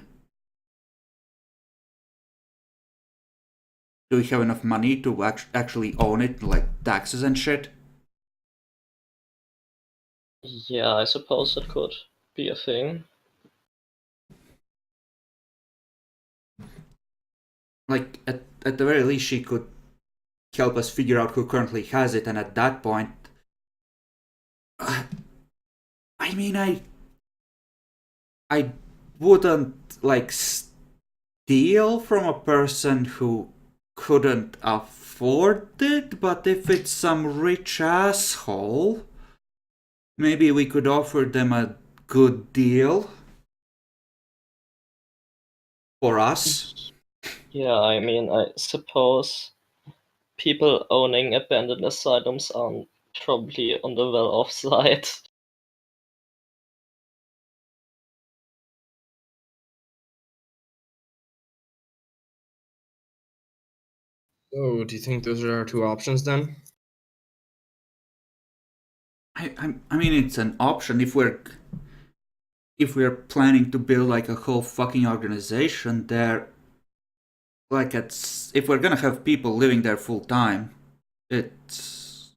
Speaker 1: Do we have enough money to actually own it, like taxes and shit?
Speaker 5: Yeah, I suppose it could be a thing.
Speaker 1: Like, at the very least, she could help us figure out who currently has it, and at that point. I mean, I wouldn't, like, steal from a person who couldn't afford it, but if it's some rich asshole, maybe we could offer them a good deal for us.
Speaker 5: Yeah, I mean, I suppose people owning abandoned asylums aren't probably on the well-off side.
Speaker 4: So, do you think those are our two options then?
Speaker 1: I mean, it's an option if we're planning to build like a whole fucking organization there. Like, if we're gonna have people living there full time, it's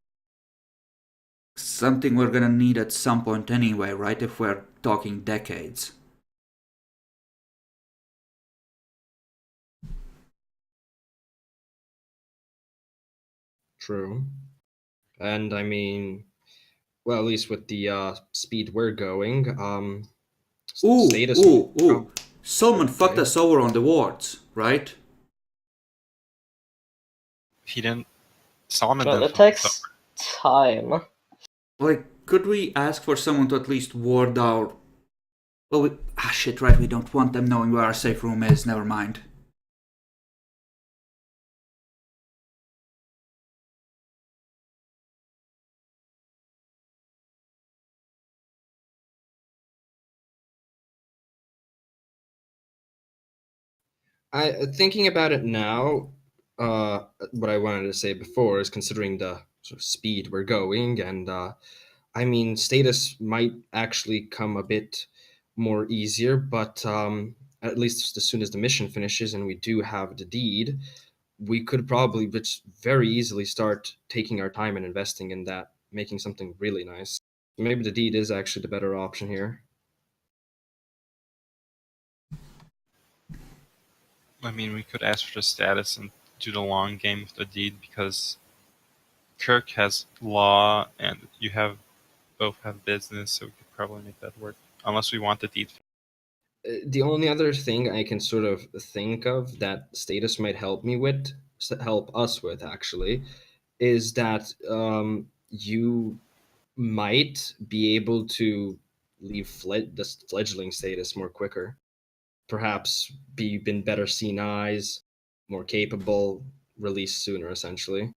Speaker 1: something we're gonna need at some point anyway, right? If we're talking decades.
Speaker 4: True. And I mean, well, at least with the speed we're going,
Speaker 1: Ooh,
Speaker 4: status.
Speaker 1: ooh,
Speaker 4: Oh,
Speaker 1: ooh. Solomon fucked
Speaker 4: okay.
Speaker 1: us over on the wards, right?
Speaker 3: He didn't. Solomon
Speaker 5: Well,
Speaker 3: didn't
Speaker 5: it
Speaker 3: fuck us
Speaker 5: takes time.
Speaker 1: Like, could we ask for someone to at least ward our... Well, shit, right, we don't want them knowing where our safe room is, never mind.
Speaker 4: Thinking about it now, what I wanted to say before is considering the sort of speed we're going, and I mean, status might actually come a bit more easier, but at least as soon as the mission finishes and we do have the deed, we could probably just very easily start taking our time and investing in that, making something really nice. Maybe the deed is actually the better option here.
Speaker 3: I mean, we could ask for the status and do the long game with the deed because Kirk has law and you have both have business, so we could probably make that work. Unless we want the deed.
Speaker 4: The only other thing I can sort of think of that status might help me with, help us with actually, is that you might be able to leave the fledgling status more quicker. Perhaps be in better seen eyes, more capable, released sooner, essentially.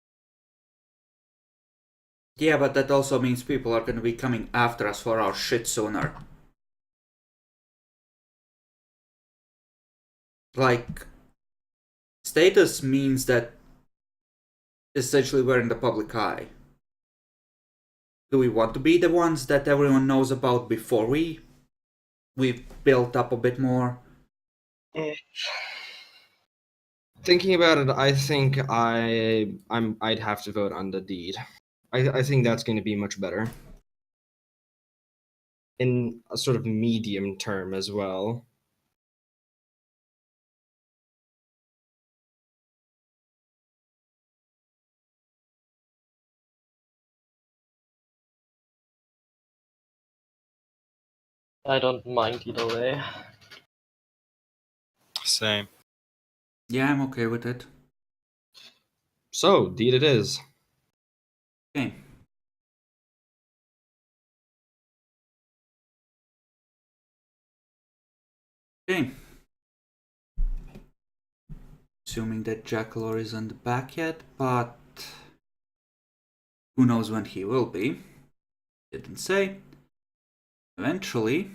Speaker 1: Yeah, but that also means people are gonna be coming after us for our shit sooner. Like, status means that essentially we're in the public eye. Do we want to be the ones that everyone knows about before we've built up a bit more?
Speaker 4: Thinking about it, I think I'd have to vote on the deed. I think that's going to be much better in a sort of medium term as well.
Speaker 5: I don't mind either way.
Speaker 3: Same.
Speaker 1: Yeah, I'm okay with it.
Speaker 4: So, deed it is.
Speaker 1: Okay. Okay. Assuming that Jackalor isn't back yet, but who knows when he will be. Didn't say. Eventually,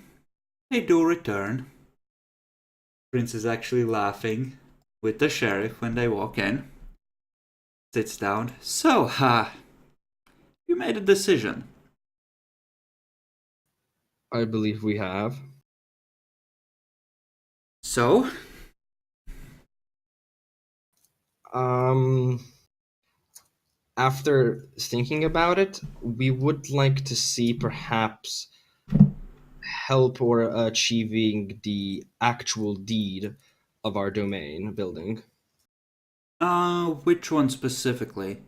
Speaker 1: they do return. Prince is actually laughing with the sheriff when they walk in. Sits down. So, you made a decision.
Speaker 4: I believe we have.
Speaker 1: So,
Speaker 4: After thinking about it, we would like to see perhaps help or achieving the actual deed of our domain building.
Speaker 1: Which one specifically?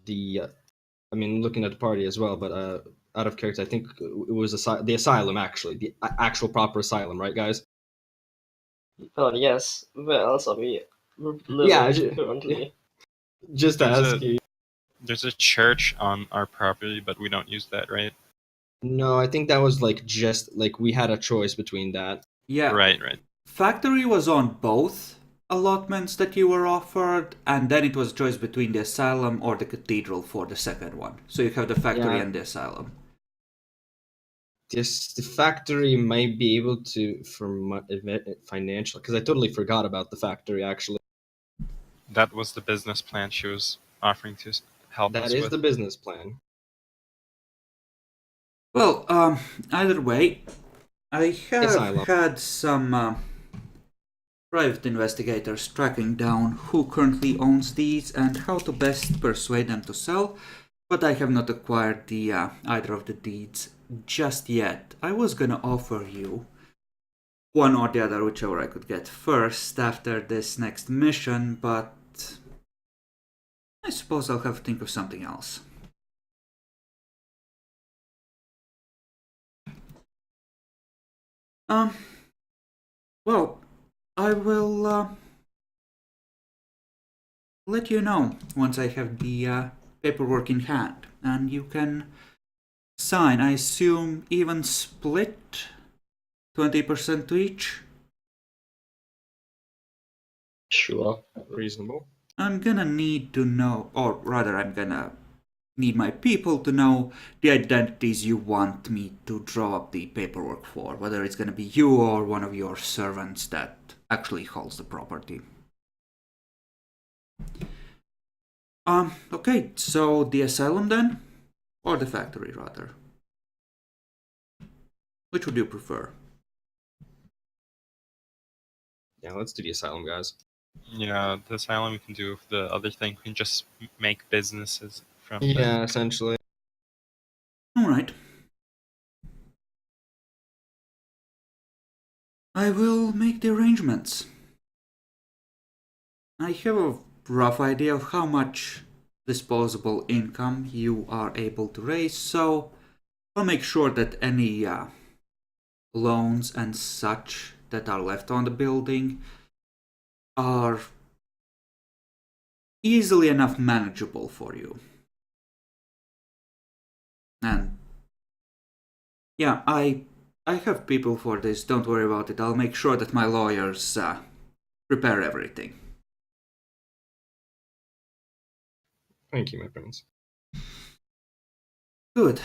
Speaker 4: I mean, looking at the party as well, but out of character, I think it was the asylum, actually. The actual proper asylum, right, guys?
Speaker 5: Oh, yes. Where else are we living
Speaker 4: Yeah,
Speaker 5: currently?
Speaker 4: Just to ask you.
Speaker 3: There's a church on our property, but we don't use that, right?
Speaker 4: No, I think that was just we had a choice between that.
Speaker 1: Yeah.
Speaker 3: Right.
Speaker 1: Factory was on both allotments that you were offered, and then it was a choice between the asylum or the cathedral for the second one. So you have the factory and the asylum.
Speaker 4: The factory might be able to, for financial, because I totally forgot about the factory, actually.
Speaker 3: That was the business plan she was offering to help us
Speaker 4: That is
Speaker 3: with.
Speaker 4: the business plan.
Speaker 1: Well, either way, I have
Speaker 4: Asylum.
Speaker 1: had some private investigators tracking down who currently owns these and how to best persuade them to sell, but I have not acquired the either of the deeds just yet. I was gonna offer you one or the other, whichever I could get first after this next mission, but I suppose I'll have to think of something else. Well, I will let you know once I have the paperwork in hand, and you can sign. I assume even split 20% to each.
Speaker 5: Sure.
Speaker 4: Reasonable.
Speaker 1: I'm gonna need to know, or rather, I'm gonna need my people to know the identities you want me to draw up the paperwork for, whether it's gonna be you or one of your servants that actually holds the property. Okay, so the asylum then? Or the factory, rather? Which would you prefer?
Speaker 4: Yeah, let's do the asylum, guys.
Speaker 3: Yeah, the asylum we can do. The other thing we can just make businesses from.
Speaker 4: Yeah, essentially.
Speaker 1: Alright. I will make the arrangements. I have a rough idea of how much disposable income you are able to raise, so I'll make sure that any loans and such that are left on the building are easily enough manageable for you. And yeah, I have people for this, don't worry about it. I'll make sure that my lawyers prepare everything.
Speaker 4: Thank you, my friends.
Speaker 1: Good.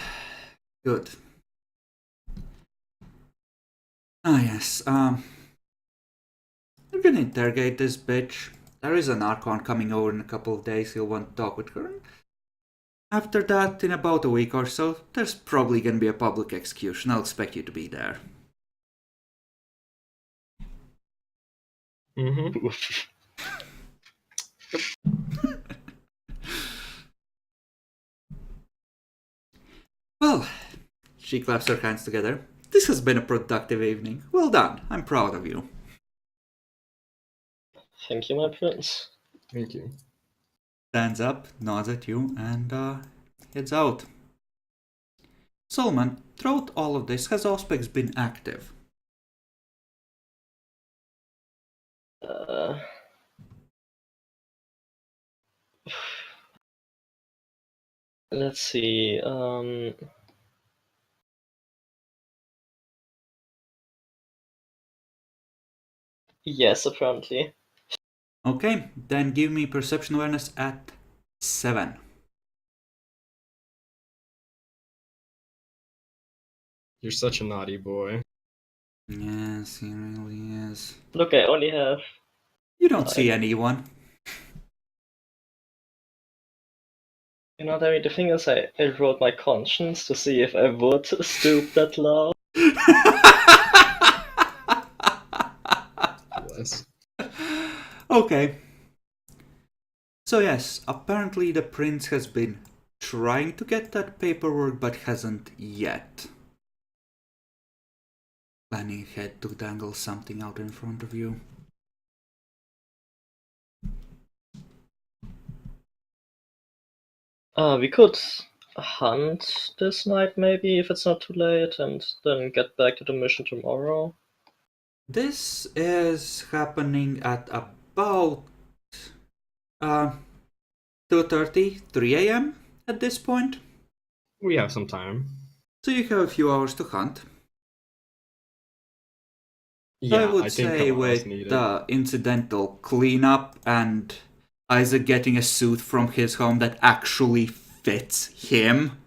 Speaker 1: Ah, yes, we're gonna interrogate this bitch. There is an Archon coming over in a couple of days, he'll want to talk with her. After that, in about a week or so, there's probably gonna be a public execution. I'll expect you to be there.
Speaker 4: Mm-hmm.
Speaker 1: Well, she claps her hands together. This has been a productive evening. Well done. I'm proud of you.
Speaker 5: Thank you, my prince.
Speaker 4: Thank you.
Speaker 1: Stands up, nods at you, and heads out. Solomon, throughout all of this, has Auspex been active?
Speaker 5: Let's see. Yes, apparently.
Speaker 1: Okay, then give me perception awareness at 7.
Speaker 4: You're such a naughty boy.
Speaker 1: Yes, he really is.
Speaker 5: Look, I only have.
Speaker 1: You don't see anyone.
Speaker 5: You know, David, the thing is, I wrote my conscience to see if I would stoop that low.
Speaker 4: Bless.
Speaker 1: Okay. So yes, apparently the prince has been trying to get that paperwork but hasn't yet. Planning ahead to dangle something out in front of you.
Speaker 5: We could hunt this night maybe if it's not too late and then get back to the mission tomorrow.
Speaker 1: This is happening at about 2:30, 3 a.m. at this point.
Speaker 4: We have some time.
Speaker 1: So you have a few hours to hunt.
Speaker 4: Yeah,
Speaker 1: I would
Speaker 4: think
Speaker 1: say
Speaker 4: a while is
Speaker 1: with
Speaker 4: needed.
Speaker 1: the incidental cleanup and Isaac getting a suit from his home that actually fits him,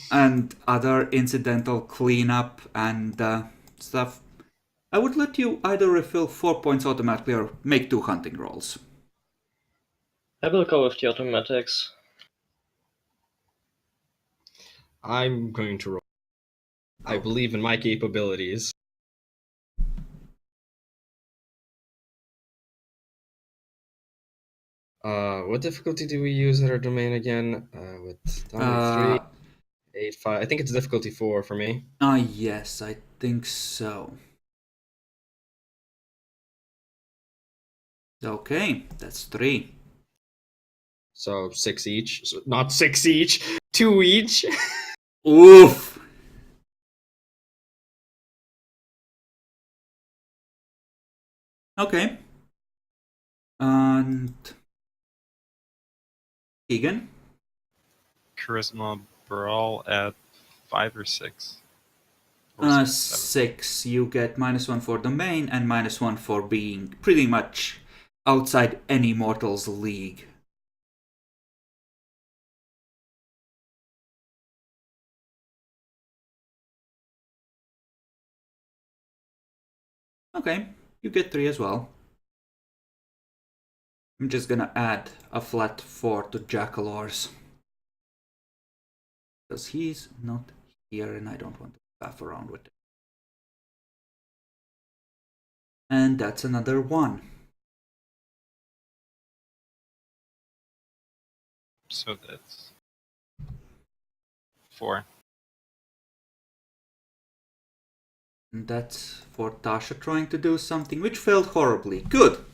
Speaker 1: and other incidental cleanup and stuff, I would let you either refill 4 points automatically or make 2 hunting rolls.
Speaker 5: I will go with the automatics.
Speaker 4: I'm going to roll. I believe in my capabilities. What difficulty do we use at our domain again? With Dominic 3, 8, 5. I think it's difficulty 4 for me.
Speaker 1: Yes, I think so. Okay, that's 3.
Speaker 4: So 6 each. So not 6 each, 2 each.
Speaker 1: Oof! Okay. And Keegan?
Speaker 3: Charisma brawl at 5 or 6. Or 7.
Speaker 1: 6. You get -1 for domain and -1 for being pretty much outside any mortal's league. Okay, you get 3 as well. I'm just gonna add a flat 4 to Jackalor's. Because he's not here and I don't want to faff around with it. And that's another 1.
Speaker 3: So that's 4.
Speaker 1: And that's for Tasha trying to do something which failed horribly. Good!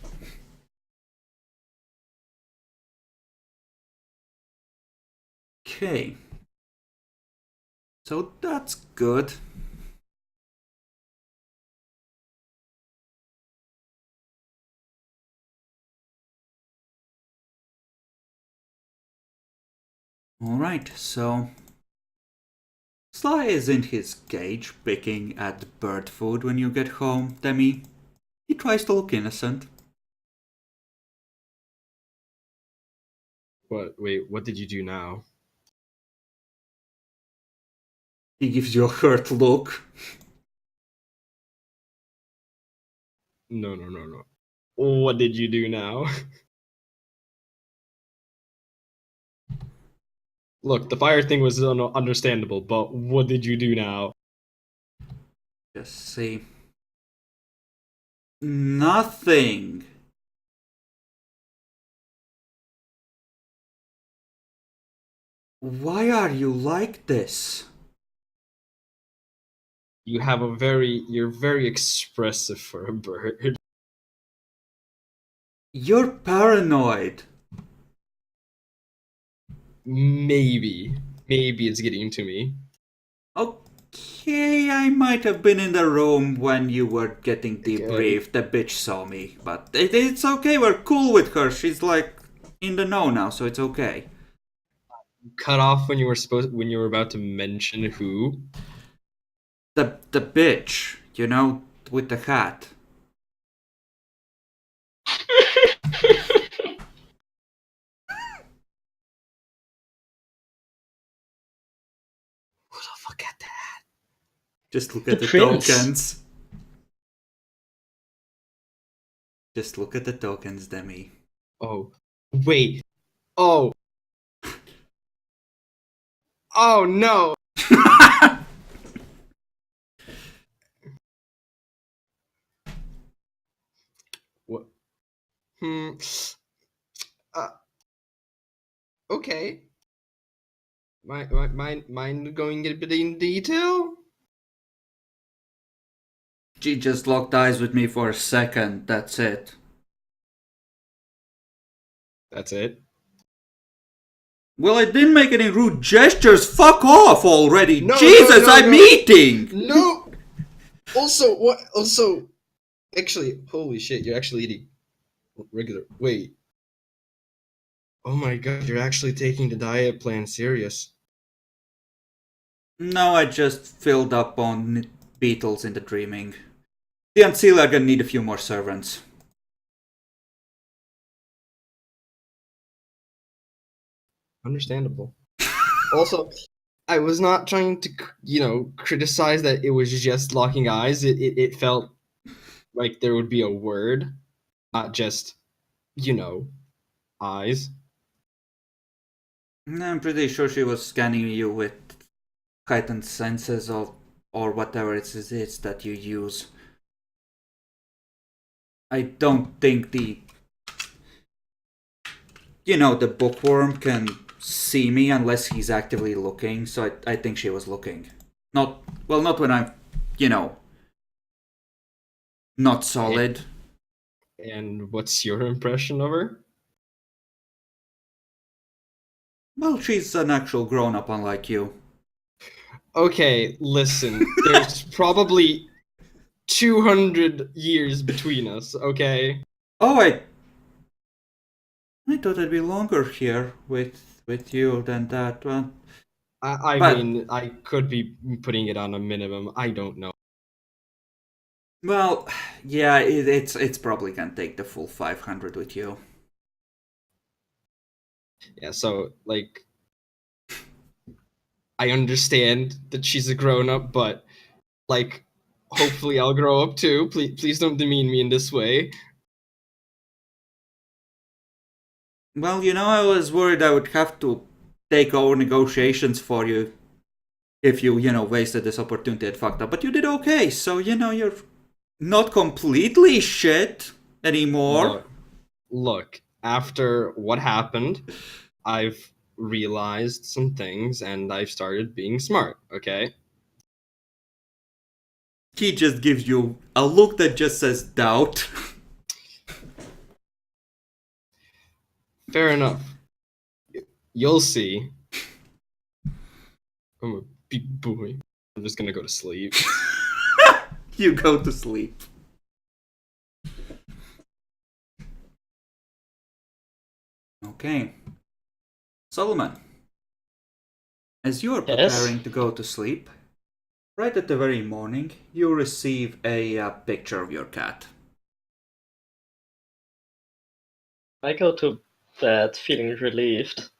Speaker 1: Okay. So that's good. Alright, so Sly is in his cage picking at bird food when you get home, Demi. He tries to look innocent.
Speaker 4: What? Wait, what did you do now?
Speaker 1: He gives you a hurt look.
Speaker 4: No. What did you do now? Look, the fire thing was understandable, but what did you do now?
Speaker 1: Just see. Nothing. Why are you like this?
Speaker 4: You're very expressive for a bird.
Speaker 1: You're paranoid.
Speaker 4: Maybe it's getting to me.
Speaker 1: Okay, I might have been in the room when you were getting debriefed. The bitch saw me, but it's okay. We're cool with her. She's like in the know now, so it's okay.
Speaker 4: Cut off when you were about to mention who.
Speaker 1: The bitch, you know, with the hat.
Speaker 4: Who the fuck at that?
Speaker 1: Just look at the
Speaker 5: prince.
Speaker 1: tokens. Just look at the tokens, Demi.
Speaker 4: Oh, wait. Oh. Oh no. What? Hmm. Uh, okay. Mind going a bit in detail?
Speaker 1: She just locked eyes with me for a second, that's it.
Speaker 4: That's it.
Speaker 1: Well, I didn't make any rude gestures. Fuck off already.
Speaker 4: No,
Speaker 1: Jesus,
Speaker 4: no,
Speaker 1: I'm
Speaker 4: no.
Speaker 1: eating.
Speaker 4: No. Also, what? Also, actually, holy shit! You're actually eating regular. Wait. Oh my god! You're actually taking the diet plan serious.
Speaker 1: No, I just filled up on beetles in the dreaming. The Ancilla are gonna need a few more servants.
Speaker 4: Understandable. Also, I was not trying to, criticize that it was just locking eyes. It felt like there would be a word, not just, eyes.
Speaker 1: I'm pretty sure she was scanning you with heightened senses of or whatever it is that you use. I don't think the bookworm can see me unless he's actively looking, so I think she was looking. Not when I'm, you know, not solid.
Speaker 4: And what's your impression of her?
Speaker 1: Well, she's an actual grown up, unlike you.
Speaker 4: Okay, listen. There's probably 200 years between us, okay?
Speaker 1: Oh, I thought I'd be longer here with you than that. Well,
Speaker 4: I
Speaker 1: but
Speaker 4: mean, I could be putting it on a minimum. I don't know.
Speaker 1: well, yeah, it's probably gonna take the full 500 with you.
Speaker 4: Yeah, so, like, I understand that she's a grown up, but, like, hopefully I'll grow up too. Please don't demean me in this way.
Speaker 1: Well, I was worried I would have to take over negotiations for you if you, wasted this opportunity and fucked up. But you did okay, so, you're not completely shit anymore.
Speaker 4: Look, after what happened, I've realized some things and I've started being smart, okay?
Speaker 1: He just gives you a look that just says doubt.
Speaker 4: Fair enough. You'll see. I'm a big boy. I'm just gonna go to sleep.
Speaker 1: You go to sleep. Okay. Solomon, as you are
Speaker 5: Yes.
Speaker 1: preparing to go to sleep, right at the very morning, you receive a picture of your cat.
Speaker 5: I go to bed feeling relieved.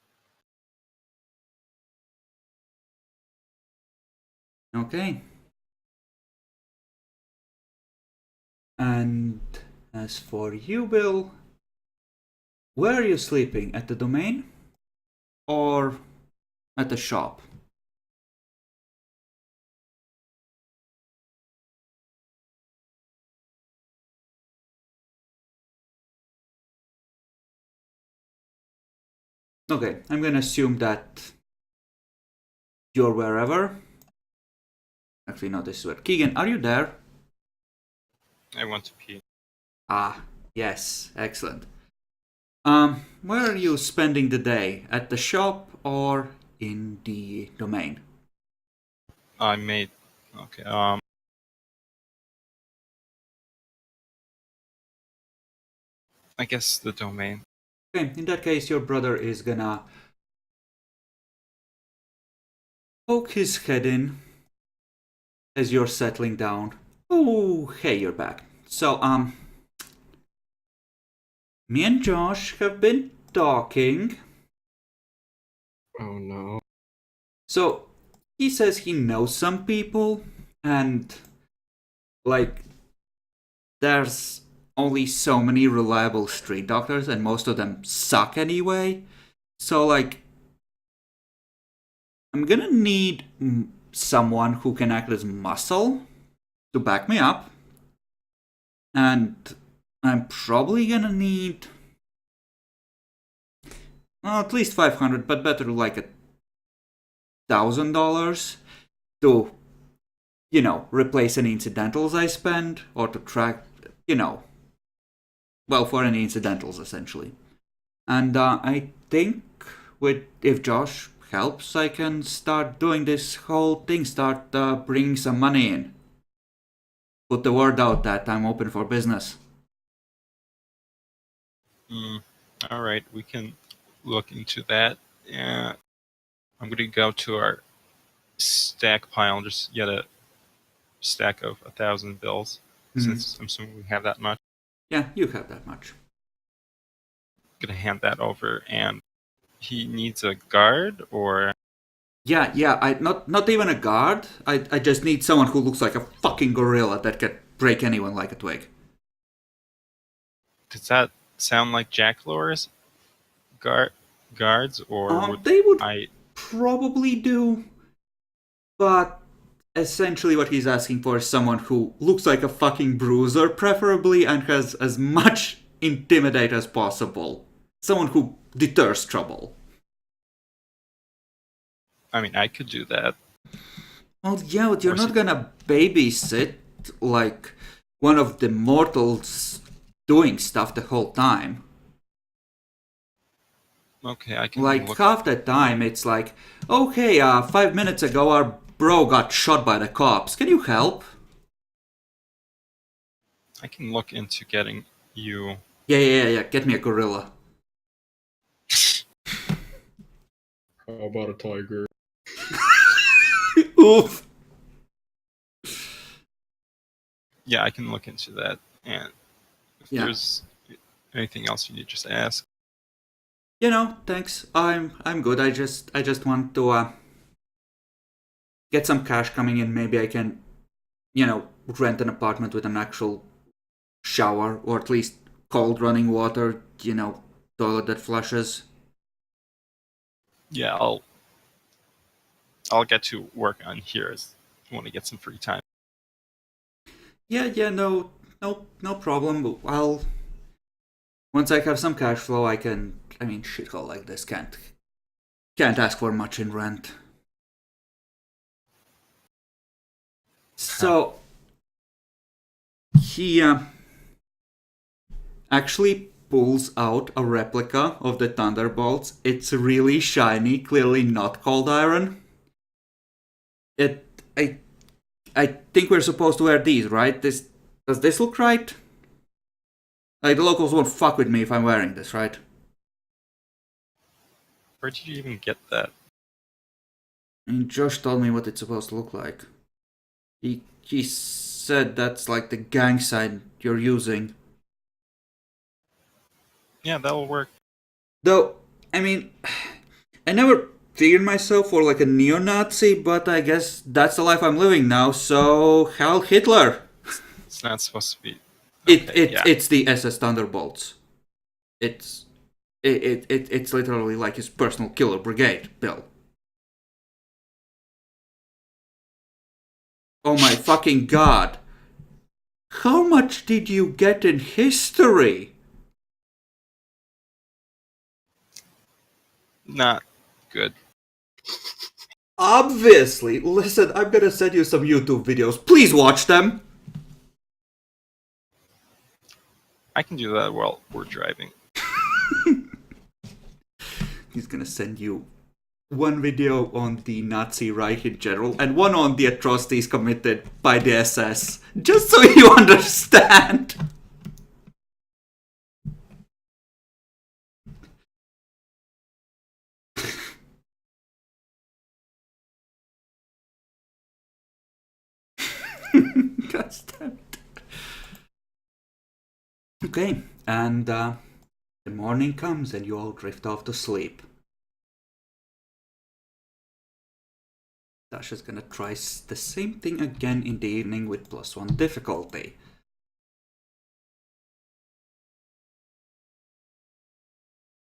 Speaker 1: Okay. And as for you, Bill, where are you sleeping? At the domain? Or at the shop? Okay, I'm gonna assume that you're wherever. Actually, no, this is where. Keegan, are you there?
Speaker 3: I want to pee.
Speaker 1: Ah, yes, excellent. Where are you spending the day? At the shop or in the domain?
Speaker 3: I made. Okay. I guess the domain.
Speaker 1: Okay, in that case, your brother is gonna poke his head in as you're settling down. Oh, hey, you're back. So, me and Josh have been talking.
Speaker 4: Oh no.
Speaker 1: So, he says he knows some people, and, like, there's only so many reliable street doctors, and most of them suck anyway. So, like, I'm gonna need someone who can act as muscle to back me up. And I'm probably gonna need at least 500, but better like $1,000 to, replace any incidentals I spend, or to track, for any incidentals essentially. And I think if Josh helps, I can start doing this whole thing, start bringing some money in. Put the word out that I'm open for business.
Speaker 3: All right, we can look into that. Yeah, I'm gonna go to our stack pile and just get a stack of 1,000 bills, since I'm assuming we have that much.
Speaker 1: Yeah, you have that much.
Speaker 3: Gonna hand that over, and he needs a guard, or
Speaker 1: Yeah, I not even a guard. I just need someone who looks like a fucking gorilla that can break anyone like a twig.
Speaker 3: does that sound like Jack Lore's guards, or would
Speaker 1: They would
Speaker 3: I?
Speaker 1: probably do, but essentially what he's asking for is someone who looks like a fucking bruiser, preferably, and has as much intimidate as possible. Someone who deters trouble.
Speaker 3: I mean, I could do that.
Speaker 1: Well, yeah, but you're not gonna babysit like one of the mortals doing stuff the whole time.
Speaker 3: Okay, I can
Speaker 1: Like
Speaker 3: look.
Speaker 1: half the time it's like, okay, 5 minutes ago our bro got shot by the cops. Can you help?
Speaker 3: I can look into getting you.
Speaker 1: Yeah. Get me a gorilla.
Speaker 4: How about a tiger?
Speaker 1: Oof.
Speaker 3: Yeah, I can look into that, and if there's anything else you need, just ask.
Speaker 1: Thanks. I'm good. I just want to get some cash coming in. Maybe I can, rent an apartment with an actual shower, or at least cold running water, toilet that flushes.
Speaker 3: Yeah, I'll get to work on here as I want to get some free time.
Speaker 1: Yeah, no problem. Once I have some cash flow, I can. I mean, shithole like this can't ask for much in rent. So he actually pulls out a replica of the Thunderbolts. It's really shiny, clearly not cold iron. I think we're supposed to wear these, right? Does this look right? Like, the locals won't fuck with me if I'm wearing this, right?
Speaker 3: Where did you even get that?
Speaker 1: I mean, Josh told me what it's supposed to look like. He said that's like the gang sign you're using.
Speaker 3: Yeah, that'll work.
Speaker 1: Though, I mean, I never figured myself for like a neo-Nazi, but I guess that's the life I'm living now, so Heil Hitler!
Speaker 3: It's not supposed to be.
Speaker 1: It's the SS Thunderbolts. It's literally like his personal killer brigade, Bill. Oh my fucking god. How much did you get in history?
Speaker 3: Not good.
Speaker 1: Obviously. Listen, I'm gonna send you some YouTube videos. Please watch them.
Speaker 3: I can do that while we're driving.
Speaker 1: He's gonna send you one video on the Nazi Reich in general and one on the atrocities committed by the SS, just so you understand. God damn it. Okay, and the morning comes and you all drift off to sleep. Dasha's gonna try the same thing again in the evening with +1 difficulty.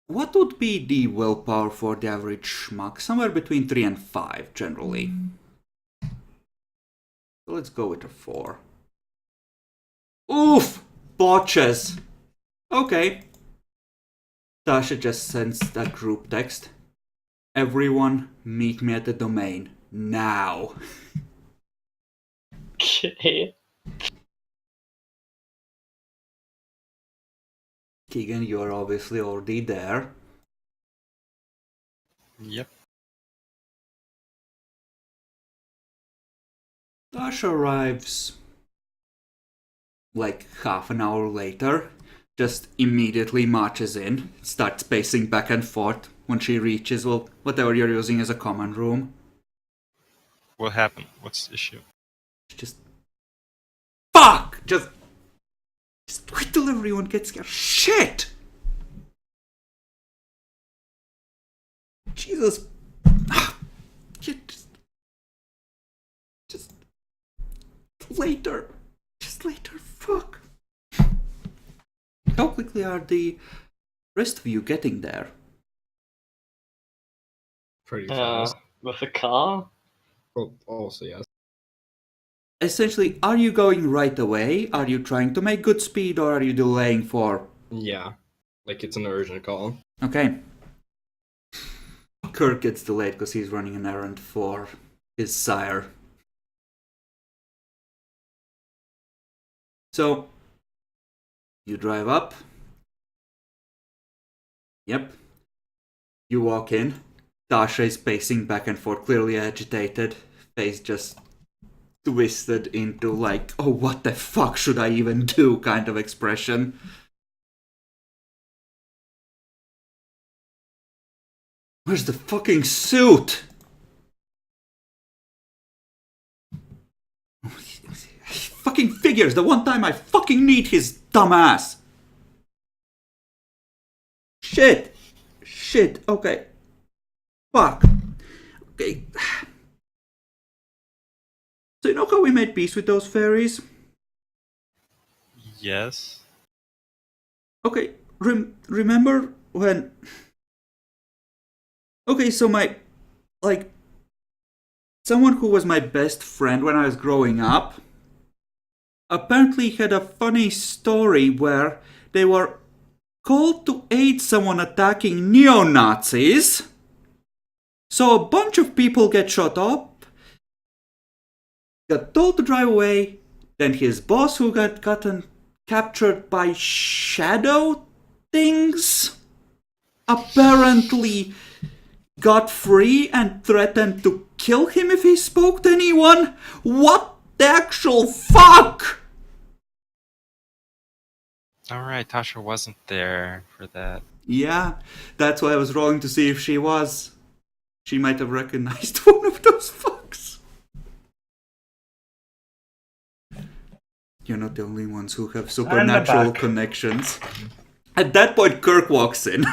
Speaker 1: What would be the willpower for the average schmuck? Somewhere between 3 and 5, generally. So let's go with a 4. Oof! Botches! Okay. Tasha just sends that group text. Everyone, meet me at the domain. Now.
Speaker 5: Okay.
Speaker 1: Keegan, you're obviously already there.
Speaker 3: Yep.
Speaker 1: Tasha arrives like half an hour later, just immediately marches in, starts pacing back and forth when she reaches, well, whatever you're using as a common room.
Speaker 3: What happened? What's the issue?
Speaker 1: Just. Fuck! Just wait till everyone gets scared. Shit! Jesus. Just later. Just later. Fuck. How quickly are the rest of you getting there?
Speaker 4: Pretty fast.
Speaker 5: With a car?
Speaker 4: Well, also, yes.
Speaker 1: Essentially, are you going right away? Are you trying to make good speed, or are you delaying for...
Speaker 4: Yeah. Like it's an urgent call.
Speaker 1: Okay. Kirk gets delayed because he's running an errand for his sire. So, you drive up. Yep. You walk in. Tasha is pacing back and forth, clearly agitated. Face just twisted into like, oh, what the fuck should I even do kind of expression. Where's the fucking suit? Fucking figures, the one time I fucking need his dumb ass. Shit. Shit, okay. Fuck. Okay. So you know how we made peace with those fairies?
Speaker 3: Yes.
Speaker 1: Okay, remember when... Okay, so my... Like... Someone who was my best friend when I was growing up apparently had a funny story where they were called to aid someone attacking neo-Nazis. So a bunch of people get shot up, got told to drive away, then his boss who got gotten captured by shadow things apparently got free and threatened to kill him if he spoke to anyone? What the actual fuck?
Speaker 3: Alright, Tasha wasn't there for that.
Speaker 1: Yeah, that's why I was rolling to see if she was. She might have recognized one of those fucks. You're not the only ones who have supernatural
Speaker 2: back.
Speaker 1: connections. At that point, Kirk walks in.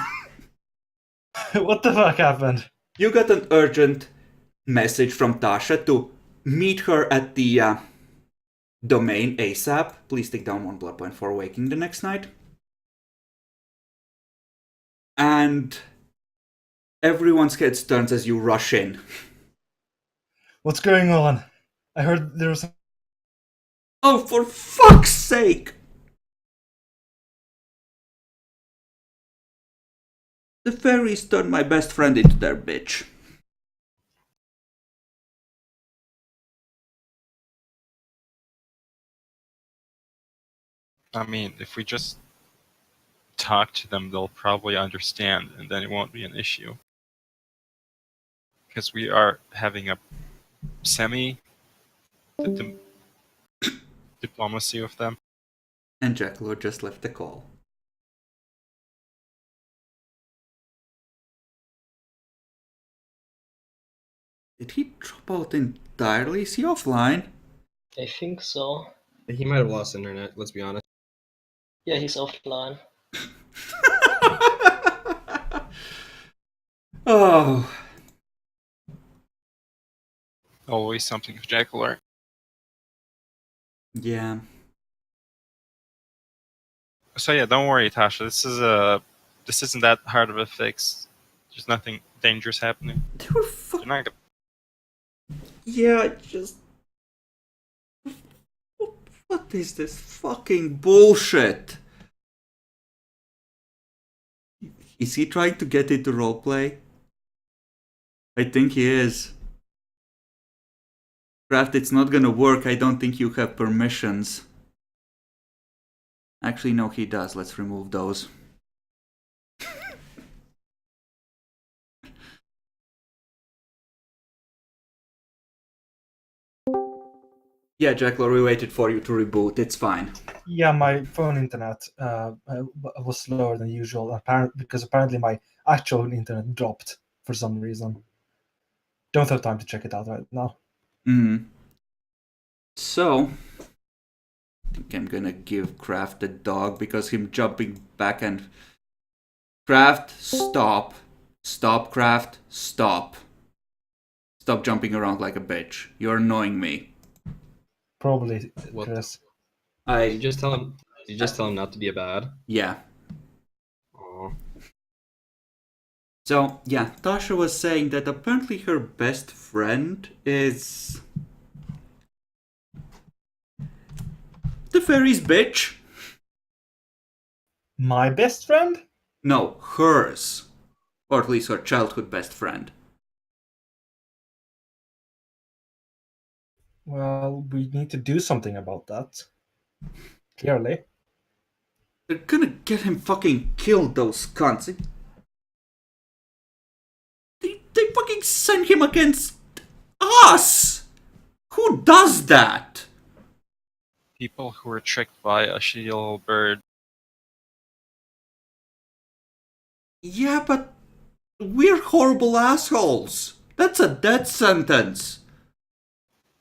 Speaker 2: What the fuck happened?
Speaker 1: You got an urgent message from Tasha to meet her at the domain ASAP. Please take down 1 blood point for waking the next night. And everyone's heads turns as you rush in.
Speaker 2: What's going on? I heard there was.
Speaker 1: Oh, for fuck's sake! The fairies turned my best friend into their bitch.
Speaker 3: I mean, if we just talk to them, they'll probably understand, and then it won't be an issue. Because we are having a diplomacy with them.
Speaker 1: And Jackalor just left the call. Did he drop out entirely? Is he offline?
Speaker 5: I think so.
Speaker 4: He might have lost internet, let's be honest.
Speaker 5: Yeah, he's offline.
Speaker 1: Oh.
Speaker 3: Always something with Jackalor.
Speaker 1: Yeah.
Speaker 3: So yeah, don't worry, Tasha. This isn't that hard of a fix. There's nothing dangerous happening.
Speaker 1: They were
Speaker 3: You're not gonna...
Speaker 1: Yeah, just... What is this fucking bullshit? Is he trying to get into roleplay? I think he is. Craft, it's not gonna work. I don't think you have permissions. Actually, no, he does. Let's remove those. Yeah, Jacklor, we waited for you to reboot. It's fine.
Speaker 2: Yeah, my phone internet was slower than usual, because apparently my actual internet dropped for some reason. Don't have time to check it out right now.
Speaker 1: So, I think I'm gonna give Craft the dog because him jumping back and... Craft, stop. Stop, Craft, stop. Stop jumping around like a bitch. You're annoying me.
Speaker 2: Probably,
Speaker 4: What?
Speaker 2: Chris.
Speaker 4: Did you just tell him? Did you just tell him not to be a bad?
Speaker 1: Yeah.
Speaker 4: Aw.
Speaker 1: So, yeah, Tasha was saying that apparently her best friend is... the fairy's bitch?
Speaker 2: My best friend?
Speaker 1: No, hers. Or at least her childhood best friend.
Speaker 2: Well, we need to do something about that. Clearly.
Speaker 1: They're gonna get him fucking killed, those cunts. They fucking sent him against us! Who does that?
Speaker 3: People who were tricked by a shitty little bird.
Speaker 1: Yeah, but we're horrible assholes. That's a death sentence.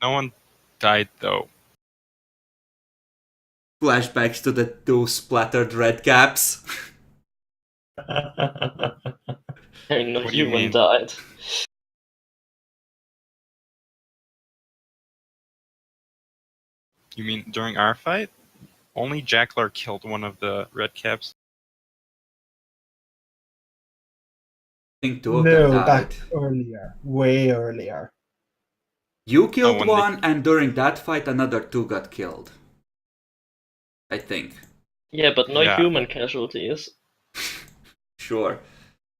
Speaker 3: No one died though.
Speaker 1: Flashbacks to the two splattered red caps.
Speaker 5: I mean, no
Speaker 3: What do you
Speaker 5: human
Speaker 3: mean?
Speaker 5: died.
Speaker 3: You mean during our fight? Only Jackler killed one of the red caps.
Speaker 1: I think two of them
Speaker 2: No,
Speaker 1: died.
Speaker 2: back earlier. Way earlier.
Speaker 1: You killed
Speaker 3: when they-
Speaker 1: one, and during that fight, another two got killed. I think.
Speaker 5: Yeah, but no
Speaker 3: Yeah.
Speaker 5: human casualties.
Speaker 1: Sure.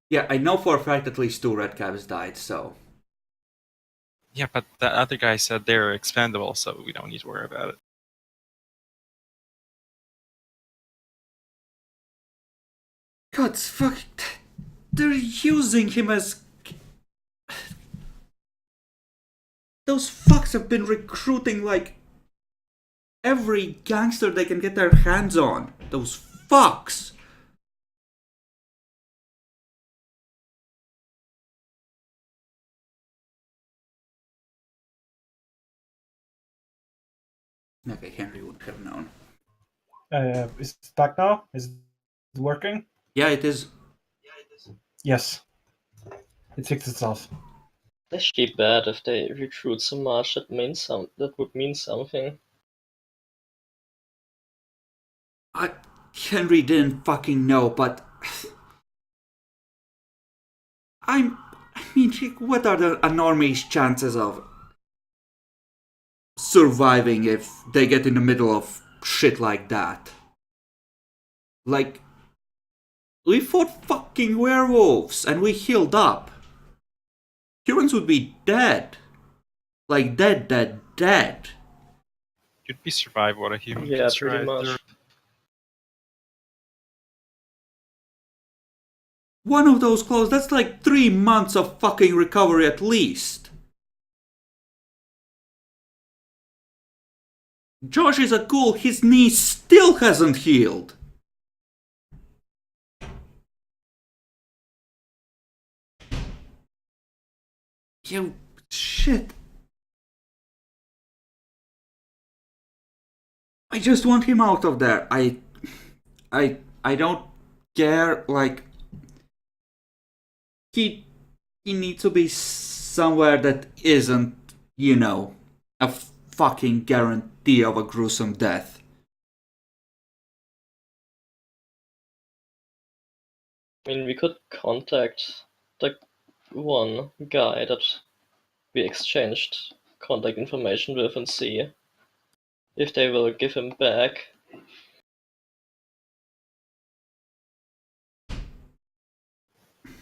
Speaker 1: Yeah, I know for a fact at least two red caps died, so.
Speaker 3: Yeah, but that other guy said they were expendable, so we don't need to worry about it.
Speaker 1: God's fuck. They're using him as. Those fucks have been recruiting like every gangster they can get their hands on. Those fucks. Okay, Henry would have known.
Speaker 2: Is it back now? Is it working?
Speaker 1: Yeah, it is.
Speaker 2: Yes. It fixed itself.
Speaker 5: It's actually bad if they recruit so much. That would mean something.
Speaker 1: Henry didn't fucking know, but I mean, what are the normie's chances of surviving if they get in the middle of shit like that? Like, we fought fucking werewolves and we healed up. Humans would be dead. Like, dead.
Speaker 3: You'd be survive what a human
Speaker 5: Yeah,
Speaker 3: can
Speaker 5: pretty
Speaker 3: survive
Speaker 5: much.
Speaker 3: through.
Speaker 1: One of those clothes, that's like 3 months of fucking recovery at least. Josh is a ghoul, his knee still hasn't healed. You shit. I just want him out of there. I don't care, like he needs to be somewhere that isn't, you know, a fucking guarantee of a gruesome death.
Speaker 5: I mean, we could contact the one guy that we exchanged contact information with and see if they will give him back.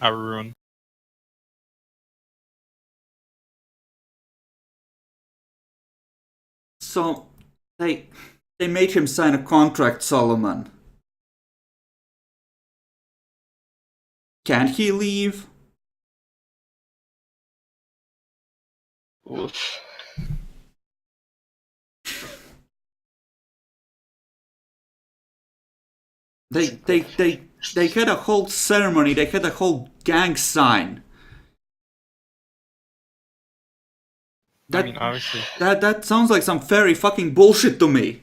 Speaker 3: Arun.
Speaker 1: So they made him sign a contract, Solomon. Can he leave?
Speaker 5: Oof.
Speaker 1: They had a whole ceremony. They had a whole gang sign.
Speaker 3: I mean, obviously,
Speaker 1: That sounds like some fairy fucking bullshit to me.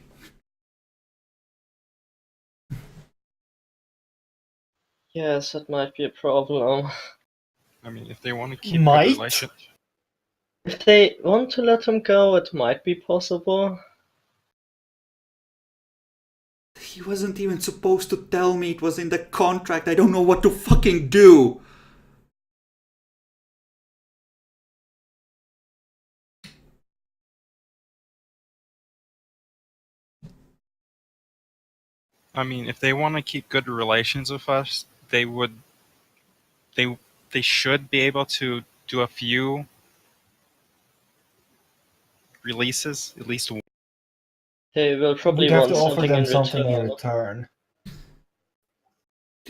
Speaker 5: Yes, that might be a problem.
Speaker 3: I mean, if they want to keep
Speaker 2: Might?
Speaker 3: good relations,
Speaker 5: If they want to let him go, it might be possible.
Speaker 1: He wasn't even supposed to tell me it was in the contract. I don't know what to fucking do.
Speaker 3: I mean, if they want to keep good relations with us, they would. They they should be able to do a few releases, at least one.
Speaker 5: They will probably
Speaker 2: We'd have
Speaker 5: want
Speaker 2: to offer
Speaker 5: something
Speaker 2: them
Speaker 5: in
Speaker 2: something in
Speaker 5: return.
Speaker 2: return.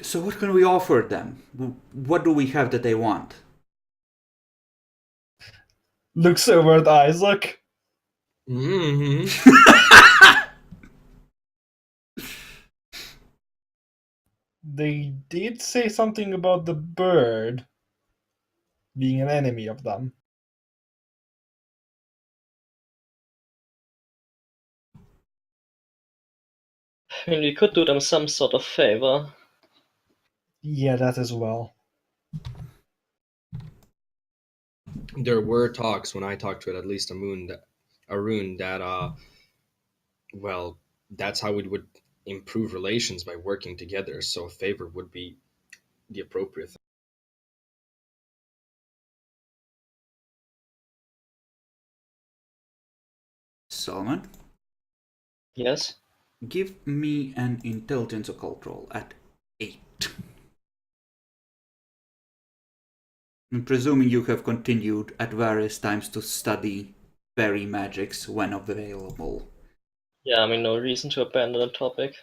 Speaker 1: So what can we offer them? What do we have that they want?
Speaker 2: Looks over at Isaac.
Speaker 4: Hmm.
Speaker 2: They did say something about the bird being an enemy of them.
Speaker 5: I mean, we could do them some sort of favor.
Speaker 2: Yeah, that as well.
Speaker 4: There were talks when I talked to it, at least Arun, that well, that's how we would improve relations by working together. So a favor would be the appropriate thing.
Speaker 1: Solomon,
Speaker 5: Yes?
Speaker 1: give me an intelligence occult roll at 8. I'm presuming you have continued at various times to study fairy magics when available.
Speaker 5: Yeah, I mean, no reason to abandon the topic.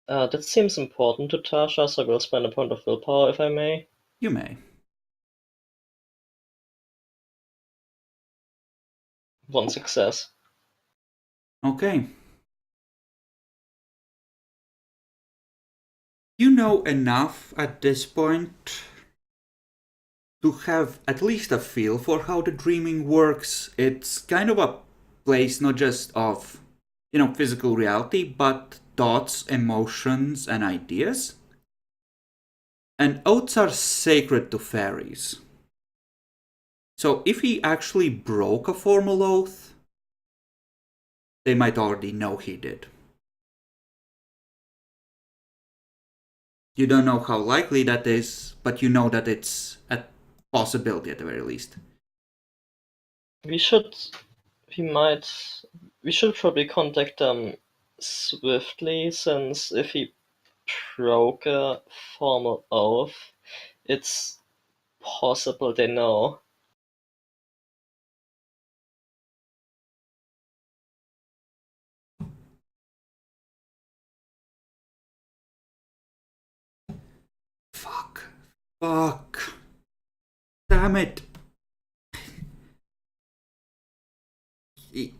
Speaker 5: That seems important to Tasha, so I will spend a point of willpower if I may.
Speaker 1: You may.
Speaker 5: 1 success.
Speaker 1: Okay. You know enough at this point to have at least a feel for how the dreaming works. It's kind of a place not just of, physical reality, but thoughts, emotions, and ideas. And oaths are sacred to fairies. So if he actually broke a formal oath, they might already know he did. You don't know how likely that is, but you know that it's a possibility at the very least.
Speaker 5: We should. We should probably contact them swiftly, since if he broke a formal oath, it's possible they know.
Speaker 1: Fuck. Damn it. He,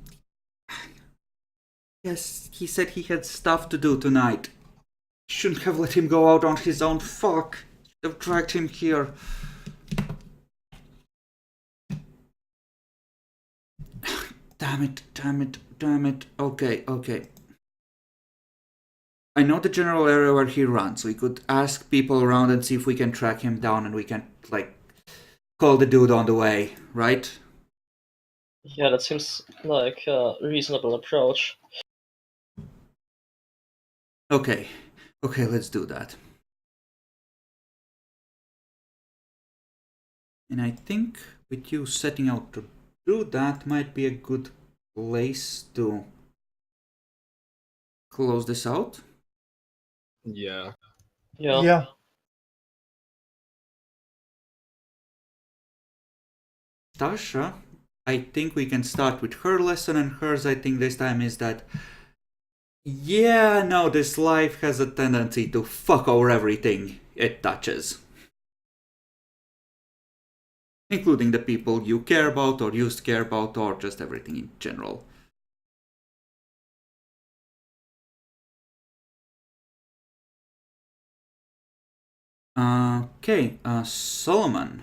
Speaker 1: yes, he said he had stuff to do tonight. Shouldn't have let him go out on his own. Fuck. Should have dragged him here. Damn it, damn it, damn it. Okay. I know the general area where he runs. We could ask people around and see if we can track him down and we can, call the dude on the way, right?
Speaker 5: Yeah, that seems like a reasonable approach.
Speaker 1: Okay, let's do that. And I think with you setting out to do that might be a good place to close this out.
Speaker 4: Yeah.
Speaker 5: Yeah.
Speaker 2: Yeah.
Speaker 1: Tasha, I think we can start with her lesson, and hers, I think, this time is that, yeah, no, this life has a tendency to fuck over everything it touches. Including the people you care about, or used to care about, or just everything in general. Okay, Solomon,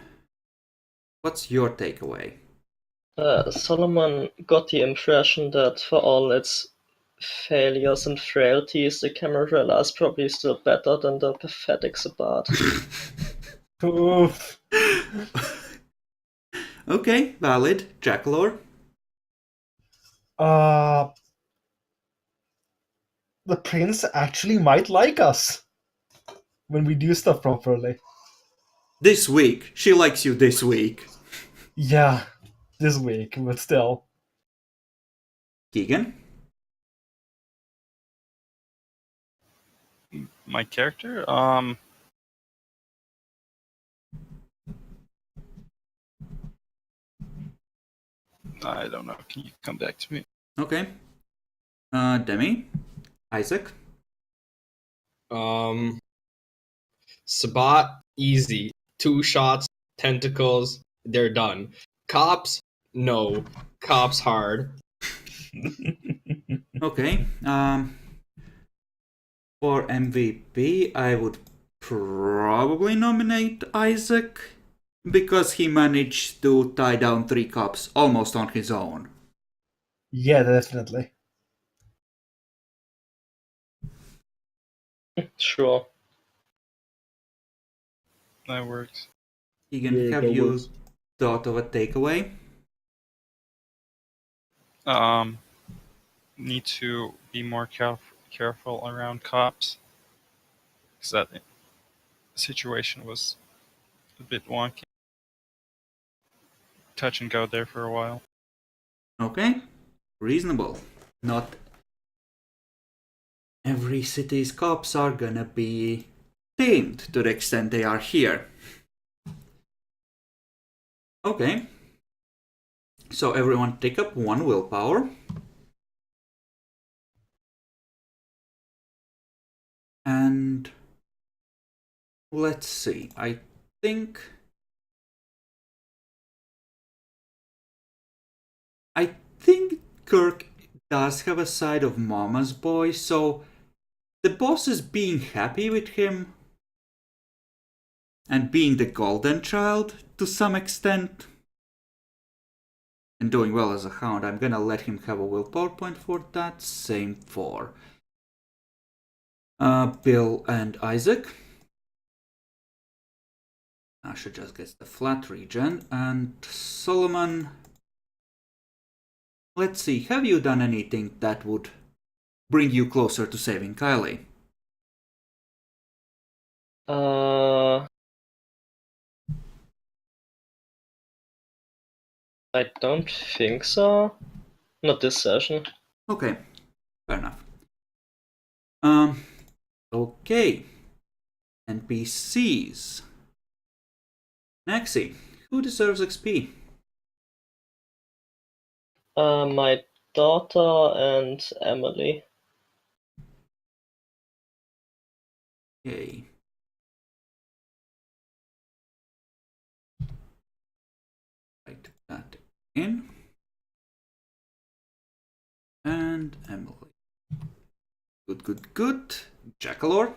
Speaker 1: what's your takeaway?
Speaker 5: Solomon got the impression that for all its failures and frailties, the Camarilla is probably still better than the pathetic Sabbat.
Speaker 2: Oof.
Speaker 1: Okay, valid. Jackalore?
Speaker 2: Uh, the prince actually might like us when we do stuff properly.
Speaker 1: This week. She likes you this week.
Speaker 2: Yeah, this week, but still.
Speaker 1: Keegan?
Speaker 3: My character? I don't know. Can you come back to me?
Speaker 1: Okay. Demi? Isaac?
Speaker 4: Sabat, easy. 2 shots, tentacles, they're done. Cops, no. Cops hard.
Speaker 1: Okay. For MVP, I would probably nominate Isaac because he managed to tie down 3 cops almost on his own.
Speaker 2: Yeah, definitely.
Speaker 5: Sure.
Speaker 3: That works.
Speaker 1: Keegan,
Speaker 4: Yeah,
Speaker 1: have
Speaker 4: that
Speaker 1: you
Speaker 4: works.
Speaker 1: thought of a takeaway?
Speaker 3: Need to be more careful around cops. Because that situation was a bit wonky. Touch and go there for a while.
Speaker 1: Okay. Reasonable. Not every city's cops are gonna be tamed to the extent they are here. Okay. So everyone take up 1 willpower. And let's see. I think Kirk does have a side of Mama's boy, so the boss is being happy with him and being the golden child to some extent and doing well as a hound. I'm gonna let him have a willpower point for that. Same for Bill and Isaac. Asha just gets the flat regen. And Solomon, let's see, have you done anything that would bring you closer to saving Kylie?
Speaker 5: I don't think so. Not this session.
Speaker 1: Okay, fair enough. Okay. NPCs. Naxi, who deserves XP?
Speaker 5: My daughter and Emily.
Speaker 1: Okay. Write that in. And Emily. Good, good, good. Jackalore?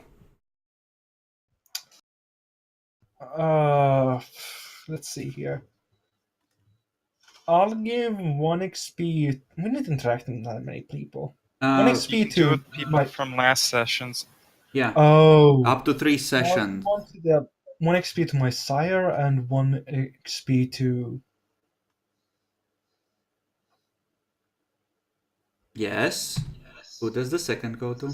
Speaker 2: Let's see here. I'll give 1 XP. We need to interact with that many people. 1
Speaker 1: Uh,
Speaker 3: You
Speaker 2: XP
Speaker 3: can do
Speaker 2: to
Speaker 3: it people
Speaker 2: my.
Speaker 3: from last sessions.
Speaker 1: yeah,
Speaker 2: Oh.
Speaker 1: up to 3
Speaker 2: I'll
Speaker 1: sessions.
Speaker 2: want to the 1 XP to my sire and 1 XP to.
Speaker 1: Yes. Who does the second go to?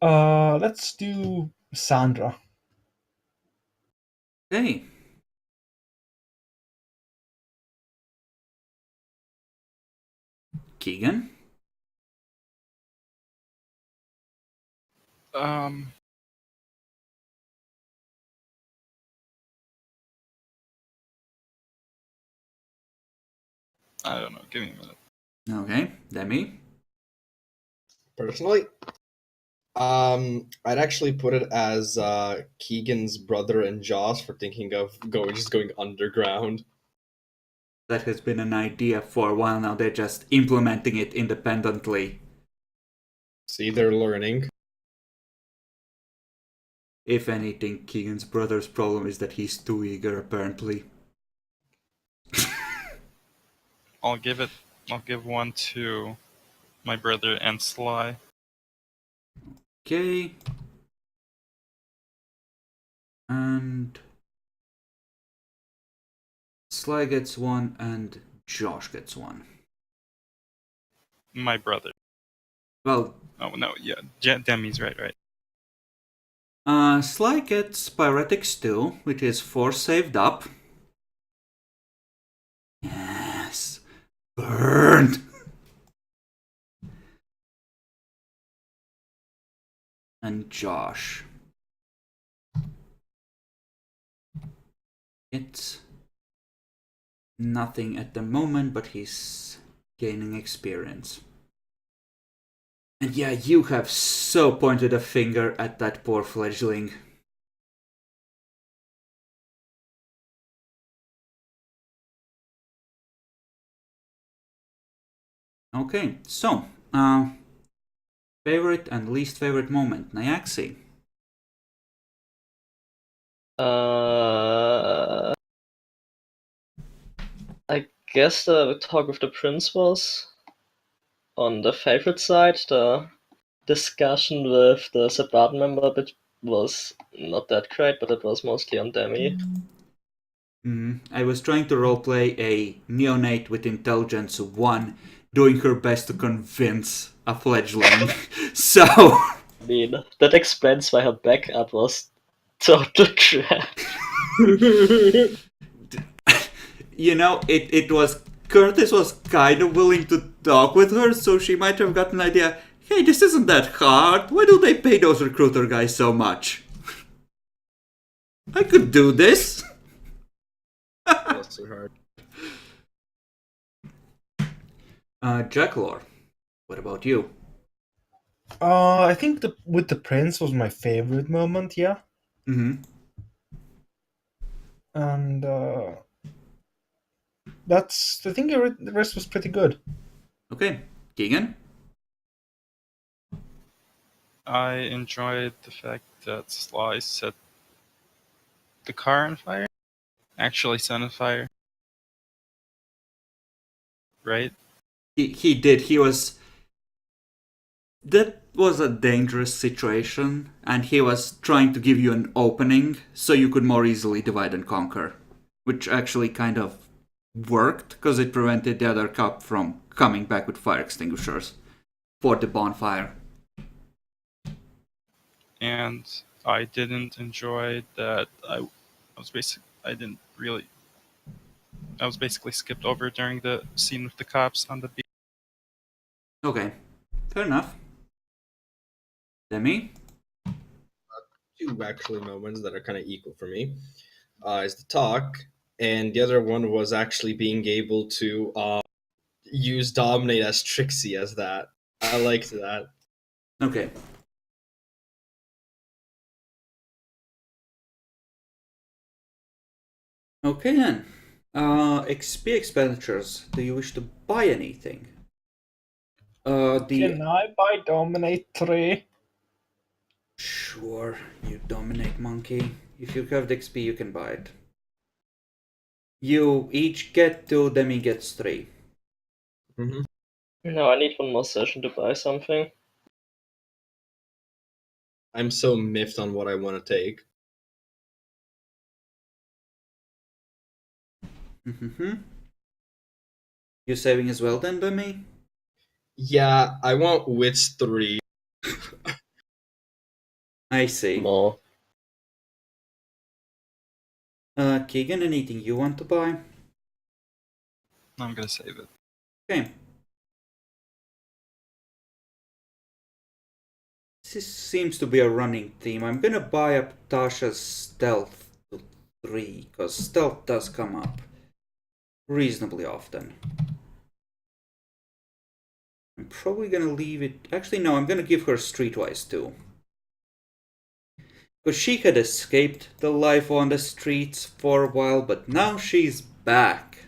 Speaker 2: Let's do Sandra.
Speaker 1: Okay. Keegan?
Speaker 3: Um, I don't know. Give me a minute.
Speaker 1: Okay, Demi.
Speaker 4: Personally, I'd actually put it as Keegan's brother and Joss for thinking of going underground.
Speaker 1: That has been an idea for a while now. They're just implementing it independently.
Speaker 4: See, they're learning.
Speaker 1: If anything, Keegan's brother's problem is that he's too eager, apparently.
Speaker 3: I'll give one to my brother and Sly.
Speaker 1: Okay. And Sly gets one and Josh gets one.
Speaker 3: My brother.
Speaker 1: Well,
Speaker 3: Oh no, yeah, Demi's right.
Speaker 1: Sly gets Pyretics too, which is 4 saved up. Yes. Burned! And Josh gets nothing at the moment, but he's gaining experience. And yeah, you have so pointed a finger at that poor fledgling. Okay, so, favorite and least favorite moment, Nyaxi.
Speaker 5: I guess the talk with the prince was on the favorite side. The discussion with the Sabbat member bit was not that great, but it was mostly on Demi.
Speaker 1: I was trying to roleplay a neonate with intelligence 1, doing her best to convince a fledgling. So,
Speaker 5: I mean, that explains why her backup was total crap.
Speaker 1: you know, it was Curtis was kind of willing to talk with her, so she might have gotten an idea. Hey, this isn't that hard. Why do they pay those recruiter guys so much? I could do this.
Speaker 4: That's so hard.
Speaker 1: Jacklor, what about you?
Speaker 2: I think with the prince was my favorite moment. Yeah,
Speaker 1: Mm-hmm.
Speaker 2: and that's the thing. The rest was pretty good.
Speaker 1: Okay, Keegan.
Speaker 3: I enjoyed the fact that Sly set the car on fire. Actually set on fire. Right?
Speaker 1: He did. He was. That was a dangerous situation, and he was trying to give you an opening so you could more easily divide and conquer, which actually kind of worked because it prevented the other cop from coming back with fire extinguishers for the bonfire.
Speaker 3: And I didn't enjoy that. I was basically skipped over during the scene with the cops on the beach.
Speaker 1: Okay, fair enough. Demi?
Speaker 4: Two actually moments that are kind of equal for me is the talk, and the other one was actually being able to use dominate as Trixie as that. I liked that.
Speaker 1: Okay. Okay then. XP expenditures. Do you wish to buy anything?
Speaker 2: Can I buy Dominate 3?
Speaker 1: Sure, you dominate, monkey. If you have the XP, you can buy it. You each get 2, Demi gets 3.
Speaker 4: Mm-hmm.
Speaker 5: No, I need one more session to buy something.
Speaker 4: I'm so miffed on what I want to take.
Speaker 1: You saving as well then, Demi?
Speaker 4: Yeah, I want Wits 3.
Speaker 1: I see.
Speaker 5: More.
Speaker 1: Keegan, anything you want to buy?
Speaker 3: I'm gonna save it.
Speaker 1: Okay. This seems to be a running theme. I'm gonna buy up Tasha's stealth to 3, because stealth does come up reasonably often. I'm probably gonna leave it. Actually, no, I'm gonna give her Streetwise too. Because she had escaped the life on the streets for a while, but now she's back.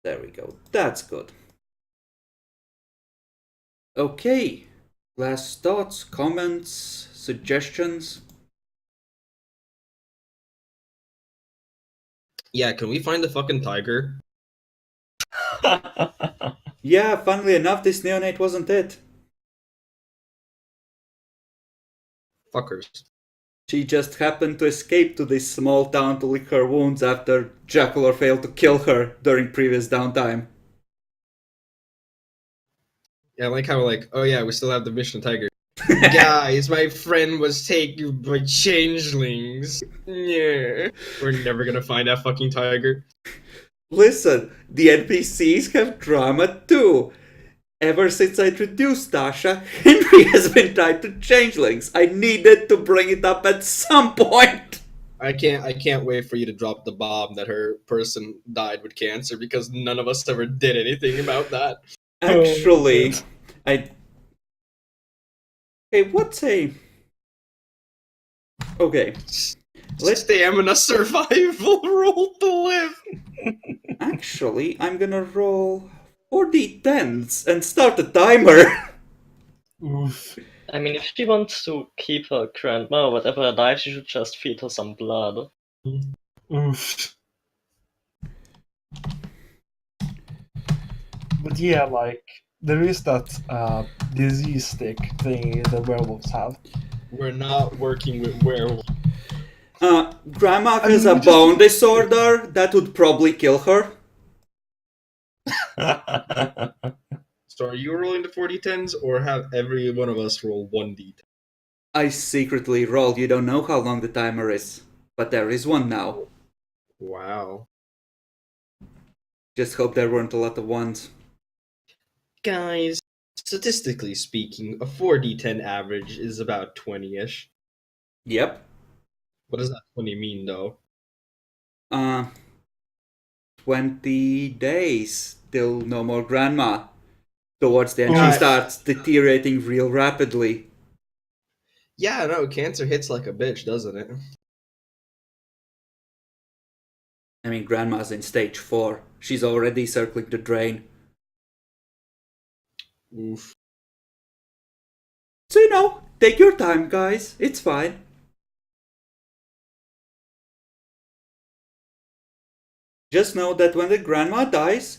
Speaker 1: There we go. That's good. Okay. Last thoughts, comments, suggestions?
Speaker 4: Yeah, can we find the fucking tiger?
Speaker 1: Yeah, funnily enough, this neonate wasn't it.
Speaker 4: Fuckers.
Speaker 1: She just happened to escape to this small town to lick her wounds after Jackal failed to kill her during previous downtime.
Speaker 4: Yeah, I like how oh yeah, we still have the mission tiger. Guys, my friend was taken by changelings. Yeah. We're never gonna find that fucking tiger.
Speaker 1: Listen, the NPCs have drama too. Ever since I introduced Tasha, Henry has been tied to changelings. I needed to bring it up at some point.
Speaker 4: I can't wait for you to drop the bomb that her person died with cancer because none of us ever did anything about that.
Speaker 1: Actually, I. Hey, what's a. Okay. Let's
Speaker 4: Stamina survival roll to live.
Speaker 1: Actually, I'm gonna roll 4d10s and start a timer.
Speaker 2: Oof.
Speaker 5: I mean, if she wants to keep her grandma or whatever alive, she should just feed her some blood.
Speaker 2: Oof. But yeah, like, there is that disease stick thing the werewolves have.
Speaker 4: We're not working with werewolves.
Speaker 1: Grandma
Speaker 2: I
Speaker 1: has
Speaker 2: mean,
Speaker 1: a
Speaker 2: we just-
Speaker 1: bone disorder that would probably kill her.
Speaker 4: So are you rolling the 4010s or have every one of us roll 1d10?
Speaker 1: I secretly rolled, you don't know how long the timer is. But there is one now.
Speaker 4: Wow.
Speaker 1: Just hope there weren't a lot of ones.
Speaker 4: Guys, statistically speaking, a 4d10 average is about 20-ish.
Speaker 1: Yep.
Speaker 4: What does that 20 mean, though?
Speaker 1: 20 days till no more grandma. Towards the end,
Speaker 2: Alright.
Speaker 1: she starts deteriorating real rapidly.
Speaker 4: Yeah, no, cancer hits like a bitch, doesn't it?
Speaker 1: I mean, grandma's in stage 4. She's already circling the drain.
Speaker 4: Oof.
Speaker 1: So, you know, take your time, guys. It's fine. Just know that when the grandma dies,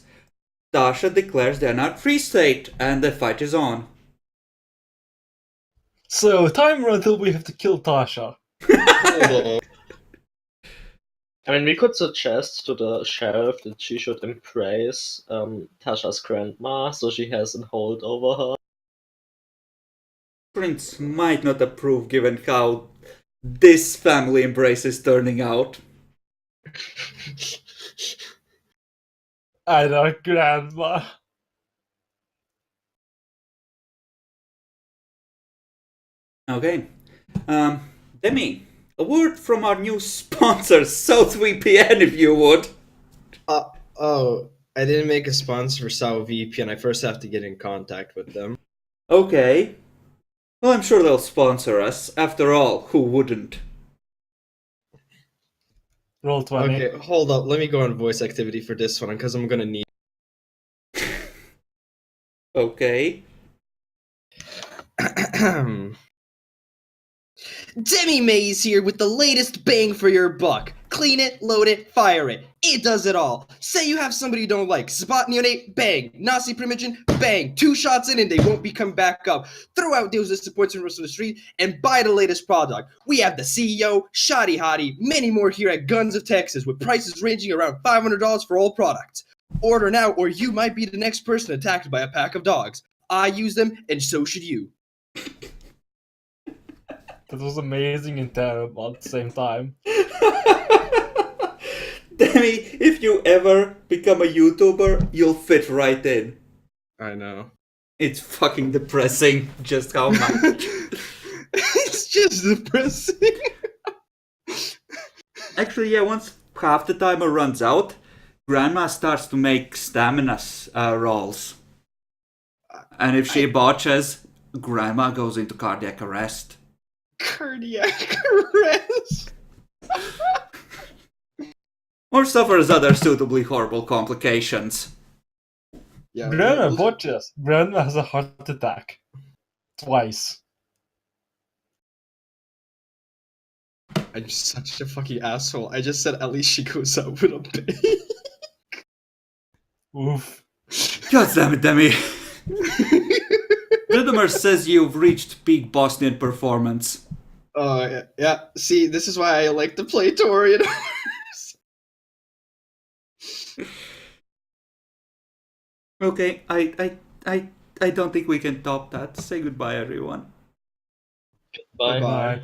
Speaker 1: Tasha declares they're not free state and the fight is on.
Speaker 2: So, timer until we have to kill Tasha.
Speaker 4: Hold on.
Speaker 5: I mean, we could suggest to the sheriff that she should embrace Tasha's grandma so she has a hold over her.
Speaker 1: Prince might not approve given how this family embrace is turning out.
Speaker 2: And our grandma.
Speaker 1: Okay. Demi, a word from our new sponsor, SouthVPN, if you would.
Speaker 4: Oh, I didn't make a sponsor for SouthVPN. I first have to get in contact with them.
Speaker 1: Okay. Well, I'm sure they'll sponsor us. After all, who wouldn't?
Speaker 2: Roll 20.
Speaker 4: Okay, hold up. Let me go on voice activity for this one because I'm gonna need.
Speaker 1: Okay.
Speaker 4: Demi Mays here with the latest bang for your buck. Clean it, load it, fire it. It does it all. Say you have somebody you don't like. Spot neonate, bang. Nazi primogen, bang. 2 shots in and they won't be coming back up. Throw out those disappointing rest of the street and buy the latest product. We have the CEO, Shoddy Hottie, many more here at Guns of Texas with prices ranging around $500 for all products. Order now or you might be the next person attacked by a pack of dogs. I use them and so should you.
Speaker 2: That was amazing and terrible at the same time.
Speaker 1: Demi, if you ever become a YouTuber, you'll fit right in.
Speaker 4: I know.
Speaker 1: It's fucking depressing just how much.
Speaker 4: It's just depressing.
Speaker 1: Actually, yeah, once half the timer runs out, Grandma starts to make stamina rolls. And if she botches, Grandma goes into cardiac arrest.
Speaker 4: Cardiac arrest.
Speaker 1: Or suffers other suitably horrible complications.
Speaker 4: Yeah,
Speaker 2: Grandma
Speaker 4: those-
Speaker 2: botches. Grandma has a heart attack. Twice.
Speaker 4: I'm such a fucking asshole. I just said at least she goes out with a bang.
Speaker 2: Oof.
Speaker 1: God damn it, Demi. Riddimer says you've reached peak Bosnian performance.
Speaker 4: Oh, yeah. See, this is why I like to play Torian.
Speaker 1: Okay, I don't think we can top that. Say goodbye, everyone.
Speaker 5: Bye.
Speaker 2: Bye.